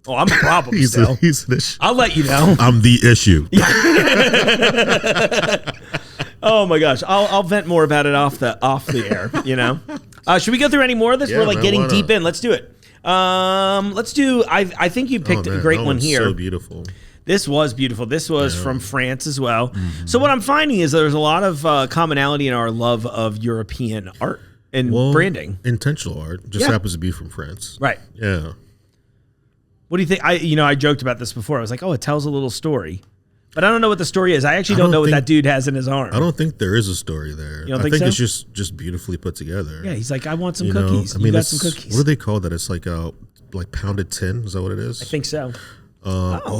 [SPEAKER 2] Oh, I'm a problem
[SPEAKER 4] He's
[SPEAKER 2] still.
[SPEAKER 4] he's an issue.
[SPEAKER 2] I'll let you know.
[SPEAKER 4] I'm the issue.
[SPEAKER 2] Oh my gosh, I'll vent more about it off the air. You know, should we go through any more of this?
[SPEAKER 4] Yeah,
[SPEAKER 2] We're like
[SPEAKER 4] man,
[SPEAKER 2] getting
[SPEAKER 4] why
[SPEAKER 2] deep
[SPEAKER 4] not?
[SPEAKER 2] in. Let's do it. Let's do. I think you picked a great one here.
[SPEAKER 4] So beautiful.
[SPEAKER 2] This was beautiful. This was from France as well. So what I'm finding is there's a lot of commonality in our love of European art and branding.
[SPEAKER 4] Intentional art just happens to be from France.
[SPEAKER 2] Right.
[SPEAKER 4] Yeah.
[SPEAKER 2] What do you think? I joked about this before. I was like, oh, it tells a little story. But I don't know what the story is. I actually don't know what that dude has in his arm.
[SPEAKER 4] I don't think there is a story there.
[SPEAKER 2] You don't
[SPEAKER 4] I
[SPEAKER 2] think
[SPEAKER 4] think
[SPEAKER 2] so?
[SPEAKER 4] it's just beautifully put together.
[SPEAKER 2] Yeah, he's like, I want some
[SPEAKER 4] You know?
[SPEAKER 2] cookies.
[SPEAKER 4] I mean,
[SPEAKER 2] you got
[SPEAKER 4] it's-
[SPEAKER 2] some cookies.
[SPEAKER 4] What do they call that? It's like pounded tin. Is that what it is?
[SPEAKER 2] I think so.
[SPEAKER 4] Look!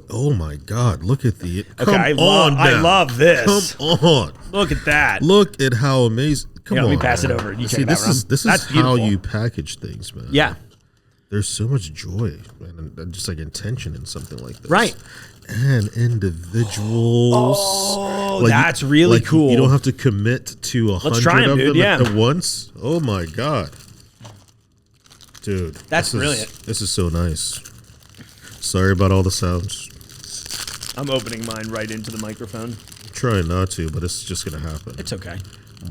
[SPEAKER 4] Oh my God! Look at the. Come
[SPEAKER 2] Okay,
[SPEAKER 4] on
[SPEAKER 2] I
[SPEAKER 4] now.
[SPEAKER 2] love this.
[SPEAKER 4] Come on!
[SPEAKER 2] Look at that.
[SPEAKER 4] Look at how amazing. Come
[SPEAKER 2] Yeah,
[SPEAKER 4] on.
[SPEAKER 2] let me pass it
[SPEAKER 4] man.
[SPEAKER 2] over. You
[SPEAKER 4] See,
[SPEAKER 2] check it out,
[SPEAKER 4] this is
[SPEAKER 2] Ron.
[SPEAKER 4] this
[SPEAKER 2] That's
[SPEAKER 4] is how
[SPEAKER 2] beautiful.
[SPEAKER 4] you package things, man.
[SPEAKER 2] Yeah.
[SPEAKER 4] There's so much joy and just like intention in something like this.
[SPEAKER 2] Right.
[SPEAKER 4] And individuals.
[SPEAKER 2] Oh,
[SPEAKER 4] Like,
[SPEAKER 2] that's really cool.
[SPEAKER 4] You don't have to commit to 100
[SPEAKER 2] try 'em,
[SPEAKER 4] of
[SPEAKER 2] dude,
[SPEAKER 4] them
[SPEAKER 2] yeah.
[SPEAKER 4] at once. Oh my God. Dude.
[SPEAKER 2] That's
[SPEAKER 4] this is-
[SPEAKER 2] brilliant.
[SPEAKER 4] This is so nice. Sorry about all the sounds.
[SPEAKER 2] I'm opening mine right into the microphone.
[SPEAKER 4] I'm trying not to, but it's just going to happen.
[SPEAKER 2] It's okay.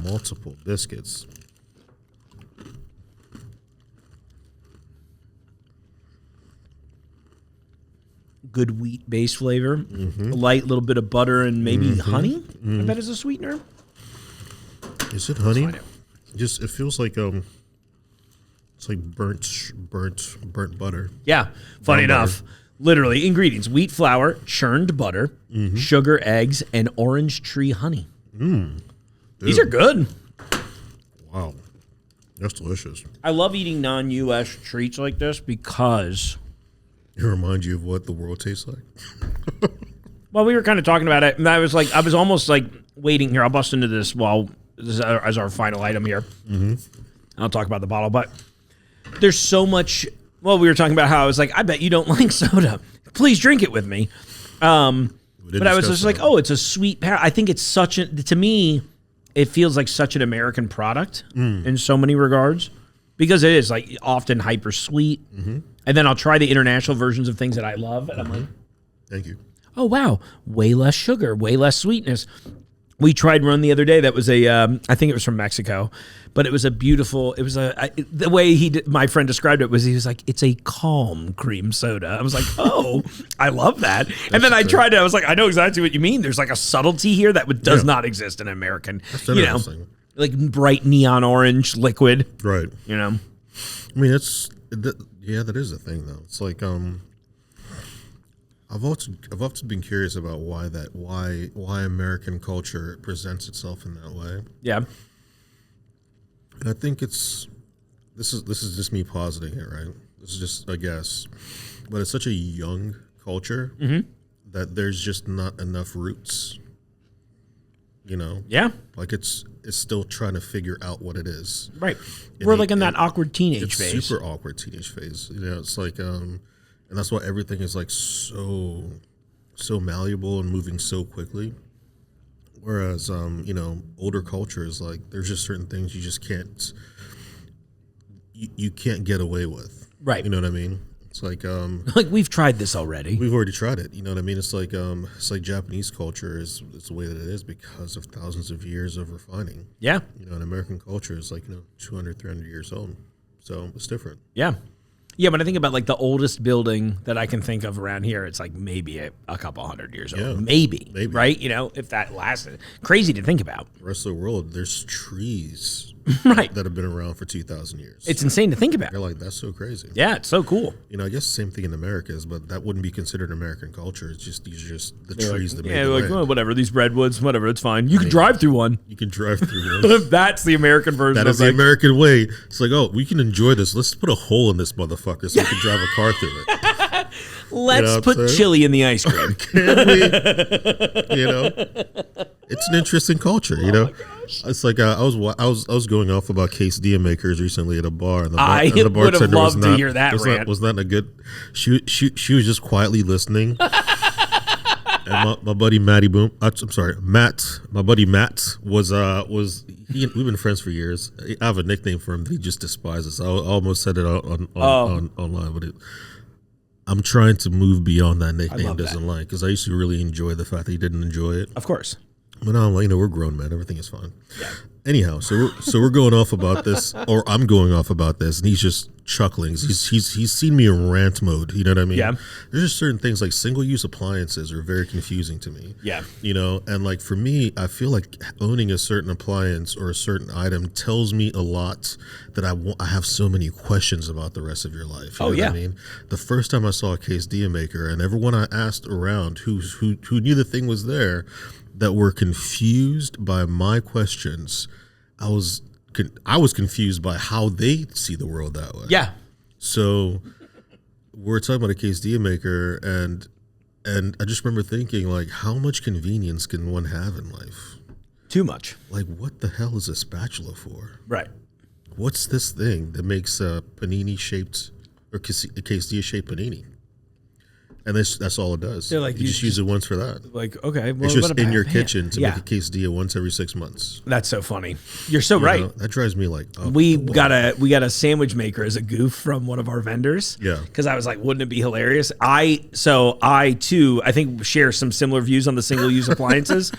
[SPEAKER 4] Multiple biscuits.
[SPEAKER 2] Good wheat base flavor. A light little bit of butter and maybe honey. I bet is a sweetener.
[SPEAKER 4] Is it honey?
[SPEAKER 2] find out.
[SPEAKER 4] Just it feels like it's like burnt butter.
[SPEAKER 2] Yeah. Funny
[SPEAKER 4] Brown
[SPEAKER 2] enough, literally ingredients: wheat flour, churned butter, sugar, eggs, and orange tree honey. These are good.
[SPEAKER 4] Wow. That's delicious.
[SPEAKER 2] I love eating non-U.S. treats like this because,
[SPEAKER 4] It reminds you of what the world tastes like.
[SPEAKER 2] well, we were kind of talking about it, and I was almost like waiting here. I'll bust into this as our final item here. I'll talk about the bottle, but there's so much. Well, we were talking about how I was like, I bet you don't like soda. Please drink it with me. But I was just like, oh, it's a sweet pear. I think it's to me, it feels like such an American product in so many regards because it is like often hyper sweet. And then I'll try the international versions of things that I love. And I'm like,
[SPEAKER 4] Thank you.
[SPEAKER 2] oh, wow, way less sugar, way less sweetness. We tried one the other day that was I think it was from Mexico, but it was the way my friend described it was he was like, it's a calm cream soda. I was like, oh, I love that. And then I tried it. I was like, I know exactly what you mean. There's like a subtlety here that does not exist in American,
[SPEAKER 4] That's interesting.
[SPEAKER 2] like bright neon orange liquid,
[SPEAKER 4] Right.
[SPEAKER 2] you know?
[SPEAKER 4] I mean, that is a thing though. It's like I've often been curious about why American culture presents itself in that way.
[SPEAKER 2] Yeah.
[SPEAKER 4] And I think this is just me positing it, right? This is just a guess, but it's such a young culture that there's just not enough roots. You know,
[SPEAKER 2] Yeah.
[SPEAKER 4] like it's still trying to figure out what it is.
[SPEAKER 2] Right.
[SPEAKER 4] And
[SPEAKER 2] We're like in that awkward teenage
[SPEAKER 4] it's
[SPEAKER 2] phase.
[SPEAKER 4] super awkward teenage phase. You know, it's like and that's why everything is like so malleable and moving so quickly. Whereas older cultures, like there's just certain things you just can't you can't get away with.
[SPEAKER 2] Right.
[SPEAKER 4] You know what I mean? It's like
[SPEAKER 2] Like we've tried this already.
[SPEAKER 4] we've already tried it. You know what I mean? It's like Japanese culture is the way that it is because of thousands of years of refining.
[SPEAKER 2] Yeah.
[SPEAKER 4] You know, and American culture is like 200, 300 years old. So it's different.
[SPEAKER 2] Yeah. Yeah, when I think about like the oldest building that I can think of around here, it's like maybe a couple hundred years old.
[SPEAKER 4] Yeah,
[SPEAKER 2] maybe. Right? You know, if that lasted. Crazy to think about.
[SPEAKER 4] The rest of the world, there's trees
[SPEAKER 2] Right.
[SPEAKER 4] that have been around for 2,000 years.
[SPEAKER 2] It's insane to think about.
[SPEAKER 4] You're like, that's so crazy.
[SPEAKER 2] Yeah, it's so cool.
[SPEAKER 4] You know, I guess the same thing in America is, but that wouldn't be considered American culture. It's just these are just the trees that make
[SPEAKER 2] Yeah,
[SPEAKER 4] the
[SPEAKER 2] like,
[SPEAKER 4] land.
[SPEAKER 2] well, whatever, these redwoods, whatever, it's fine. You can drive through one.
[SPEAKER 4] You can drive through one.
[SPEAKER 2] That's the American version
[SPEAKER 4] That
[SPEAKER 2] of
[SPEAKER 4] is the
[SPEAKER 2] like,
[SPEAKER 4] American way. It's like, oh, we can enjoy this. Let's put a hole in this motherfucker so we can drive a car through it.
[SPEAKER 2] let's
[SPEAKER 4] what I'm
[SPEAKER 2] put
[SPEAKER 4] saying?
[SPEAKER 2] chili in the ice cream.
[SPEAKER 4] Can we? You know, it's an interesting culture. You know, it's like I was going off about quesadilla makers recently at a bar, and the
[SPEAKER 2] would have
[SPEAKER 4] bartender
[SPEAKER 2] loved to hear that rant.
[SPEAKER 4] Was not a good. She was just quietly listening. And my buddy Matt. My buddy Matt was we've been friends for years. I have a nickname for him that he just despises. I almost said it on online, but I'm trying to move beyond that nickname he doesn't like, because I used to really enjoy the fact that he didn't enjoy it.
[SPEAKER 2] Of course.
[SPEAKER 4] But now I'm like, we're grown men. Everything is fine. Yeah. Anyhow, so we're going off about this, or I'm going off about this, and he's just chuckling. He's seen me in rant mode. You know what I mean?
[SPEAKER 2] Yeah.
[SPEAKER 4] There's just certain things like single-use appliances are very confusing to me.
[SPEAKER 2] Yeah.
[SPEAKER 4] You know, and like for me, I feel like owning a certain appliance or a certain item tells me a lot that I have so many questions about the rest of your life. You know what I mean? The first time I saw a quesadilla maker, and everyone I asked around who knew the thing was there, that were confused by my questions, I was confused by how they see the world that way.
[SPEAKER 2] Yeah.
[SPEAKER 4] So we're talking about a quesadilla maker, and I just remember thinking, like, how much convenience can one have in life?
[SPEAKER 2] Too much.
[SPEAKER 4] Like, what the hell is a spatula for?
[SPEAKER 2] Right.
[SPEAKER 4] What's this thing that makes a panini shaped or a quesadilla shaped panini? And that's all it does.
[SPEAKER 2] They're like,
[SPEAKER 4] you just use it once for that.
[SPEAKER 2] Like, okay, well,
[SPEAKER 4] It's just
[SPEAKER 2] what
[SPEAKER 4] in your
[SPEAKER 2] about-
[SPEAKER 4] kitchen to
[SPEAKER 2] yeah.
[SPEAKER 4] make a quesadilla once every 6 months.
[SPEAKER 2] That's so funny. You're so
[SPEAKER 4] You
[SPEAKER 2] right.
[SPEAKER 4] know, that drives me like up
[SPEAKER 2] We
[SPEAKER 4] the wall.
[SPEAKER 2] got a sandwich maker as a goof from one of our vendors.
[SPEAKER 4] Yeah.
[SPEAKER 2] Because I was like, wouldn't it be hilarious? I too, I think share some similar views on the single use appliances.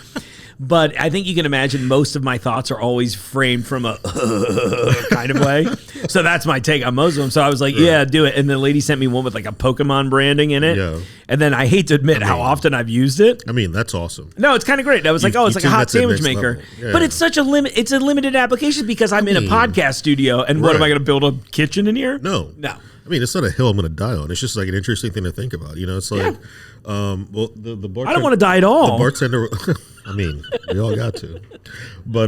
[SPEAKER 2] But I think you can imagine most of my thoughts are always framed from a kind of way. So that's my take on most of them. So I was like, yeah, do it. And the lady sent me one with like a Pokemon branding in it.
[SPEAKER 4] Yeah.
[SPEAKER 2] And then I hate to admit how often I've used it.
[SPEAKER 4] I mean, that's awesome.
[SPEAKER 2] No, it's kind of great. I was like, oh, it's like a
[SPEAKER 4] tuned
[SPEAKER 2] hot
[SPEAKER 4] that to the
[SPEAKER 2] sandwich
[SPEAKER 4] next
[SPEAKER 2] maker.
[SPEAKER 4] level. Yeah.
[SPEAKER 2] But it's such a it's a limited application because I'm in a podcast studio. And what am I
[SPEAKER 4] Right.
[SPEAKER 2] going to build a kitchen in here?
[SPEAKER 4] No.
[SPEAKER 2] No.
[SPEAKER 4] I mean, it's not a hill I'm going to die on. It's just like an interesting thing to think about. You know, it's like, well, the bartender.
[SPEAKER 2] I don't want to die at all.
[SPEAKER 4] The bartender, I mean, we all got to. But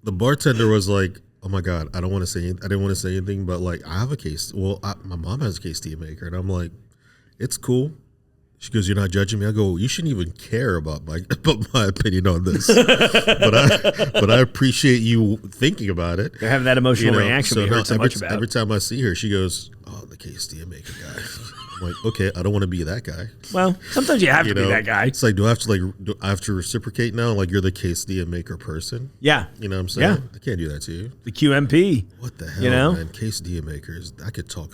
[SPEAKER 4] the bartender was like, oh my God, I didn't want to say anything, but like, I have a case. Well, my mom has a quesadilla maker. And I'm like, it's cool. She goes, you're not judging me? I go, you shouldn't even care about my opinion on this. but I appreciate you thinking about it.
[SPEAKER 2] You're having that emotional reaction we heard so much about.
[SPEAKER 4] Every time I see her, she goes, oh, the quesadilla maker guy. I'm like, okay, I don't want to be that guy.
[SPEAKER 2] Well, sometimes you have to be that guy.
[SPEAKER 4] It's like, do I have to reciprocate now? Like, you're the quesadilla maker person?
[SPEAKER 2] Yeah.
[SPEAKER 4] You know what I'm saying?
[SPEAKER 2] Yeah.
[SPEAKER 4] I can't do that to you.
[SPEAKER 2] The QMP.
[SPEAKER 4] What the hell,
[SPEAKER 2] You know?
[SPEAKER 4] man? Quesadilla makers, I could talk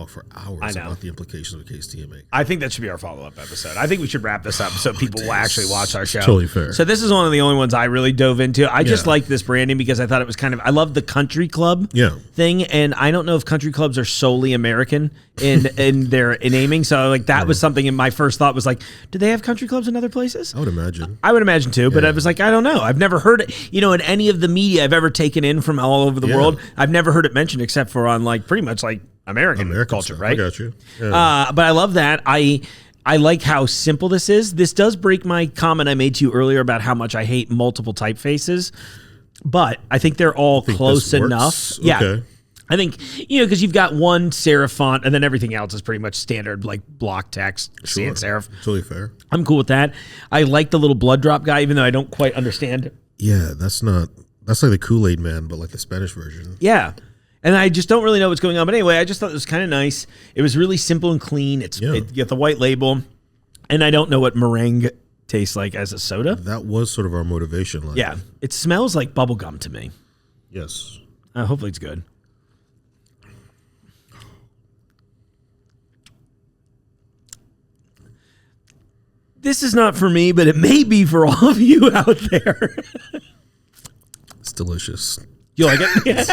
[SPEAKER 4] for hours about the implications of a quesadilla maker.
[SPEAKER 2] I think that should be our follow-up episode. I think we should wrap this up so people will actually watch our show.
[SPEAKER 4] Totally fair.
[SPEAKER 2] So this is one of the only ones I really dove into. I just like this branding because I thought it was I love the country club thing, and I don't know if country clubs are solely American in their naming. So like that was something, and my first thought was like, do they have country clubs in other places?
[SPEAKER 4] I would imagine.
[SPEAKER 2] I would imagine too, but I was like, I don't know. I've never heard it, in any of the media I've ever taken in from all over the world. I've never heard it mentioned except for on like pretty much like American culture,
[SPEAKER 4] stuff.
[SPEAKER 2] right?
[SPEAKER 4] I got you. Yeah.
[SPEAKER 2] But I love that. I like how simple this is. This does break my comment I made to you earlier about how much I hate multiple typefaces, but I think they're all close enough.
[SPEAKER 4] Okay.
[SPEAKER 2] Yeah. I think, because you've got one serif font and then everything else is pretty much standard, like block text, sans serif.
[SPEAKER 4] Totally fair.
[SPEAKER 2] I'm cool with that. I like the little blood drop guy, even though I don't quite understand.
[SPEAKER 4] Yeah, that's like the Kool-Aid man, but like the Spanish version.
[SPEAKER 2] Yeah. And I just don't really know what's going on. But anyway, I just thought it was kind of nice. It was really simple and clean. You get the white label. And I don't know what meringue tastes like as a soda.
[SPEAKER 4] That was sort of our motivation. Like,
[SPEAKER 2] Yeah. It smells like bubble gum to me.
[SPEAKER 4] Yes.
[SPEAKER 2] Hopefully it's good. This is not for me, but it may be for all of you out there.
[SPEAKER 4] It's delicious.
[SPEAKER 2] You like it?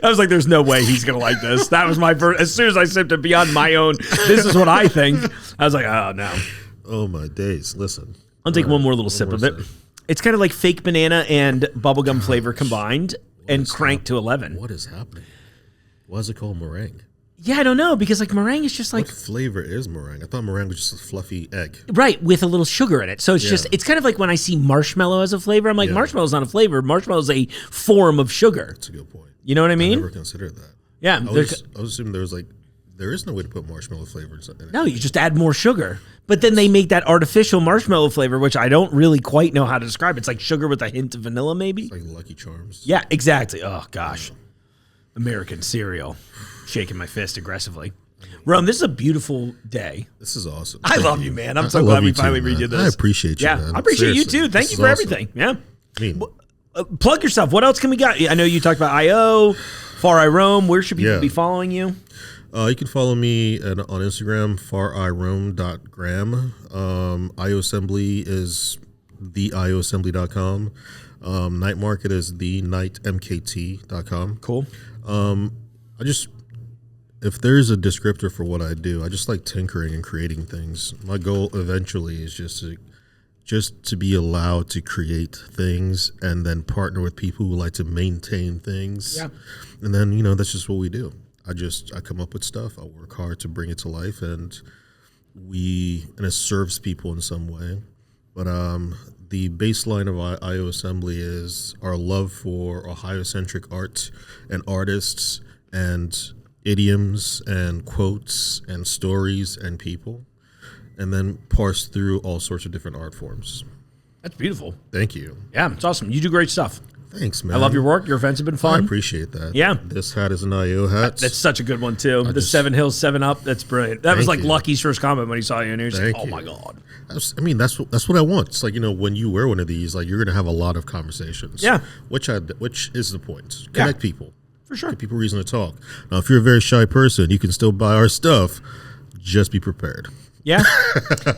[SPEAKER 2] I was like, there's no way he's going to like this. That was my first. As soon as I sipped it beyond my own, this is what I think. I was like, oh, no.
[SPEAKER 4] Oh, my days. Listen.
[SPEAKER 2] I'll take one more little sip of it. It's kind of like fake banana and bubblegum flavor combined and cranked to 11.
[SPEAKER 4] What is happening? Why is it called meringue?
[SPEAKER 2] Yeah, I don't know, because like meringue is just like...
[SPEAKER 4] What flavor is meringue? I thought meringue was just a fluffy egg.
[SPEAKER 2] Right, with a little sugar in it. So it's it's kind of like when I see marshmallow as a flavor, I'm like, marshmallow's not a flavor. Marshmallow's a form of sugar.
[SPEAKER 4] That's a good point.
[SPEAKER 2] You know what I mean?
[SPEAKER 4] I never considered that.
[SPEAKER 2] Yeah.
[SPEAKER 4] I was assuming there is no way to put marshmallow flavors in it.
[SPEAKER 2] No, you just add more sugar. But then they make that artificial marshmallow flavor, which I don't really quite know how to describe. It's like sugar with a hint of vanilla, maybe?
[SPEAKER 4] It's like Lucky Charms.
[SPEAKER 2] Yeah, exactly. Oh, gosh. American cereal. Shaking my fist aggressively. Rome, this is a beautiful day.
[SPEAKER 4] This is awesome.
[SPEAKER 2] I love you, man. I'm so glad we finally redid this.
[SPEAKER 4] I appreciate you, man.
[SPEAKER 2] I appreciate you, too. Thank you for everything. Yeah. Plug yourself. What else can we got? I know you talked about I.O., Far I Rome. Where should people be following you?
[SPEAKER 4] You can follow me on Instagram, farirome.gram. IOassembly is theioassembly.com. NiteMkt is NiteMkt.com.
[SPEAKER 2] Cool.
[SPEAKER 4] If there's a descriptor for what I do, I just like tinkering and creating things. My goal eventually is just to be allowed to create things and then partner with people who like to maintain things. Yeah. And then, that's just what we do. I come up with stuff. I work hard to bring it to life, and it serves people in some way. But the baseline of IO Assembly is our love for Ohio-centric art and artists and idioms and quotes and stories and people, and then parse through all sorts of different art forms.
[SPEAKER 2] That's beautiful.
[SPEAKER 4] Thank you.
[SPEAKER 2] Yeah, it's awesome. You do great stuff.
[SPEAKER 4] Thanks, man.
[SPEAKER 2] I love your work. Your events have been fun.
[SPEAKER 4] I appreciate that.
[SPEAKER 2] Yeah.
[SPEAKER 4] This hat is an IO hat.
[SPEAKER 2] That's such a good one, too. The 7 Hills, 7 Up. That's brilliant. That was like Lucky's first comment when he saw you, and he was like, oh, my God.
[SPEAKER 4] That's what I want. It's like, when you wear one of these, like, you're going to have a lot of conversations.
[SPEAKER 2] Yeah.
[SPEAKER 4] Which is the point. Connect people.
[SPEAKER 2] For sure.
[SPEAKER 4] Give people reason to talk. Now, if you're a very shy person, you can still buy our stuff. Just be prepared.
[SPEAKER 2] Yeah.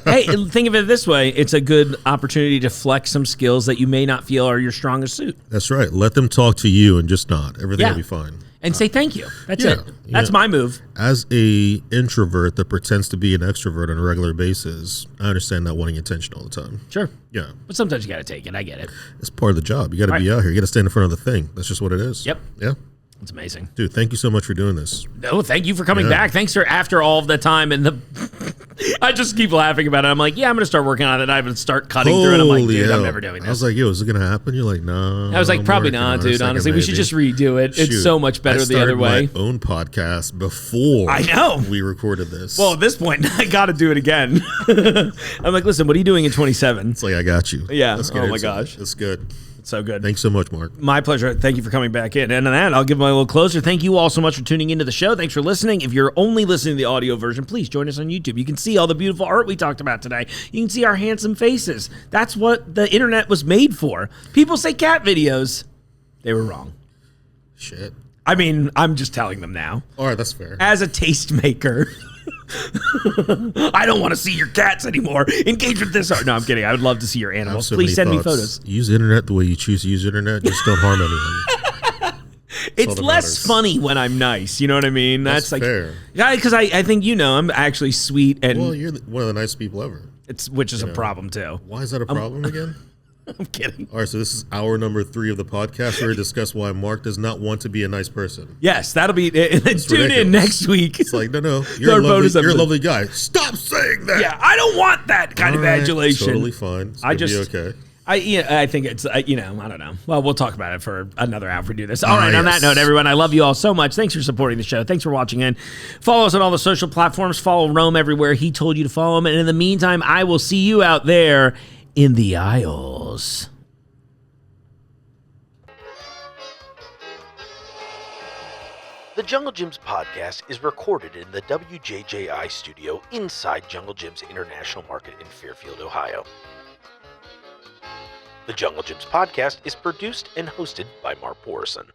[SPEAKER 2] Hey, think of it this way. It's a good opportunity to flex some skills that you may not feel are your strongest suit.
[SPEAKER 4] That's right. Let them talk to you and just nod. Everything will be fine.
[SPEAKER 2] And say thank you. That's it. That's my move.
[SPEAKER 4] As a introvert that pretends to be an extrovert on a regular basis, I understand not wanting attention all the time.
[SPEAKER 2] Sure.
[SPEAKER 4] Yeah.
[SPEAKER 2] But sometimes you got to take it. I get it.
[SPEAKER 4] It's part of the job. You got to be out here. You got to stand in front of the thing. That's just what it is.
[SPEAKER 2] Yep.
[SPEAKER 4] Yeah.
[SPEAKER 2] It's amazing.
[SPEAKER 4] Dude, thank you so much for doing this.
[SPEAKER 2] No, thank you for coming back. Thanks for after all of the time and I just keep laughing about it. I'm like, I'm going to start working on it. And I would start cutting through it. I'm like, dude, I'm never doing this.
[SPEAKER 4] I was like, is it going to happen? You're like, no.
[SPEAKER 2] I was like, probably not, dude. Honestly, we should just redo it. It's so much better the other way.
[SPEAKER 4] I started my own podcast before we recorded this.
[SPEAKER 2] Well, at this point, I got to do it again. I'm like, listen, what are you doing in 27?
[SPEAKER 4] It's like, I got you.
[SPEAKER 2] Yeah. Oh my gosh.
[SPEAKER 4] That's good.
[SPEAKER 2] So good.
[SPEAKER 4] Thanks so much, Mark.
[SPEAKER 2] My pleasure. Thank you for coming back in. And on that, I'll give my little closer. Thank you all so much for tuning into the show. Thanks for listening. If you're only listening to the audio version, please join us on YouTube. You can see all the beautiful art we talked about today. You can see our handsome faces. That's what the internet was made for. People say cat videos. They were wrong.
[SPEAKER 4] Shit.
[SPEAKER 2] I mean, I'm just telling them now.
[SPEAKER 4] All right, that's fair.
[SPEAKER 2] As a tastemaker. I don't want to see your cats anymore. Engage with this art. No, I'm kidding. I would love to see your animals. Please send me photos.
[SPEAKER 4] Use the internet the way you choose to use the internet. Just don't harm anyone.
[SPEAKER 2] It's less funny when I'm nice. You know what I mean?
[SPEAKER 4] That's like fair.
[SPEAKER 2] Yeah, because I think I'm actually sweet and.
[SPEAKER 4] Well, you're one of the nicest people ever.
[SPEAKER 2] Which is a problem too.
[SPEAKER 4] Why is that a problem again?
[SPEAKER 2] I'm kidding.
[SPEAKER 4] All right, so this is hour number 3 of the podcast where we discuss why Mark does not want to be a nice person.
[SPEAKER 2] Yes, that'll be. Tune in next week.
[SPEAKER 4] It's like, no, you're a lovely guy. Stop saying that.
[SPEAKER 2] Yeah, I don't want that kind of adulation.
[SPEAKER 4] Totally fine. It's gonna be okay.
[SPEAKER 2] I think it's, I don't know. Well, we'll talk about it for another hour if we do this. All right, on that note, everyone, I love you all so much. Thanks for supporting the show. Thanks for watching in. Follow us on all the social platforms. Follow Rome everywhere he told you to follow him. And in the meantime, I will see you out there in the aisles.
[SPEAKER 5] The Jungle Gyms podcast is recorded in the WJJI studio inside Jungle Gyms International Market in Fairfield, Ohio. The Jungle Gyms podcast is produced and hosted by Mark Borison.